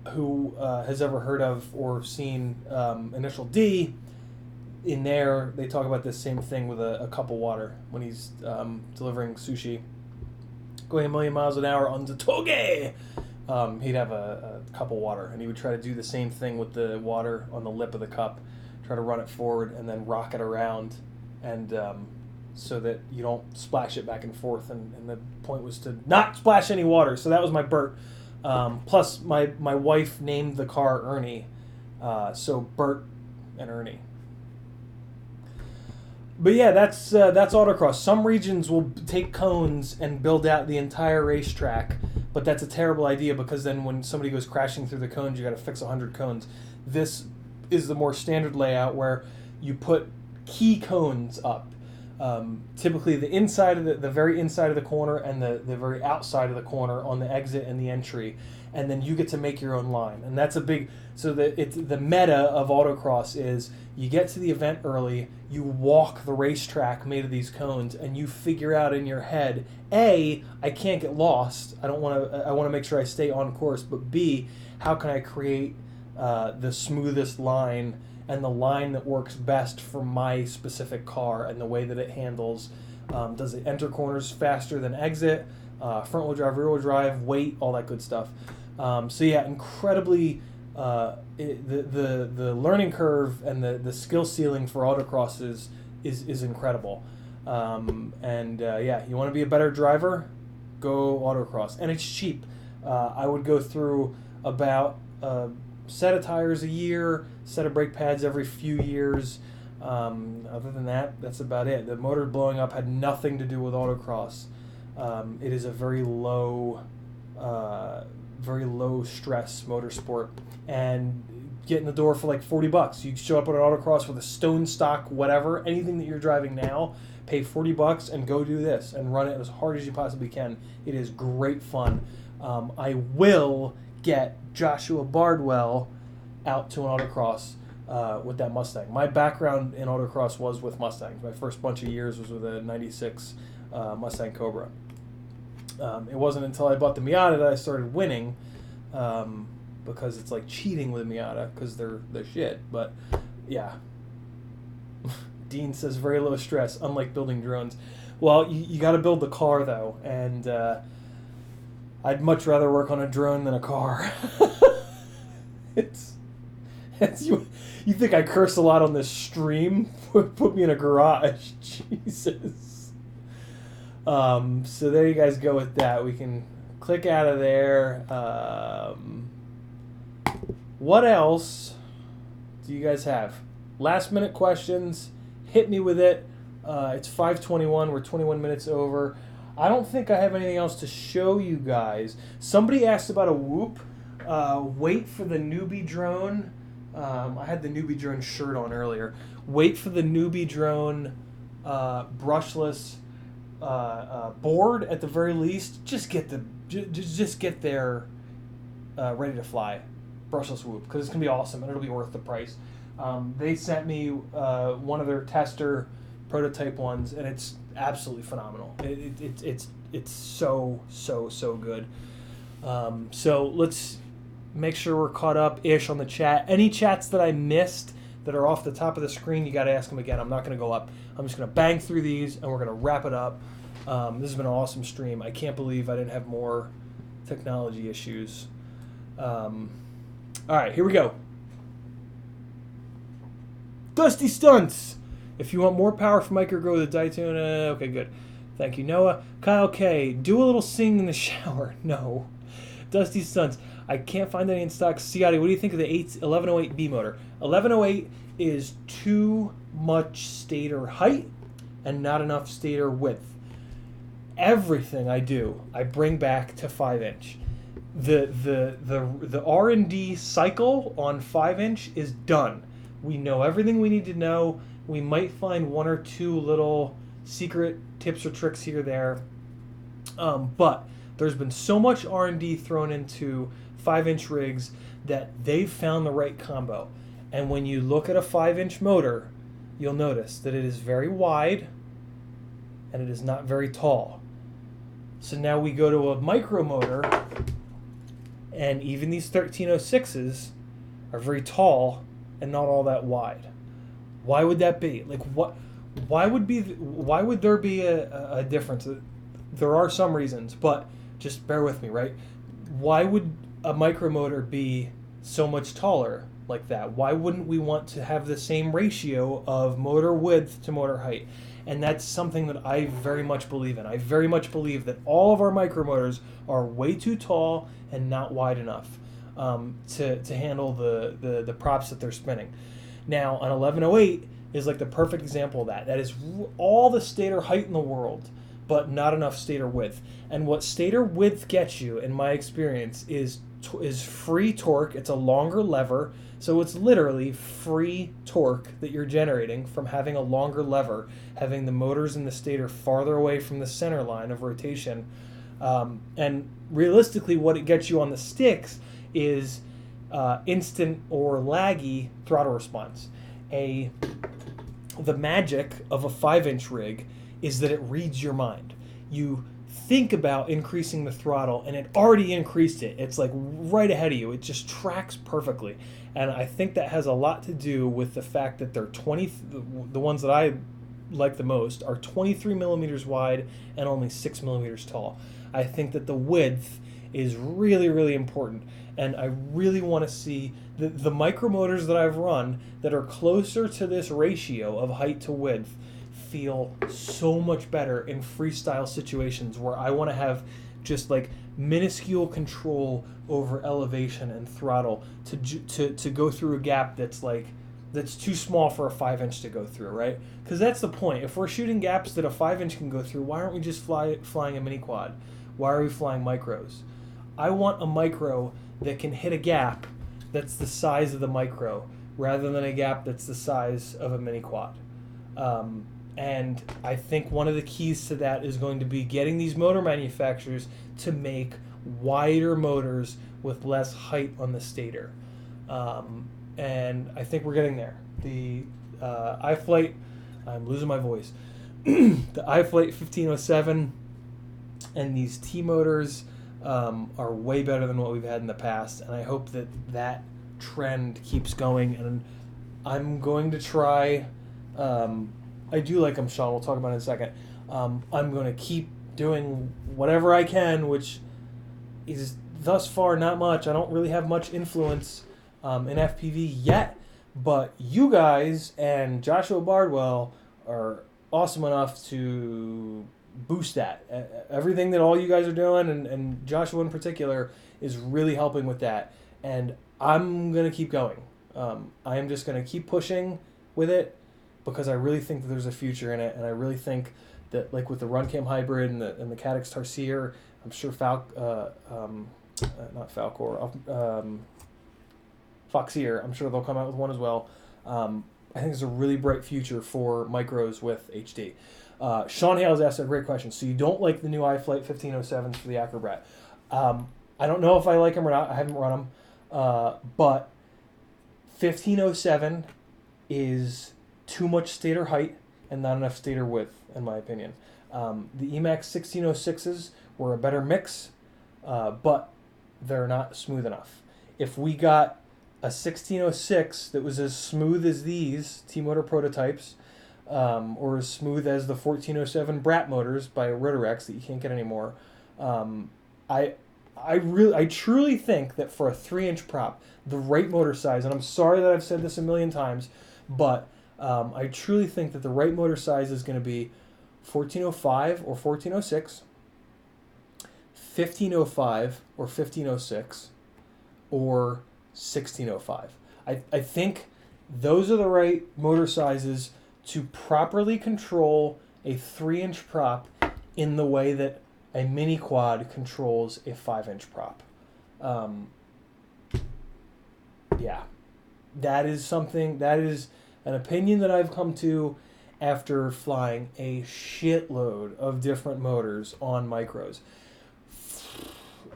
Speaker 1: who has ever heard of or seen Initial D, in there they talk about this same thing with a cup of water when he's delivering sushi. Going a million miles an hour on the toge, he'd have a cup of water, and he would try to do the same thing with the water on the lip of the cup, try to run it forward and then rock it around, and so that you don't splash it back and forth. And the point was to not splash any water. So that was my Bert. Plus, my wife named the car Ernie, so Bert and Ernie. But yeah, that's autocross. Some regions will take cones and build out the entire racetrack, but that's a terrible idea because then when somebody goes crashing through the cones, you got to fix 100 cones. This is the more standard layout where you put key cones up. Typically the inside of the very inside of the corner and the very outside of the corner on the exit and the entry, and then you get to make your own line. And that's a big, so the meta of autocross is you get to the event early, you walk the racetrack made of these cones, and you figure out in your head, A, I can't get lost, I want to make sure I stay on course, but B, how can I create the smoothest line and the line that works best for my specific car and the way that it handles. Does it enter corners faster than exit? Front wheel drive, rear wheel drive, weight, all that good stuff. So yeah, incredibly, the learning curve and the skill ceiling for autocross is incredible. Yeah, you want to be a better driver? Go autocross, and it's cheap. I would go through about set of tires a year, set of brake pads every few years. Other than that, that's about it. The motor blowing up had nothing to do with autocross. It is a very low stress motorsport, and get in the door for like $40. You show up on an autocross with a stone stock, whatever, anything that you're driving now, pay $40 and go do this and run it as hard as you possibly can. It is great fun. I will get Joshua Bardwell out to an autocross with that Mustang. My background in autocross was with Mustangs. My first bunch of years was with a 96 Mustang Cobra. It wasn't until I bought the Miata that I started winning, because it's like cheating with a Miata because they're shit. But yeah. Dean says very low stress, unlike building drones. Well, you got to build the car though, and I'd much rather work on a drone than a car. it's you think I curse a lot on this stream? Put me in a garage. Jesus. So there you guys go with that. We can click out of there. What else do you guys have? Last minute questions. Hit me with it. It's 5:21. We're 21 minutes over. I don't think I have anything else to show you guys. Somebody asked about a Whoop. Wait for the newbie drone. I had the newbie drone shirt on earlier. Wait for the newbie drone brushless board at the very least. Just get there ready to fly. Brushless Whoop, because it's gonna be awesome and it'll be worth the price. They sent me one of their tester prototype ones, and it's absolutely phenomenal. It's so good. So let's make sure we're caught up-ish on the chat. Any chats that I missed that are off the top of the screen, you got to ask them again. I'm not going to go up. I'm just going to bang through these, and we're going to wrap it up. This has been an awesome stream. I can't believe I didn't have more technology issues. All right, here we go. Dusty Stunts. If you want more power from Micro, go with a Daytona. Okay, good. Thank you, Noah. Kyle K. Do a little sing in the shower. No. Dusty Stunts. I can't find any in stock. Scotty, what do you think of the 1108B motor? 1108 is too much stator height and not enough stator width. Everything I do, I bring back to 5-inch. The R&D cycle on 5-inch is done. We know everything we need to know. We might find one or two little secret tips or tricks here or there. But there's been so much R&D thrown into 5-inch rigs that they've found the right combo. And when you look at a 5-inch motor, you'll notice that it is very wide and it is not very tall. So now we go to a micro motor And even these 1306s are very tall and not all that wide. Why would that be? Like, what? Why would there be a difference? There are some reasons, but just bear with me, right? Why would a micromotor be so much taller like that? Why wouldn't we want to have the same ratio of motor width to motor height? And that's something that I very much believe in. I very much believe that all of our micromotors are way too tall and not wide enough to handle the props that they're spinning. Now, an 1108 is like the perfect example of that. That is all the stator height in the world, but not enough stator width. And what stator width gets you, in my experience, is free torque. It's a longer lever, so it's literally free torque that you're generating from having a longer lever, having the motors in the stator farther away from the center line of rotation. And realistically, what it gets you on the sticks is instant or laggy throttle response. The magic of a 5-inch rig is that it reads your mind. You think about increasing the throttle and it already increased it. It's like right ahead of you. It just tracks perfectly. And I think that has a lot to do with the fact that they're the ones that I like the most are 23 millimeters wide and only 6 millimeters tall. I think that the width is really, really important. And I really want to see the micromotors that I've run that are closer to this ratio of height to width feel so much better in freestyle situations where I want to have just like minuscule control over elevation and throttle to go through a gap that's too small for a 5-inch to go through, right? Because that's the point. If we're shooting gaps that a 5-inch can go through, why aren't we just flying a mini quad? Why are we flying micros? I want a micro that can hit a gap that's the size of the micro rather than a gap that's the size of a mini quad. And I think one of the keys to that is going to be getting these motor manufacturers to make wider motors with less height on the stator. And I think we're getting there. The iFlight, I'm losing my voice. The iFlight 1507 and these T-motors are way better than what we've had in the past, and I hope that trend keeps going. And I'm going to try. I do like them, Sean. We'll talk about it in a second. I'm going to keep doing whatever I can, which is thus far not much. I don't really have much influence in FPV yet, but you guys and Joshua Bardwell are awesome enough to boost that. Everything that all you guys are doing, and Joshua in particular, is really helping with that. And I'm going to keep going. I am just going to keep pushing with it because I really think that there's a future in it, and I really think that, like with the Runcam Hybrid and the Caddx Tarsier, I'm sure Foxier, I'm sure they'll come out with one as well. I think there's a really bright future for micros with HD. Sean Hales asked a great question. So you don't like the new iFlight 1507s for the Acrobrat? I don't know if I like them or not. I haven't run them. But 1507 is too much stator height and not enough stator width, in my opinion. The Emax 1606s were a better mix, but they're not smooth enough. If we got a 1606 that was as smooth as these T-motor prototypes, or as smooth as the 1407 Brat motors by Rotorex that you can't get anymore, I truly think that for a 3-inch prop, the right motor size, and I'm sorry that I've said this a million times, but I truly think that the right motor size is going to be 1405 or 1406, 1505 or 1506, or 1605. I think those are the right motor sizes to properly control a 3-inch prop in the way that a mini quad controls a 5-inch prop. Yeah, that is an opinion that I've come to after flying a shitload of different motors on micros.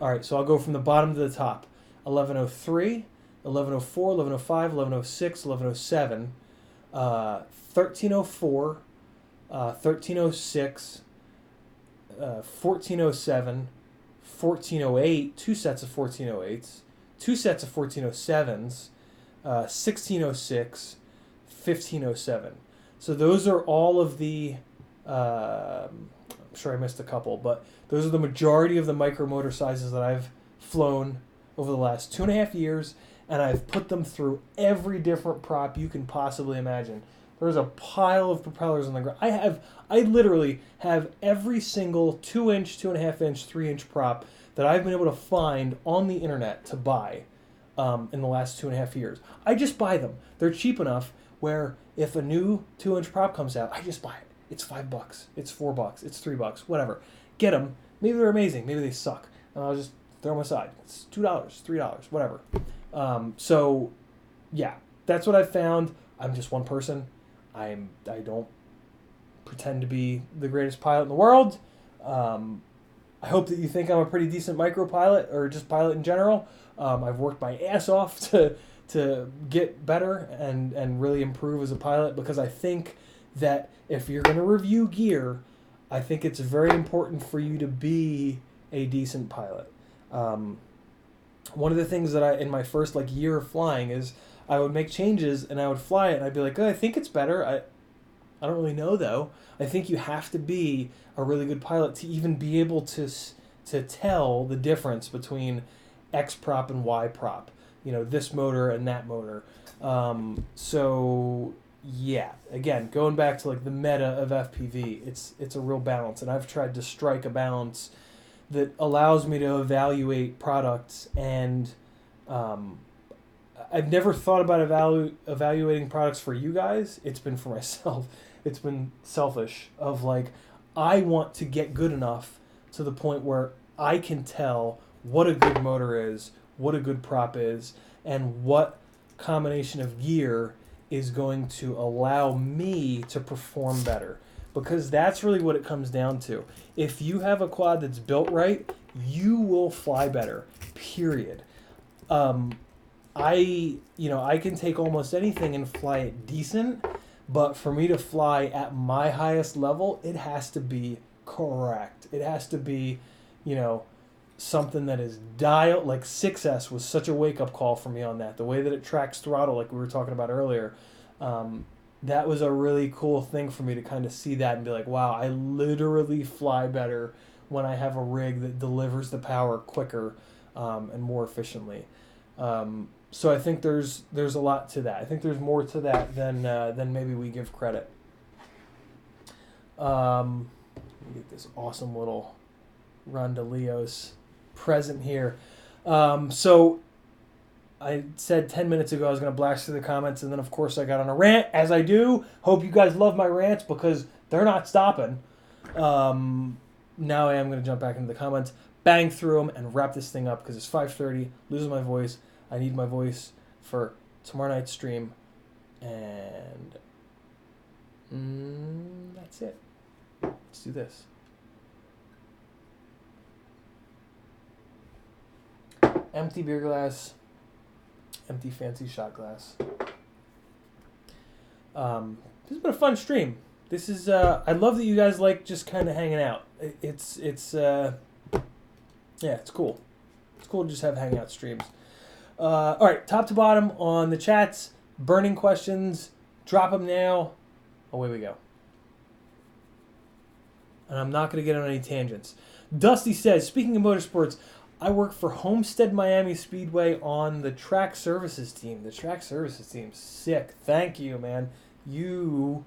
Speaker 1: All right, so I'll go from the bottom to the top. 1103, 1104, 1105, 1106, 1107, 1304, 1306, 1407, 1408, two sets of 1408s, two sets of 1407s, 1606, 1507. So those are all of the, I'm sure I missed a couple, but those are the majority of the micromotor sizes that I've flown over the last 2.5 years, and I've put them through every different prop you can possibly imagine. There's a pile of propellers on the ground. I literally have every single 2-inch, 2.5-inch, 3-inch prop that I've been able to find on the internet to buy in the last 2.5 years. I just buy them. They're cheap enough where if a new 2-inch prop comes out, I just buy it. It's $5, it's $4, it's $3, whatever. Get them. Maybe they're amazing. Maybe they suck. And I'll just throw them aside. It's $2, $3, whatever. So, yeah, that's what I've found. I'm just one person. I don't pretend to be the greatest pilot in the world. I hope that you think I'm a pretty decent micro pilot or just pilot in general. I've worked my ass off to get better and really improve as a pilot, because I think that if you're going to review gear, I think it's very important for you to be a decent pilot. One of the things that in my first year of flying is I would make changes and I would fly it and I'd be like, oh, I think it's better. I don't really know though. I think you have to be a really good pilot to even be able to tell the difference between X prop and Y prop. This motor and that motor. So yeah, again, going back to the meta of FPV, it's a real balance, and I've tried to strike a balance that allows me to evaluate products, and I've never thought about evaluating products for you guys. It's been for myself. It's been selfish of I want to get good enough to the point where I can tell what a good motor is, what a good prop is, and what combination of gear is going to allow me to perform better. Because that's really what it comes down to. If you have a quad that's built right, you will fly better, period. I can take almost anything and fly it decent, but for me to fly at my highest level, it has to be correct. It has to be, something that is dialed. 6S was such a wake-up call for me on that. The way that it tracks throttle, like we were talking about earlier, that was a really cool thing for me to kind of see that and be like, wow, I literally fly better when I have a rig that delivers the power quicker and more efficiently. So I think there's a lot to that. I think there's more to that than maybe we give credit. Let me get this awesome little Rondeleos present here. So I said 10 minutes ago I was going to blast through the comments, and then of course I got on a rant, as I do. Hope you guys love my rants because they're not stopping. Now I am going to jump back into the comments, bang through them, and wrap this thing up because it's 5:30, losing my voice. I need my voice for tomorrow night's stream, and that's it. Let's do this. Empty beer glass, empty fancy shot glass. This has been a fun stream. This is I love that you guys like just kind of hanging out. It's yeah, it's cool. It's cool to just have hangout streams. All right, top to bottom on the chats, burning questions, drop them now. Away we go. And I'm not going to get on any tangents. Dusty says, speaking of motorsports, I work for Homestead Miami Speedway on the track services team. The track services team's sick. Thank you, man. You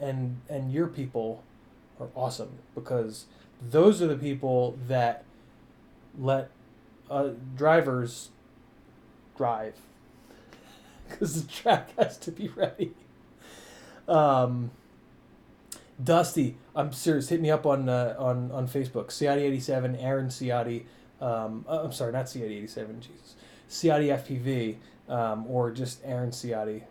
Speaker 1: and your people are awesome, because those are the people that let drivers drive, because the track has to be ready. Dusty, I'm serious. Hit me up on Facebook. Ciotti87, Aaron Ciotti. I'm sorry, not Ciotti87. Jesus, Ciotti FPV, or just Aaron Ciotti.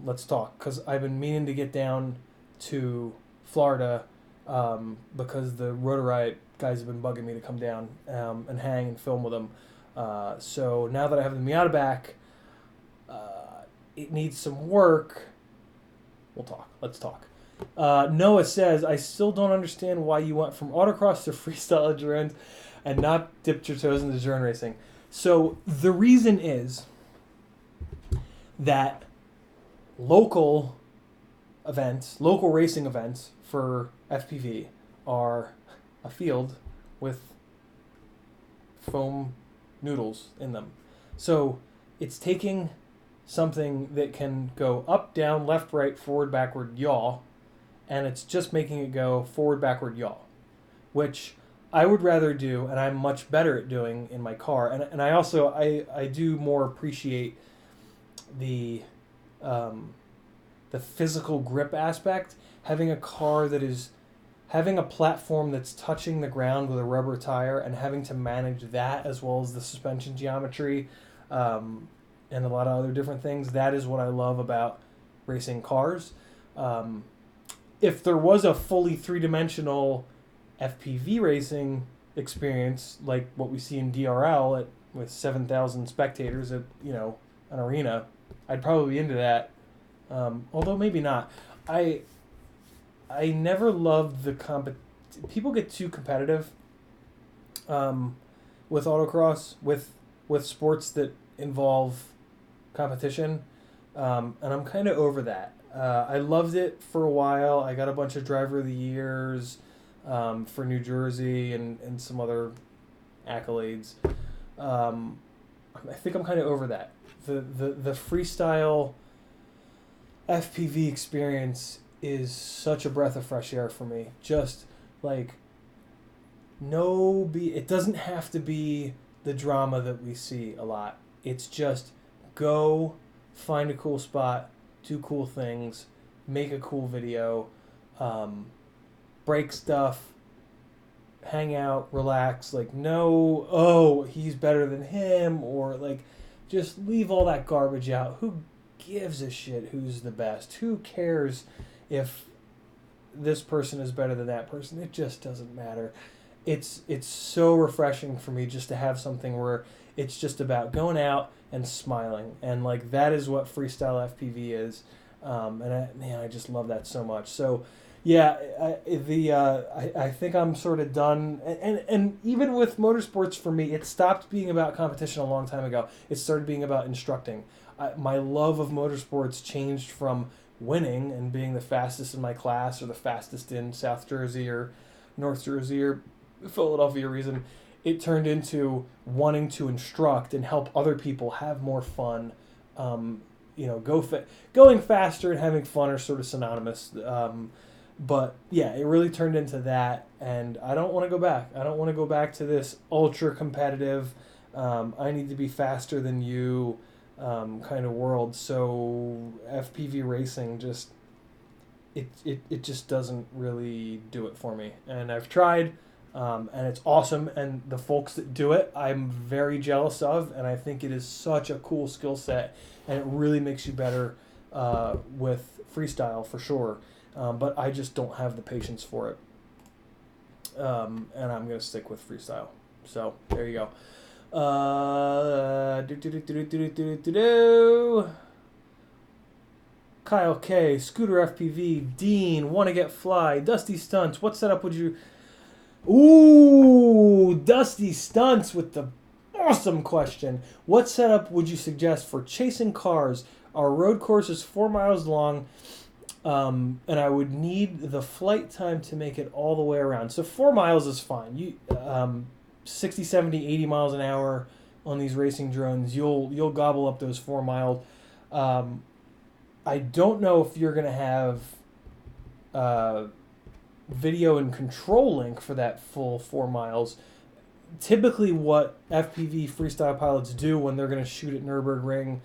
Speaker 1: Let's talk, because I've been meaning to get down to Florida, because the Rotor Riot guys have been bugging me to come down and hang and film with them. So now that I have the Miata back, it needs some work. We'll talk. Let's talk. Noah says, I still don't understand why you went from autocross to freestyle endurance. and not dipped your toes into drone racing. So the reason is that local racing events for FPV are a field with foam noodles in them. So it's taking something that can go up, down, left, right, forward, backward, yaw, and it's just making it go forward, backward, yaw, which I would rather do, and I'm much better at doing in my car. And I also, I do more appreciate the physical grip aspect. Having a car that is, having a platform that's touching the ground with a rubber tire and having to manage that as well as the suspension geometry and a lot of other different things, that is what I love about racing cars. If there was a fully three-dimensional FPV racing experience like what we see in DRL with 7,000 spectators at an arena, I'd probably be into that. Although maybe not. I never loved the people get too competitive with autocross, with sports that involve competition, and I'm kind of over that. I loved it for a while. I got a bunch of Driver of the Years for New Jersey and some other accolades. I think I'm kind of over that. The freestyle FPV experience is such a breath of fresh air for me. Just like it doesn't have to be the drama that we see a lot. It's just go find a cool spot, do cool things, make a cool video, break stuff, hang out, relax. Like, no, oh, he's better than him, or like, just leave all that garbage out. Who gives a shit who's the best? Who cares if this person is better than that person? It just doesn't matter. It's so refreshing for me just to have something where it's just about going out and smiling, and like that is what freestyle FPV is. I just love that so much. So yeah, I think I'm sort of done. And even with motorsports, for me, it stopped being about competition a long time ago. It started being about instructing. My love of motorsports changed from winning and being the fastest in my class or the fastest in South Jersey or North Jersey or Philadelphia reason. It turned into wanting to instruct and help other people have more fun. Going faster and having fun are sort of synonymous. But yeah, it really turned into that, and I don't want to go back. I don't want to go back to this ultra competitive, I need to be faster than you kind of world. So FPV racing it just doesn't really do it for me. And I've tried, and it's awesome. And the folks that do it, I'm very jealous of, and I think it is such a cool skill set, and it really makes you better with freestyle for sure. But I just don't have the patience for it. And I'm going to stick with freestyle. So there you go. Kyle K, Scooter FPV, Dean, Want to Get Fly, Dusty Stunts. What setup would you... Ooh, Dusty Stunts with the awesome question. What setup would you suggest for chasing cars? Our road course is 4 miles long. And I would need the flight time to make it all the way around. So 4 miles is fine. 60, 70, 80 miles an hour on these racing drones, you'll gobble up those 4 miles. I don't know if you're going to have video and control link for that full 4 miles. Typically what FPV freestyle pilots do when they're going to shoot at Nürburgring,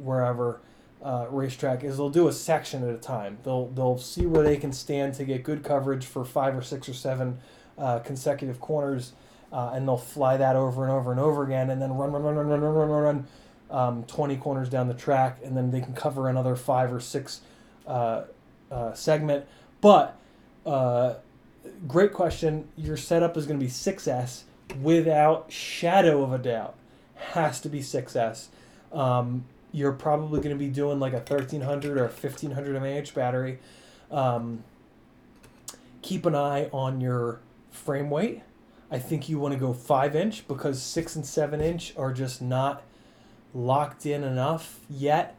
Speaker 1: wherever, racetrack, is they'll do a section at a time. They'll see where they can stand to get good coverage for 5 or 6 or 7 consecutive corners, and they'll fly that over and over and over again, and then run 20 corners down the track, and then they can cover another 5 or 6 segment. But great question. Your setup is going to be 6S without shadow of a doubt. Has to be 6S. You're probably going to be doing like a 1300 or a 1500 mAh battery. Keep an eye on your frame weight. I think you want to go 5-inch because 6 and 7-inch are just not locked in enough yet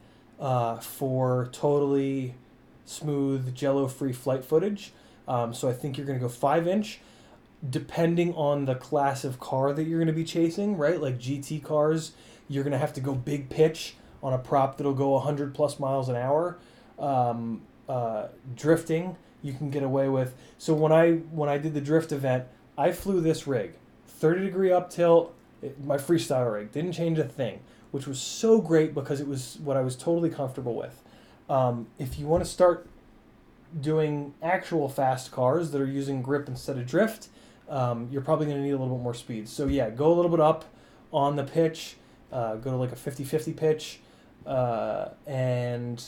Speaker 1: for totally smooth jello-free flight footage. So I think you're going to go 5-inch, depending on the class of car that you're going to be chasing, right? Like GT cars, you're going to have to go big pitch on a prop that'll go 100 plus miles an hour. Drifting, you can get away with. So when I did the drift event, I flew this rig, 30-degree up tilt, my freestyle rig, didn't change a thing, which was so great because it was what I was totally comfortable with. If you want to start doing actual fast cars that are using grip instead of drift, you're probably going to need a little bit more speed. So yeah, go a little bit up on the pitch, go to like a 50-50 pitch, and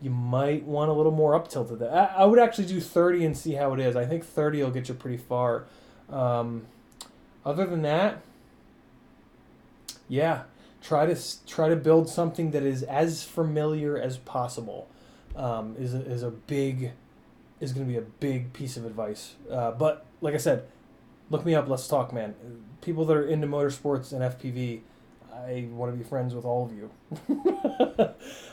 Speaker 1: you might want a little more up tilted. I would actually do 30 and see how it is. I think 30 will get you pretty far. Other than that, yeah, try to build something that is as familiar as possible. Is going to be a big piece of advice. But like I said, look me up. Let's talk, man. People that are into motorsports and FPV, I want to be friends with all of you.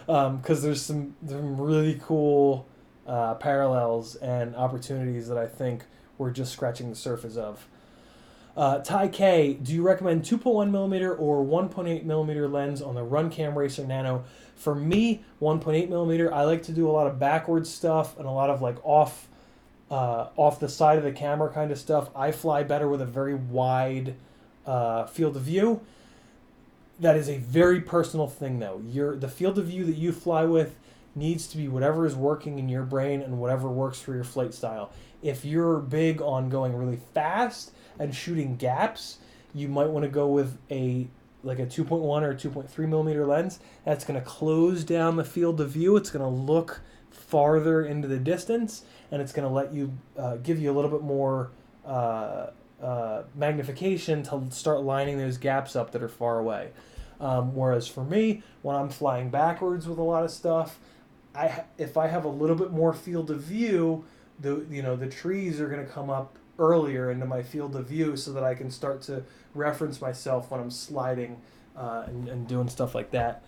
Speaker 1: Because there's some really cool parallels and opportunities that I think we're just scratching the surface of. Ty K, do you recommend 2.1mm or 1.8mm lens on the Runcam Racer Nano? For me, 1.8mm. I like to do a lot of backwards stuff and a lot of like off the side of the camera kind of stuff. I fly better with a very wide field of view. That is a very personal thing, though. The field of view that you fly with needs to be whatever is working in your brain and whatever works for your flight style. If you're big on going really fast and shooting gaps, you might want to go with a 2.1 or 2.3mm lens. That's going to close down the field of view. It's going to look farther into the distance, and it's going to let you give you a little bit more magnification to start lining those gaps up that are far away. Whereas for me, when I'm flying backwards with a lot of stuff, if I have a little bit more field of view, the trees are going to come up earlier into my field of view so that I can start to reference myself when I'm sliding and doing stuff like that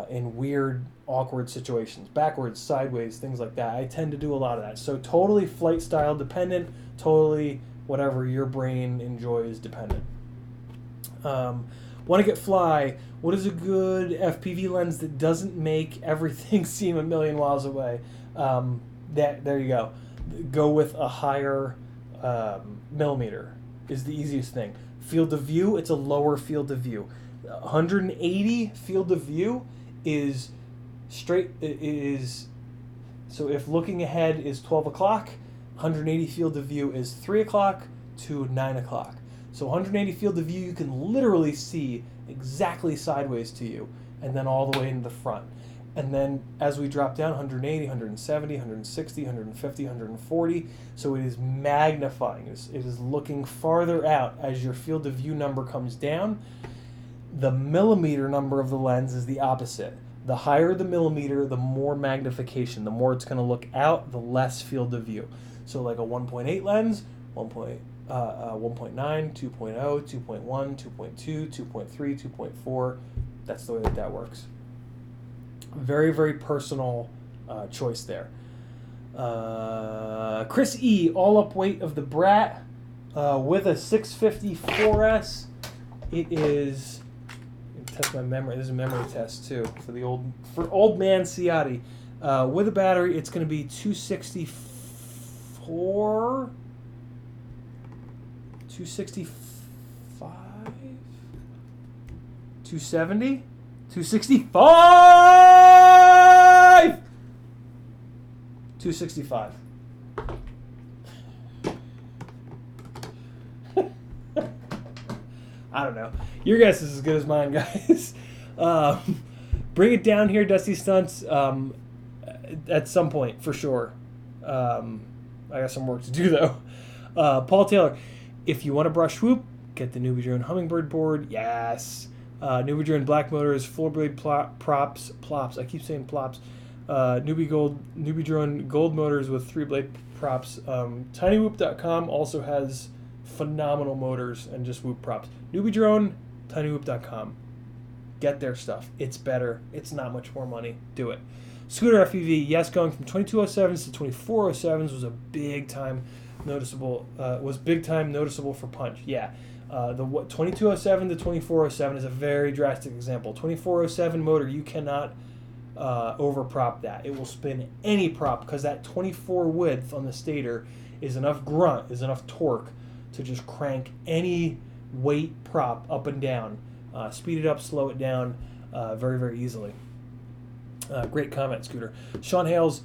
Speaker 1: in weird, awkward situations. Backwards, sideways, things like that. I tend to do a lot of that. So totally flight style dependent, totally whatever your brain enjoys dependent. Want to get fly. What is a good FPV lens that doesn't make everything seem a million miles away? There you go. Go with a higher millimeter is the easiest thing. Field of view, it's a lower field of view. 180 field of view is straight. So if looking ahead is 12 o'clock, 180 field of view is 3 o'clock to 9 o'clock. So 180 field of view, you can literally see exactly sideways to you, and then all the way into the front. And then as we drop down, 180, 170, 160, 150, 140. So it is magnifying. It is looking farther out as your field of view number comes down. The millimeter number of the lens is the opposite. The higher the millimeter, the more magnification. The more it's going to look out, the less field of view. So like a 1.8 lens, 1.9, 2.0, 2.1, 2.2, 2.3, 2.4. That's the way that works. Very, very personal choice there. Chris E, all-up weight of the Brat with a 650 4S. It is, test my memory. This is a memory test too for old man Ciotti. With a battery, it's going to be 264, 265, 270, 265, 265. I don't know. Your guess is as good as mine, guys. Bring it down here, Dusty Stunts, at some point, for sure. I got some work to do, though. Paul Taylor, if you want to brush swoop, get the Newbie Drone Hummingbird board. Yes. Newbie Drone Black Motors, floor blade plops. I keep saying plops. Newbie Drone gold motors with 3-blade props. TinyWhoop.com also has phenomenal motors and just whoop props. Newbie Drone, TinyWhoop.com. Get their stuff. It's better. It's not much more money. Do it. Scooter FPV, yes, going from 2207s to 2407s was a big time noticeable. For punch. Yeah, the 2207 to 2407 is a very drastic example. 2407 motor, you cannot overprop that. It will spin any prop because that 24 width on the stator is enough grunt, is enough torque to just crank any weight prop up and down. Speed it up, slow it down very, very easily. Great comment, Scooter. Sean Hales,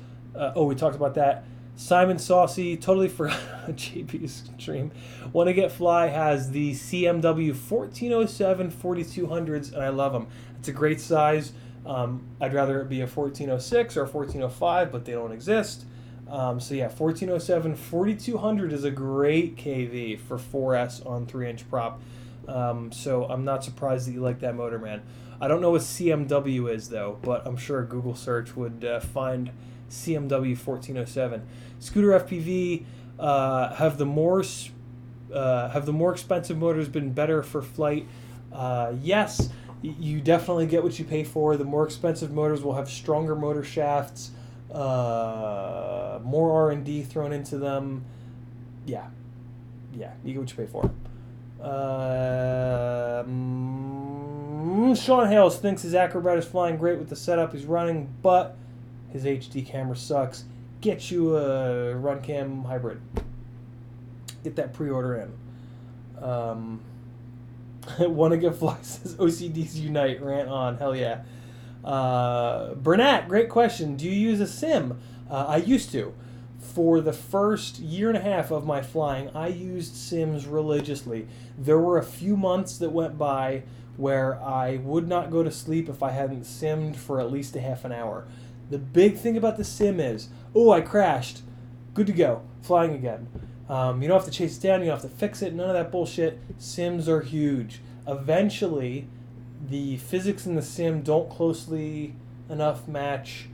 Speaker 1: we talked about that. Simon Saucy, totally forgot JP's stream. Wanna Get Fly has the CMW 1407 4200s, and I love them. It's a great size. I'd rather it be a 1406 or a 1405, but they don't exist. So yeah, 1407 4200 is a great KV for 4S on 3-inch prop. So I'm not surprised that you like that motor, man. I don't know what CMW is though, but I'm sure a Google search would find CMW 1407. Scooter FPV, have the more expensive motors been better for flight? Yes, you definitely get what you pay for. The more expensive motors will have stronger motor shafts, more R&D thrown into them. Yeah, you get what you pay for. Sean Hales thinks his Acrobrat is flying great with the setup he's running, but his HD camera sucks. Get you a Runcam hybrid. Get that pre-order in. Wanna Get Fly says OCDs Unite. Rant on. Hell yeah. Bernat, great question. Do you use a sim? I used to. For the first year and a half of my flying, I used sims religiously. There were a few months that went by where I would not go to sleep if I hadn't simmed for at least a half an hour. The big thing about the sim is, I crashed. Good to go. Flying again. You don't have to chase it down. You don't have to fix it. None of that bullshit. Sims are huge. Eventually, the physics in the sim don't closely enough match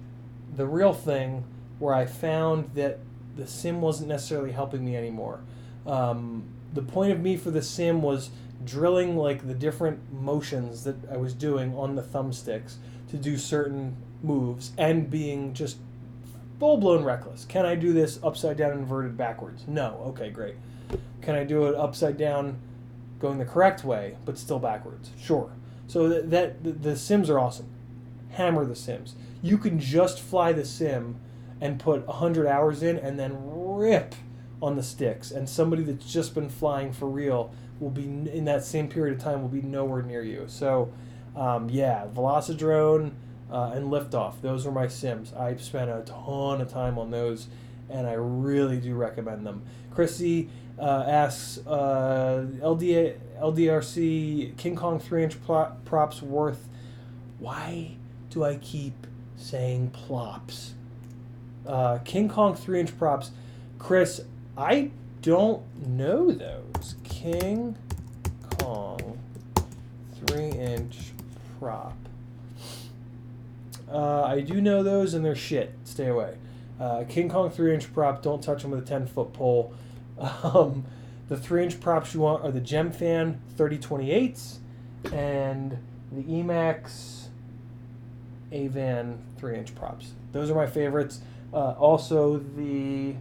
Speaker 1: the real thing, where I found that the sim wasn't necessarily helping me anymore. The point of me for the sim was drilling like the different motions that I was doing on the thumbsticks to do certain moves and being just full-blown reckless. Can I do this upside down inverted backwards? No. Okay, great. Can I do it upside down going the correct way but still backwards? Sure. So the sims are awesome. Hammer the sims. You can just fly the sim and put 100 hours in and then rip on the sticks, and somebody that's just been flying for real will be, in that same period of time, will be nowhere near you. So Velocidrone and Liftoff, those were my sims. I've spent a ton of time on those, and I really do recommend them. Chrissy asks, LDRC King Kong 3-inch props worth. Why do I keep saying plops? King Kong 3-inch props. Chris, I don't know those. King Kong 3-inch prop. I do know those, and they're shit. Stay away. King Kong 3-inch prop, don't touch them with a 10-foot pole. The 3-inch props you want are the Gemfan 3028s and the Emax Avan 3-inch props. Those are my favorites. Also, the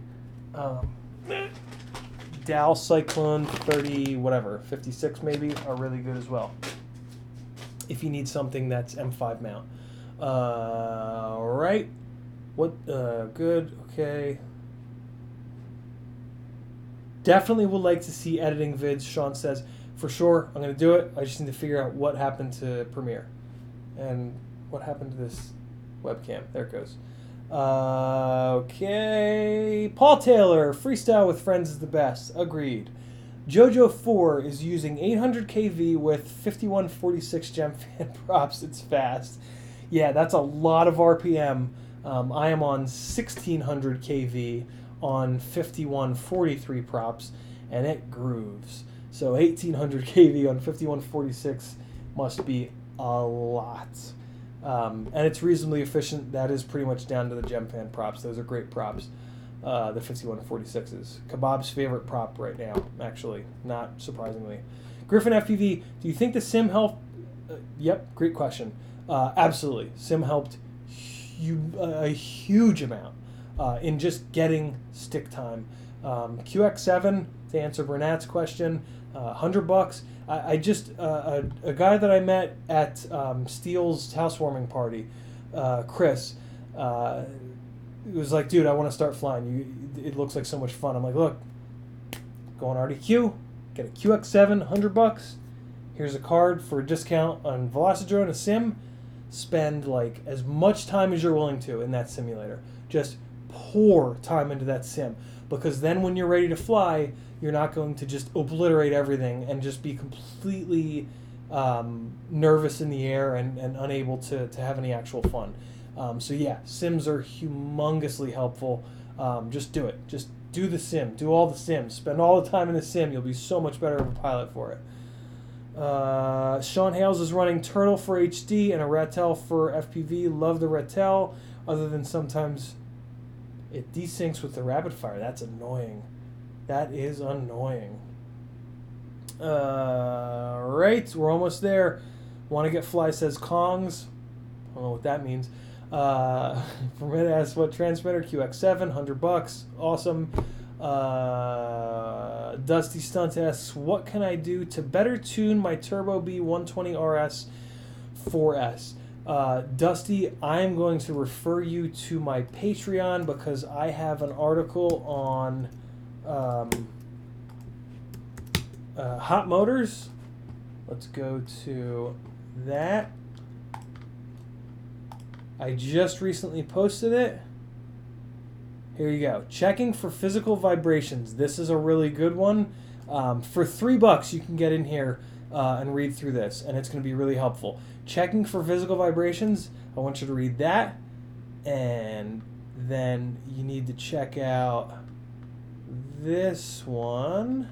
Speaker 1: Dow Cyclone 56 maybe, are really good as well. If you need something that's M5 mount. Alright. Good, okay. Definitely would like to see editing vids, Sean says. For sure, I'm going to do it. I just need to figure out what happened to Premiere. And what happened to this webcam. There it goes. Okay. Paul Taylor, freestyle with friends is the best. Agreed. Jojo4 is using 800 kV with 5146 Gemfan props. It's fast. Yeah, that's a lot of RPM. I am on 1600 kV on 5143 props, and it grooves. So 1800 kV on 5146 must be a lot. And it's reasonably efficient. That is pretty much down to the GemFan props. Those are great props. The 5146s. Kebab's favorite prop right now, actually, not surprisingly. Griffin FPV, do you think the sim helped? Yep, great question. Absolutely. Sim helped a huge amount in just getting stick time. QX7, to answer Bernat's question, $100. I just a guy that I met at Steele's housewarming party, Chris, was like, dude, I want to start flying. It looks like so much fun. I'm like, look, go on RDQ, get a QX7, $100. Here's a card for a discount on Velocidrone, a sim. Spend like as much time as you're willing to in that simulator. Just pour time into that sim, because then when you're ready to fly, you're not going to just obliterate everything and just be completely nervous in the air and unable to have any actual fun. So yeah, sims are humongously helpful. Just do it. Just do the sim. Do all the sims. Spend all the time in the sim. You'll be so much better of a pilot for it. Sean Hales is running Turtle for HD and a Ratel for FPV. Love the Ratel, other than sometimes it desyncs with the rapid fire. That's annoying. That is annoying. Right, we're almost there. Want to get fly, says Kongs. I don't know what that means. Permit asks what transmitter, QX7, $100. Awesome. Dusty Stunt asks, what can I do to better tune my Turbo B 120 RS 4S? Dusty, I'm going to refer you to my Patreon, because I have an article on hot motors. Let's go to that. I just recently posted it. Here you go. Checking for physical vibrations. This is a really good one. For $3, you can get in here and read through this, and it's going to be really helpful. Checking for physical vibrations. I want you to read that, and then you need to check out this one.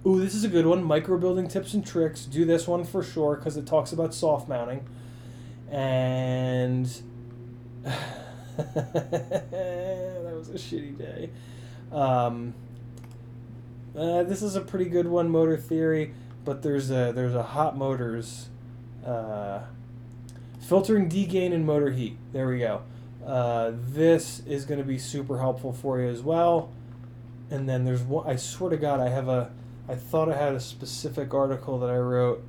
Speaker 1: Ooh, this is a good one. Micro building tips and tricks. Do this one for sure, because it talks about soft mounting. And that was a shitty day. This is a pretty good one, motor theory, but there's a hot motors filtering degain and motor heat. There we go. This is going to be super helpful for you as well. And then there's one, I swear to God, I thought I had a specific article that I wrote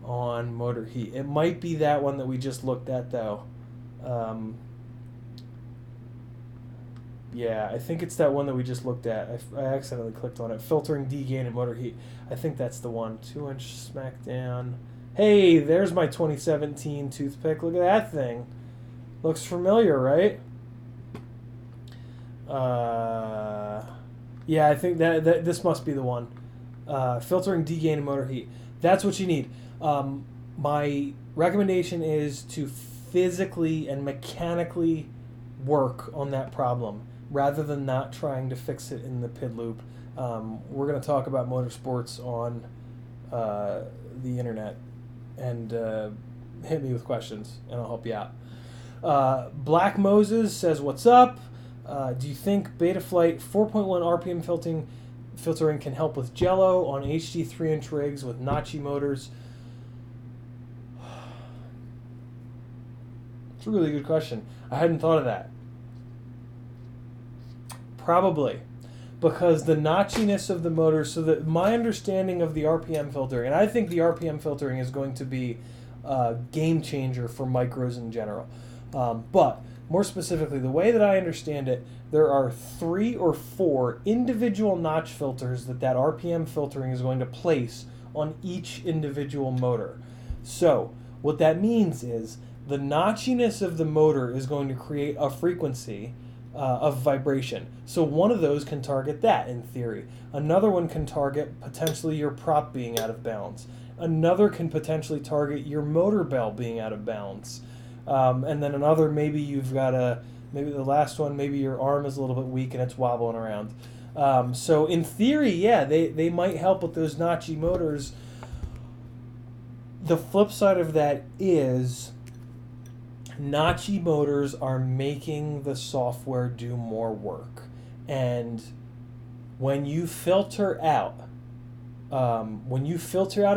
Speaker 1: on motor heat. It might be that one that we just looked at, though. Yeah, I think it's that one that we just looked at. I accidentally clicked on it. Filtering degain and motor heat. I think that's the one. 2-inch smackdown. Hey, there's my 2017 toothpick. Look at that thing. Looks familiar, right? Yeah, I think that this must be the one. Filtering degain and motor heat. That's what you need. My recommendation is to physically and mechanically work on that problem rather than not trying to fix it in the PID loop. We're going to talk about motorsports on the internet, and hit me with questions and I'll help you out. Black Moses says, what's up? Do you think Betaflight 4.1 RPM filtering can help with jello on HD 3-inch rigs with Nachi motors? It's a really good question. I hadn't thought of that. Probably. Because the notchiness of the motor, so that my understanding of the RPM filtering, and I think the RPM filtering is going to be a game changer for micros in general. But more specifically, the way that I understand it, there are 3 or 4 individual notch filters that RPM filtering is going to place on each individual motor. So what that means is the notchiness of the motor is going to create a frequency of vibration. So one of those can target that, in theory. Another one can target potentially your prop being out of balance. Another can potentially target your motor bell being out of balance. And then another, maybe you've got maybe the last one, maybe your arm is a little bit weak and it's wobbling around. So in theory, yeah, they might help with those notchy motors. the flip side of that is Nachi motors are making the software do more work. And when you filter out a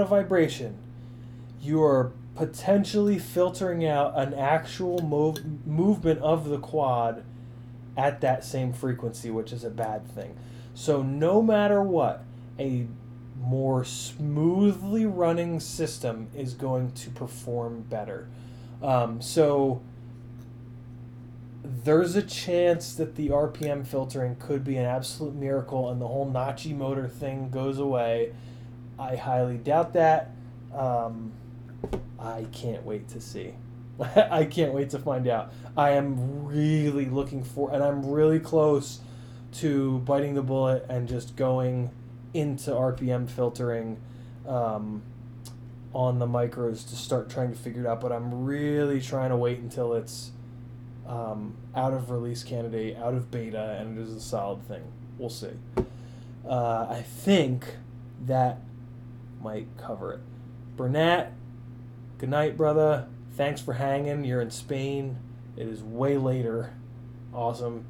Speaker 1: vibration, you are potentially filtering out an actual movement of the quad at that same frequency, which is a bad thing. So no matter what, a more smoothly running system is going to perform better. So there's a chance that the RPM filtering could be an absolute miracle and the whole Nachi motor thing goes away. I highly doubt that. I can't wait to see. I can't wait to find out. I am really looking for, and I'm really close to biting the bullet and just going into RPM filtering on the micros to start trying to figure it out. But I'm really trying to wait until it's out of release candidate, out of beta, and it is a solid thing. We'll see. I think that might cover it. Bernat, good night, brother. Thanks for hanging. You're in Spain. It is way later. Awesome.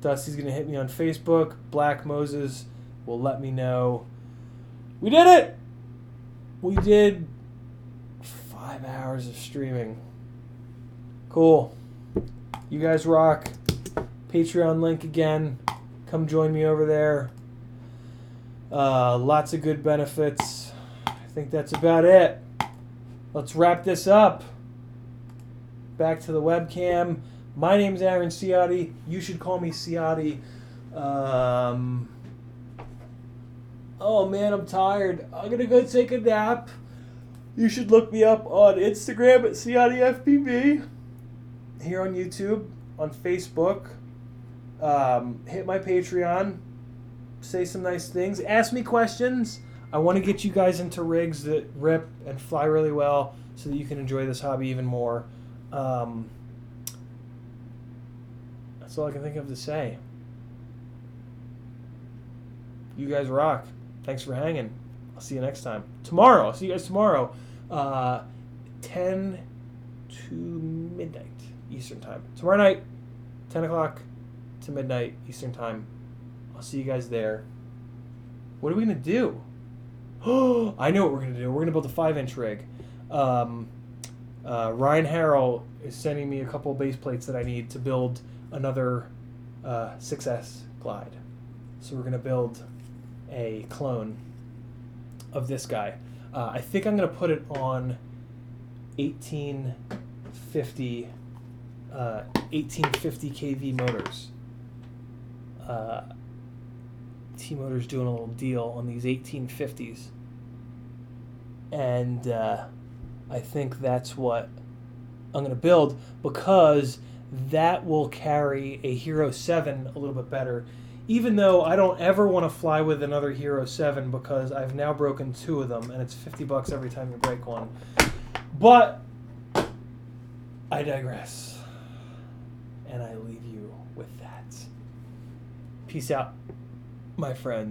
Speaker 1: Dusty's going to hit me on Facebook. Black Moses will let me know. We did it! We did 5 hours of streaming. Cool. You guys rock. Patreon link again. Come join me over there. Lots of good benefits. I think that's about it. Let's wrap this up. Back to the webcam. My name's Aaron Ciotti. You should call me Ciotti. Oh man, I'm tired. I'm gonna go take a nap. You should look me up on Instagram at CiottiFPV. Here on YouTube, on Facebook. Hit my Patreon. Say some nice things. Ask me questions. I want to get you guys into rigs that rip and fly really well so that you can enjoy this hobby even more. That's all I can think of to say. You guys rock. Thanks for hanging. I'll see you next time. Tomorrow. I'll see you guys tomorrow. 10 to midnight Eastern time. Tomorrow night, 10 o'clock to midnight Eastern time. I'll see you guys there. What are we going to do? Oh, I know what we're going to do. We're going to build a 5-inch rig. Ryan Harrell is sending me a couple of base plates that I need to build another 6S glide. So we're going to build a clone of this guy. I think I'm going to put it on 1850 kV motors. T-Motor's doing a little deal on these 1850s. And I think that's what I'm going to build because that will carry a Hero 7 a little bit better. Even though I don't ever want to fly with another Hero 7 because I've now broken 2 of them and it's $50 every time you break one. But I digress. And I leave you with that. Peace out, my friends.